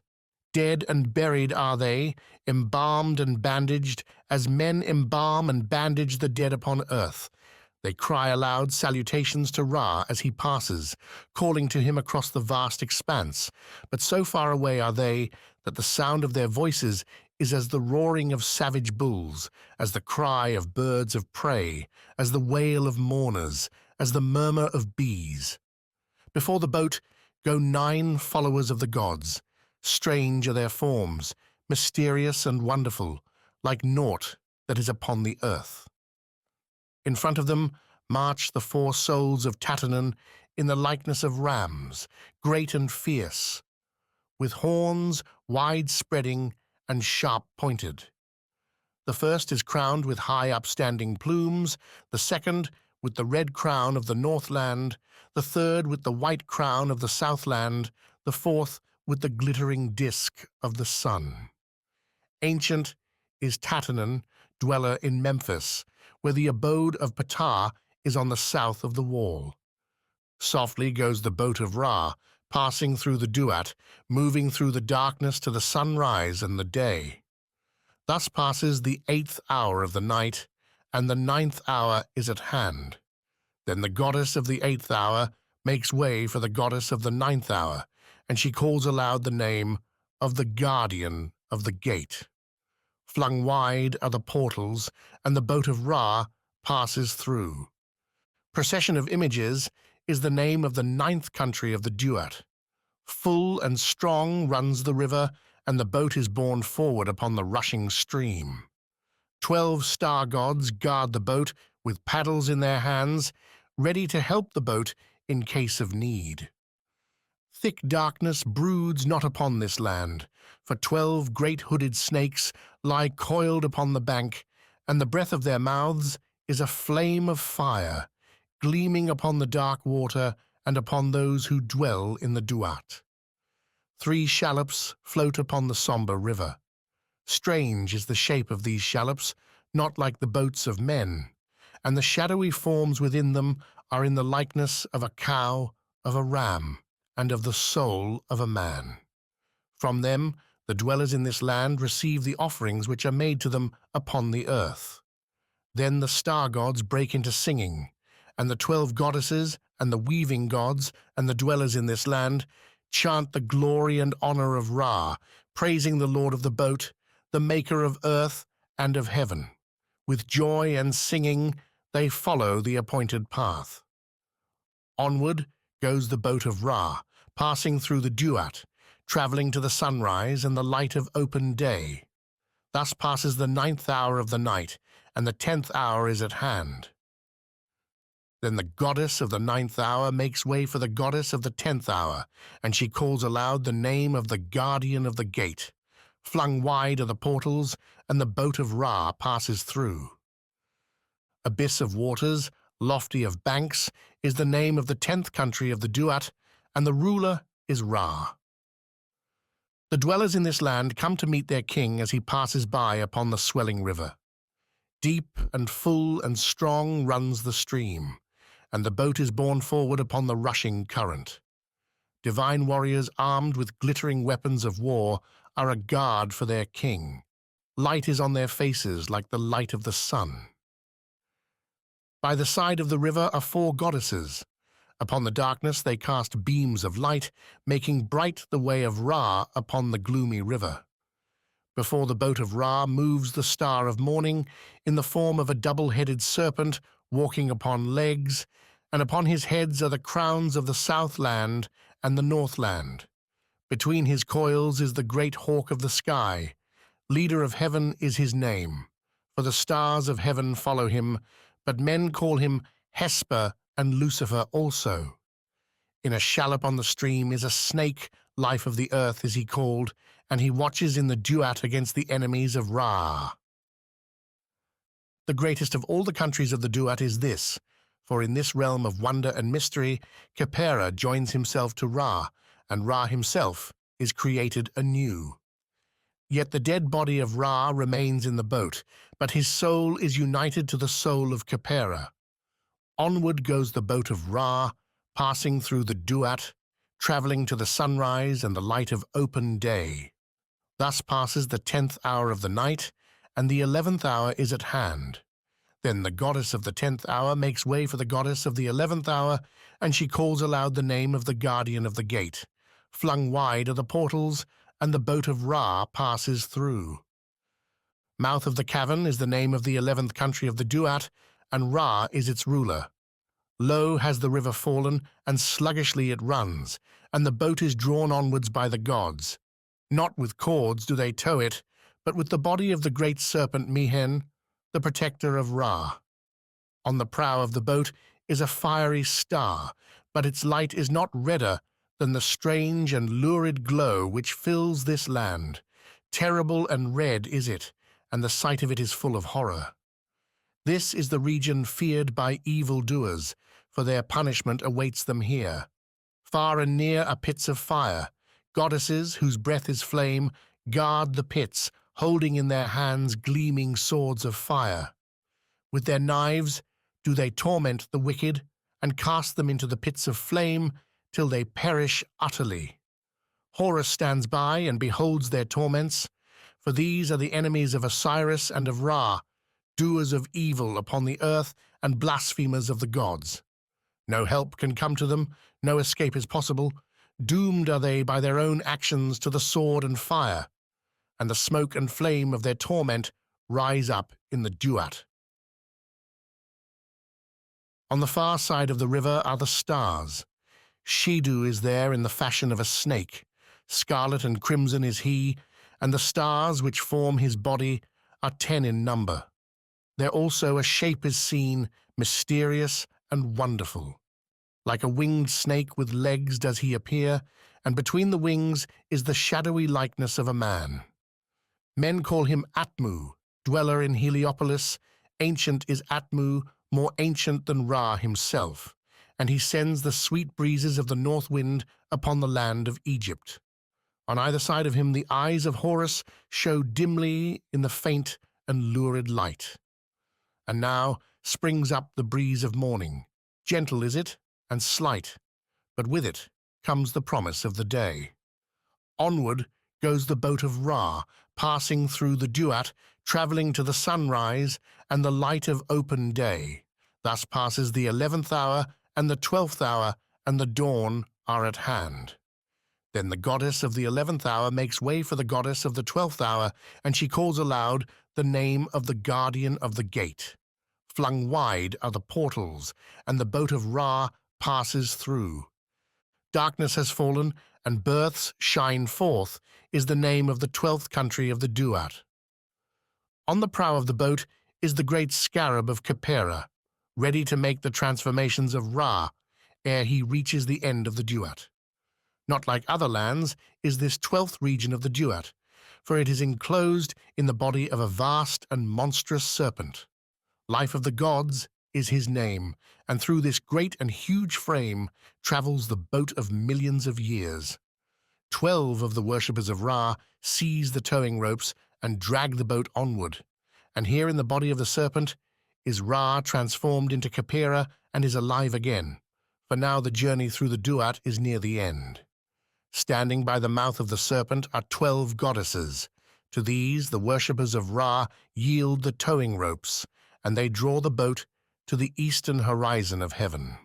Dead and buried are they, embalmed and bandaged, as men embalm and bandage the dead upon earth. They cry aloud salutations to Ra as he passes, calling to him across the vast expanse, but so far away are they that the sound of their voices is as the roaring of savage bulls, as the cry of birds of prey, as the wail of mourners, as the murmur of bees. Before the boat go 9 followers of the gods. Strange are their forms, mysterious and wonderful, like naught that is upon the earth. In front of them march the 4 souls of Tatanen in the likeness of rams, great and fierce, with horns wide-spreading and sharp-pointed. The first is crowned with high upstanding plumes, the second with the red crown of the Northland, the third with the white crown of the Southland, the fourth with the glittering disk of the sun. Ancient is Tatanen, dweller in Memphis, where the abode of Ptah is on the south of the wall. Softly goes the boat of Ra, passing through the duat, moving through the darkness to the sunrise and the day. Thus passes the 8th hour of the night, and the 9th hour is at hand. Then the goddess of the 8th hour makes way for the goddess of the 9th hour, and she calls aloud the name of the guardian of the gate. Flung wide are the portals, and the boat of Ra passes through. Procession of Images is the name of the 9th country of the duat. Full and strong runs the river, and the boat is borne forward upon the rushing stream. 12 star gods guard the boat with paddles in their hands, ready to help the boat in case of need. Thick darkness broods not upon this land, for 12 great hooded snakes lie coiled upon the bank, and the breath of their mouths is a flame of fire, gleaming upon the dark water and upon those who dwell in the duat. 3 shallops float upon the sombre river. Strange is the shape of these shallops, not like the boats of men, and the shadowy forms within them are in the likeness of a cow, of a ram, and of the soul of a man. From them the dwellers in this land receive the offerings which are made to them upon the earth. Then the star gods break into singing, and the 12 goddesses and the weaving gods and the dwellers in this land chant the glory and honor of Ra, praising the Lord of the boat, the maker of earth and of heaven. With joy and singing they follow the appointed path. Onward goes the boat of Ra, passing through the Duat, traveling to the sunrise and the light of open day. Thus passes the 9th hour of the night, and the 10th hour is at hand. Then the goddess of the 9th hour makes way for the goddess of the 10th hour, and she calls aloud the name of the guardian of the gate. Flung wide are the portals, and the boat of Ra passes through. Abyss of waters, lofty of banks, is the name of the 10th country of the Duat, and the ruler is Ra. The dwellers in this land come to meet their king as he passes by upon the swelling river. Deep and full and strong runs the stream, and the boat is borne forward upon the rushing current. Divine warriors armed with glittering weapons of war are a guard for their king. Light is on their faces like the light of the sun. By the side of the river are 4 goddesses. Upon the darkness they cast beams of light, making bright the way of Ra upon the gloomy river. Before the boat of Ra moves the star of morning in the form of a double-headed serpent walking upon legs, and upon his heads are the crowns of the Southland and the Northland. Between his coils is the great hawk of the sky. Leader of heaven is his name, for the stars of heaven follow him, but men call him Hesper and Lucifer also. In a shallop on the stream is a snake, life of the earth is he called, and he watches in the Duat against the enemies of Ra. The greatest of all the countries of the Duat is this, for in this realm of wonder and mystery, Khepera joins himself to Ra, and Ra himself is created anew. Yet the dead body of Ra remains in the boat, but his soul is united to the soul of Khepera. Onward goes the boat of Ra, passing through the Duat, traveling to the sunrise and the light of open day. Thus passes the 10th hour of the night, and the 11th hour is at hand. Then the goddess of the 10th hour makes way for the goddess of the 11th hour, and she calls aloud the name of the guardian of the gate. Flung wide are the portals, and the boat of Ra passes through. Mouth of the cavern is the name of the 11th country of the Duat, and Ra is its ruler. Low has the river fallen, and sluggishly it runs, and the boat is drawn onwards by the gods. Not with cords do they tow it, but with the body of the great serpent Mihen, the protector of Ra. On the prow of the boat is a fiery star, but its light is not redder than the strange and lurid glow which fills this land. Terrible and red is it, and the sight of it is full of horror. This is the region feared by evil-doers, for their punishment awaits them here. Far and near are pits of fire. Goddesses, whose breath is flame, guard the pits, holding in their hands gleaming swords of fire. With their knives do they torment the wicked, and cast them into the pits of flame till they perish utterly. Horus stands by and beholds their torments, for these are the enemies of Osiris and of Ra, doers of evil upon the earth and blasphemers of the gods. No help can come to them, no escape is possible. Doomed are they by their own actions to the sword and fire, and the smoke and flame of their torment rise up in the Duat. On the far side of the river are the stars. Shidu is there in the fashion of a snake. Scarlet and crimson is he, and the stars which form his body are 10 in number. There also a shape is seen, mysterious and wonderful. Like a winged snake with legs does he appear, and between the wings is the shadowy likeness of a man. Men call him Atmu, dweller in Heliopolis. Ancient is Atmu, more ancient than Ra himself, and he sends the sweet breezes of the north wind upon the land of Egypt. On either side of him the eyes of Horus show dimly in the faint and lurid light. And now springs up the breeze of morning. Gentle is it, and slight, but with it comes the promise of the day. Onward goes the boat of Ra, passing through the duat, travelling to the sunrise and the light of open day. Thus passes the 11th hour and the 12th hour, and the dawn are at hand. Then the goddess of the 11th hour makes way for the goddess of the 12th hour, and she calls aloud the name of the guardian of the gate. Flung wide are the portals, and the boat of Ra passes through. Darkness has fallen, and births shine forth is the name of the 12th country of the duat. On the prow of the boat is the great scarab of Khepera, ready to make the transformations of Ra ere he reaches the end of the duat. Not like other lands is this 12th region of the duat, for it is enclosed in the body of a vast and monstrous serpent. Life of the gods is his name, and through this great and huge frame travels the boat of millions of years. 12 of the worshippers of Ra seize the towing ropes and drag the boat onward, and here in the body of the serpent is Ra transformed into Khepera and is alive again, for now the journey through the duat is near the end. Standing by the mouth of the serpent are 12 goddesses. To these the worshippers of Ra yield the towing ropes, and they draw the boat to the eastern horizon of heaven.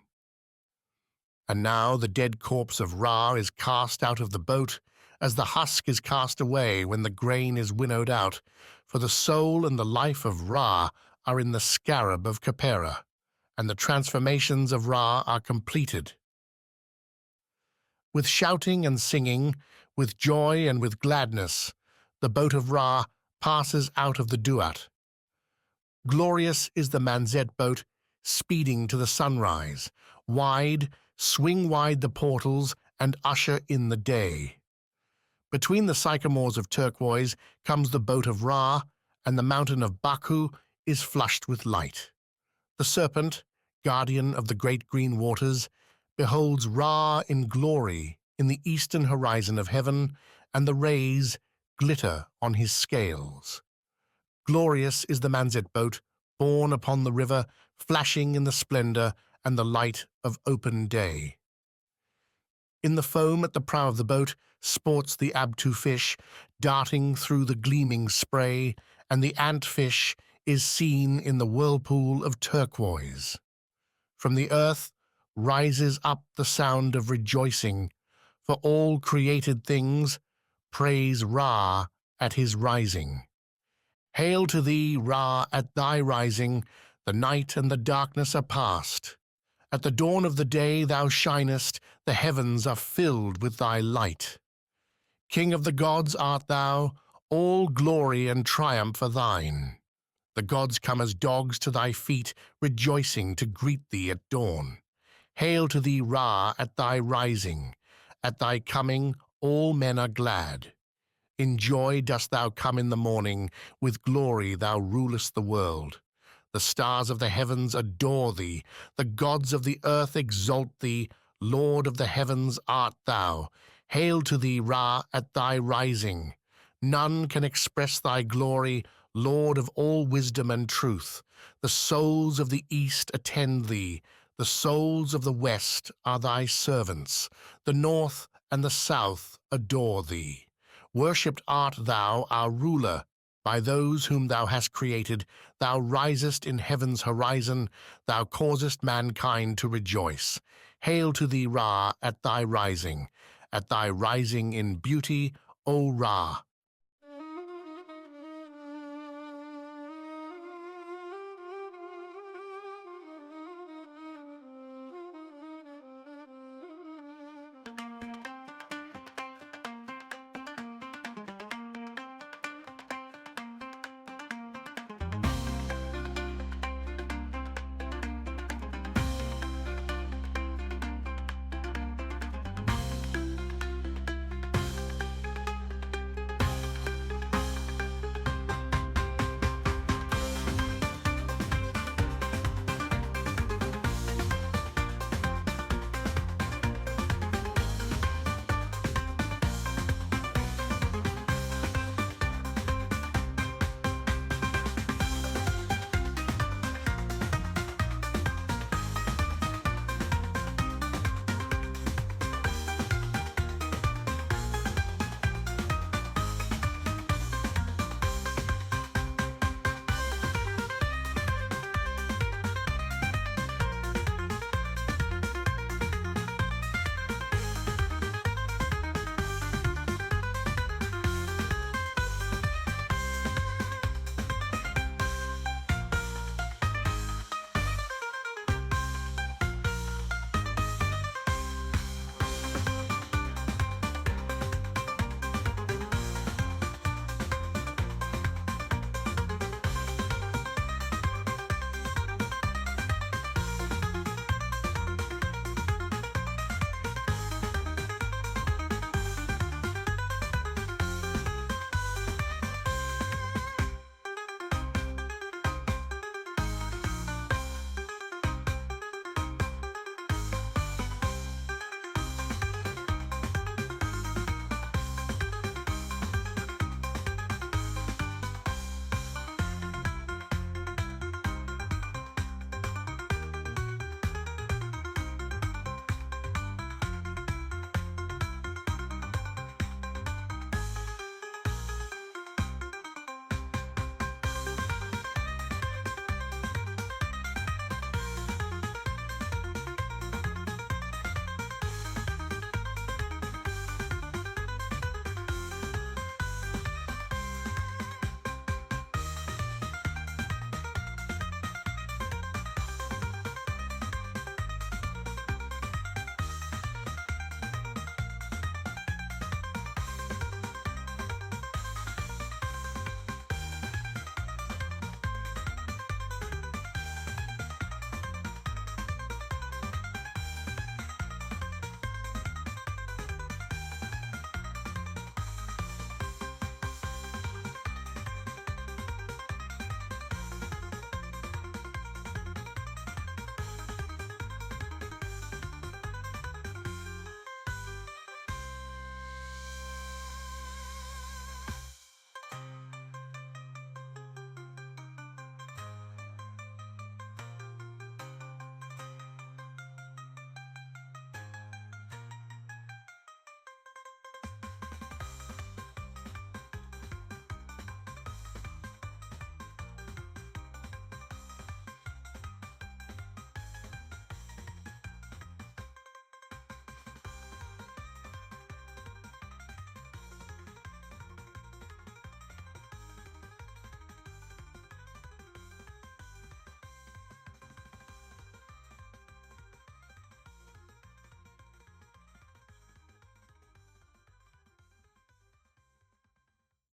And now the dead corpse of Ra is cast out of the boat, as the husk is cast away when the grain is winnowed out, for the soul and the life of Ra are in the scarab of Khepera, and the transformations of Ra are completed. With shouting and singing, with joy and with gladness, the boat of Ra passes out of the duat. Glorious is the Manzet boat, speeding to the sunrise. Wide, swing wide the portals, and usher in the day. Between the sycamores of turquoise comes the boat of Ra, and the mountain of Baku is flushed with light. The serpent, guardian of the great green waters, beholds Ra in glory in the eastern horizon of heaven, and the rays glitter on his scales. Glorious is the Manzet boat, borne upon the river, flashing in the splendor and the light of open day. In the foam at the prow of the boat sports the abtu fish, darting through the gleaming spray, and the ant-fish is seen in the whirlpool of turquoise. From the earth rises up the sound of rejoicing, for all created things praise Ra at his rising. Hail to thee, Ra, at thy rising, the night and the darkness are past. At the dawn of the day thou shinest, the heavens are filled with thy light. King of the gods art thou, all glory and triumph are thine. The gods come as dogs to thy feet, rejoicing to greet thee at dawn. Hail to thee, Ra, at thy rising. At thy coming all men are glad. In joy dost thou come in the morning, with glory thou rulest the world. The stars of the heavens adore thee, the gods of the earth exalt thee, Lord of the heavens art thou. Hail to thee, Ra, at thy rising. None can express thy glory, Lord of all wisdom and truth. The souls of the east attend thee, the souls of the west are thy servants. The north and the south adore thee. Worshipped art thou, our ruler, by those whom thou hast created. Thou risest in heaven's horizon, thou causest mankind to rejoice. Hail to thee, Ra, at thy rising in beauty, O Ra,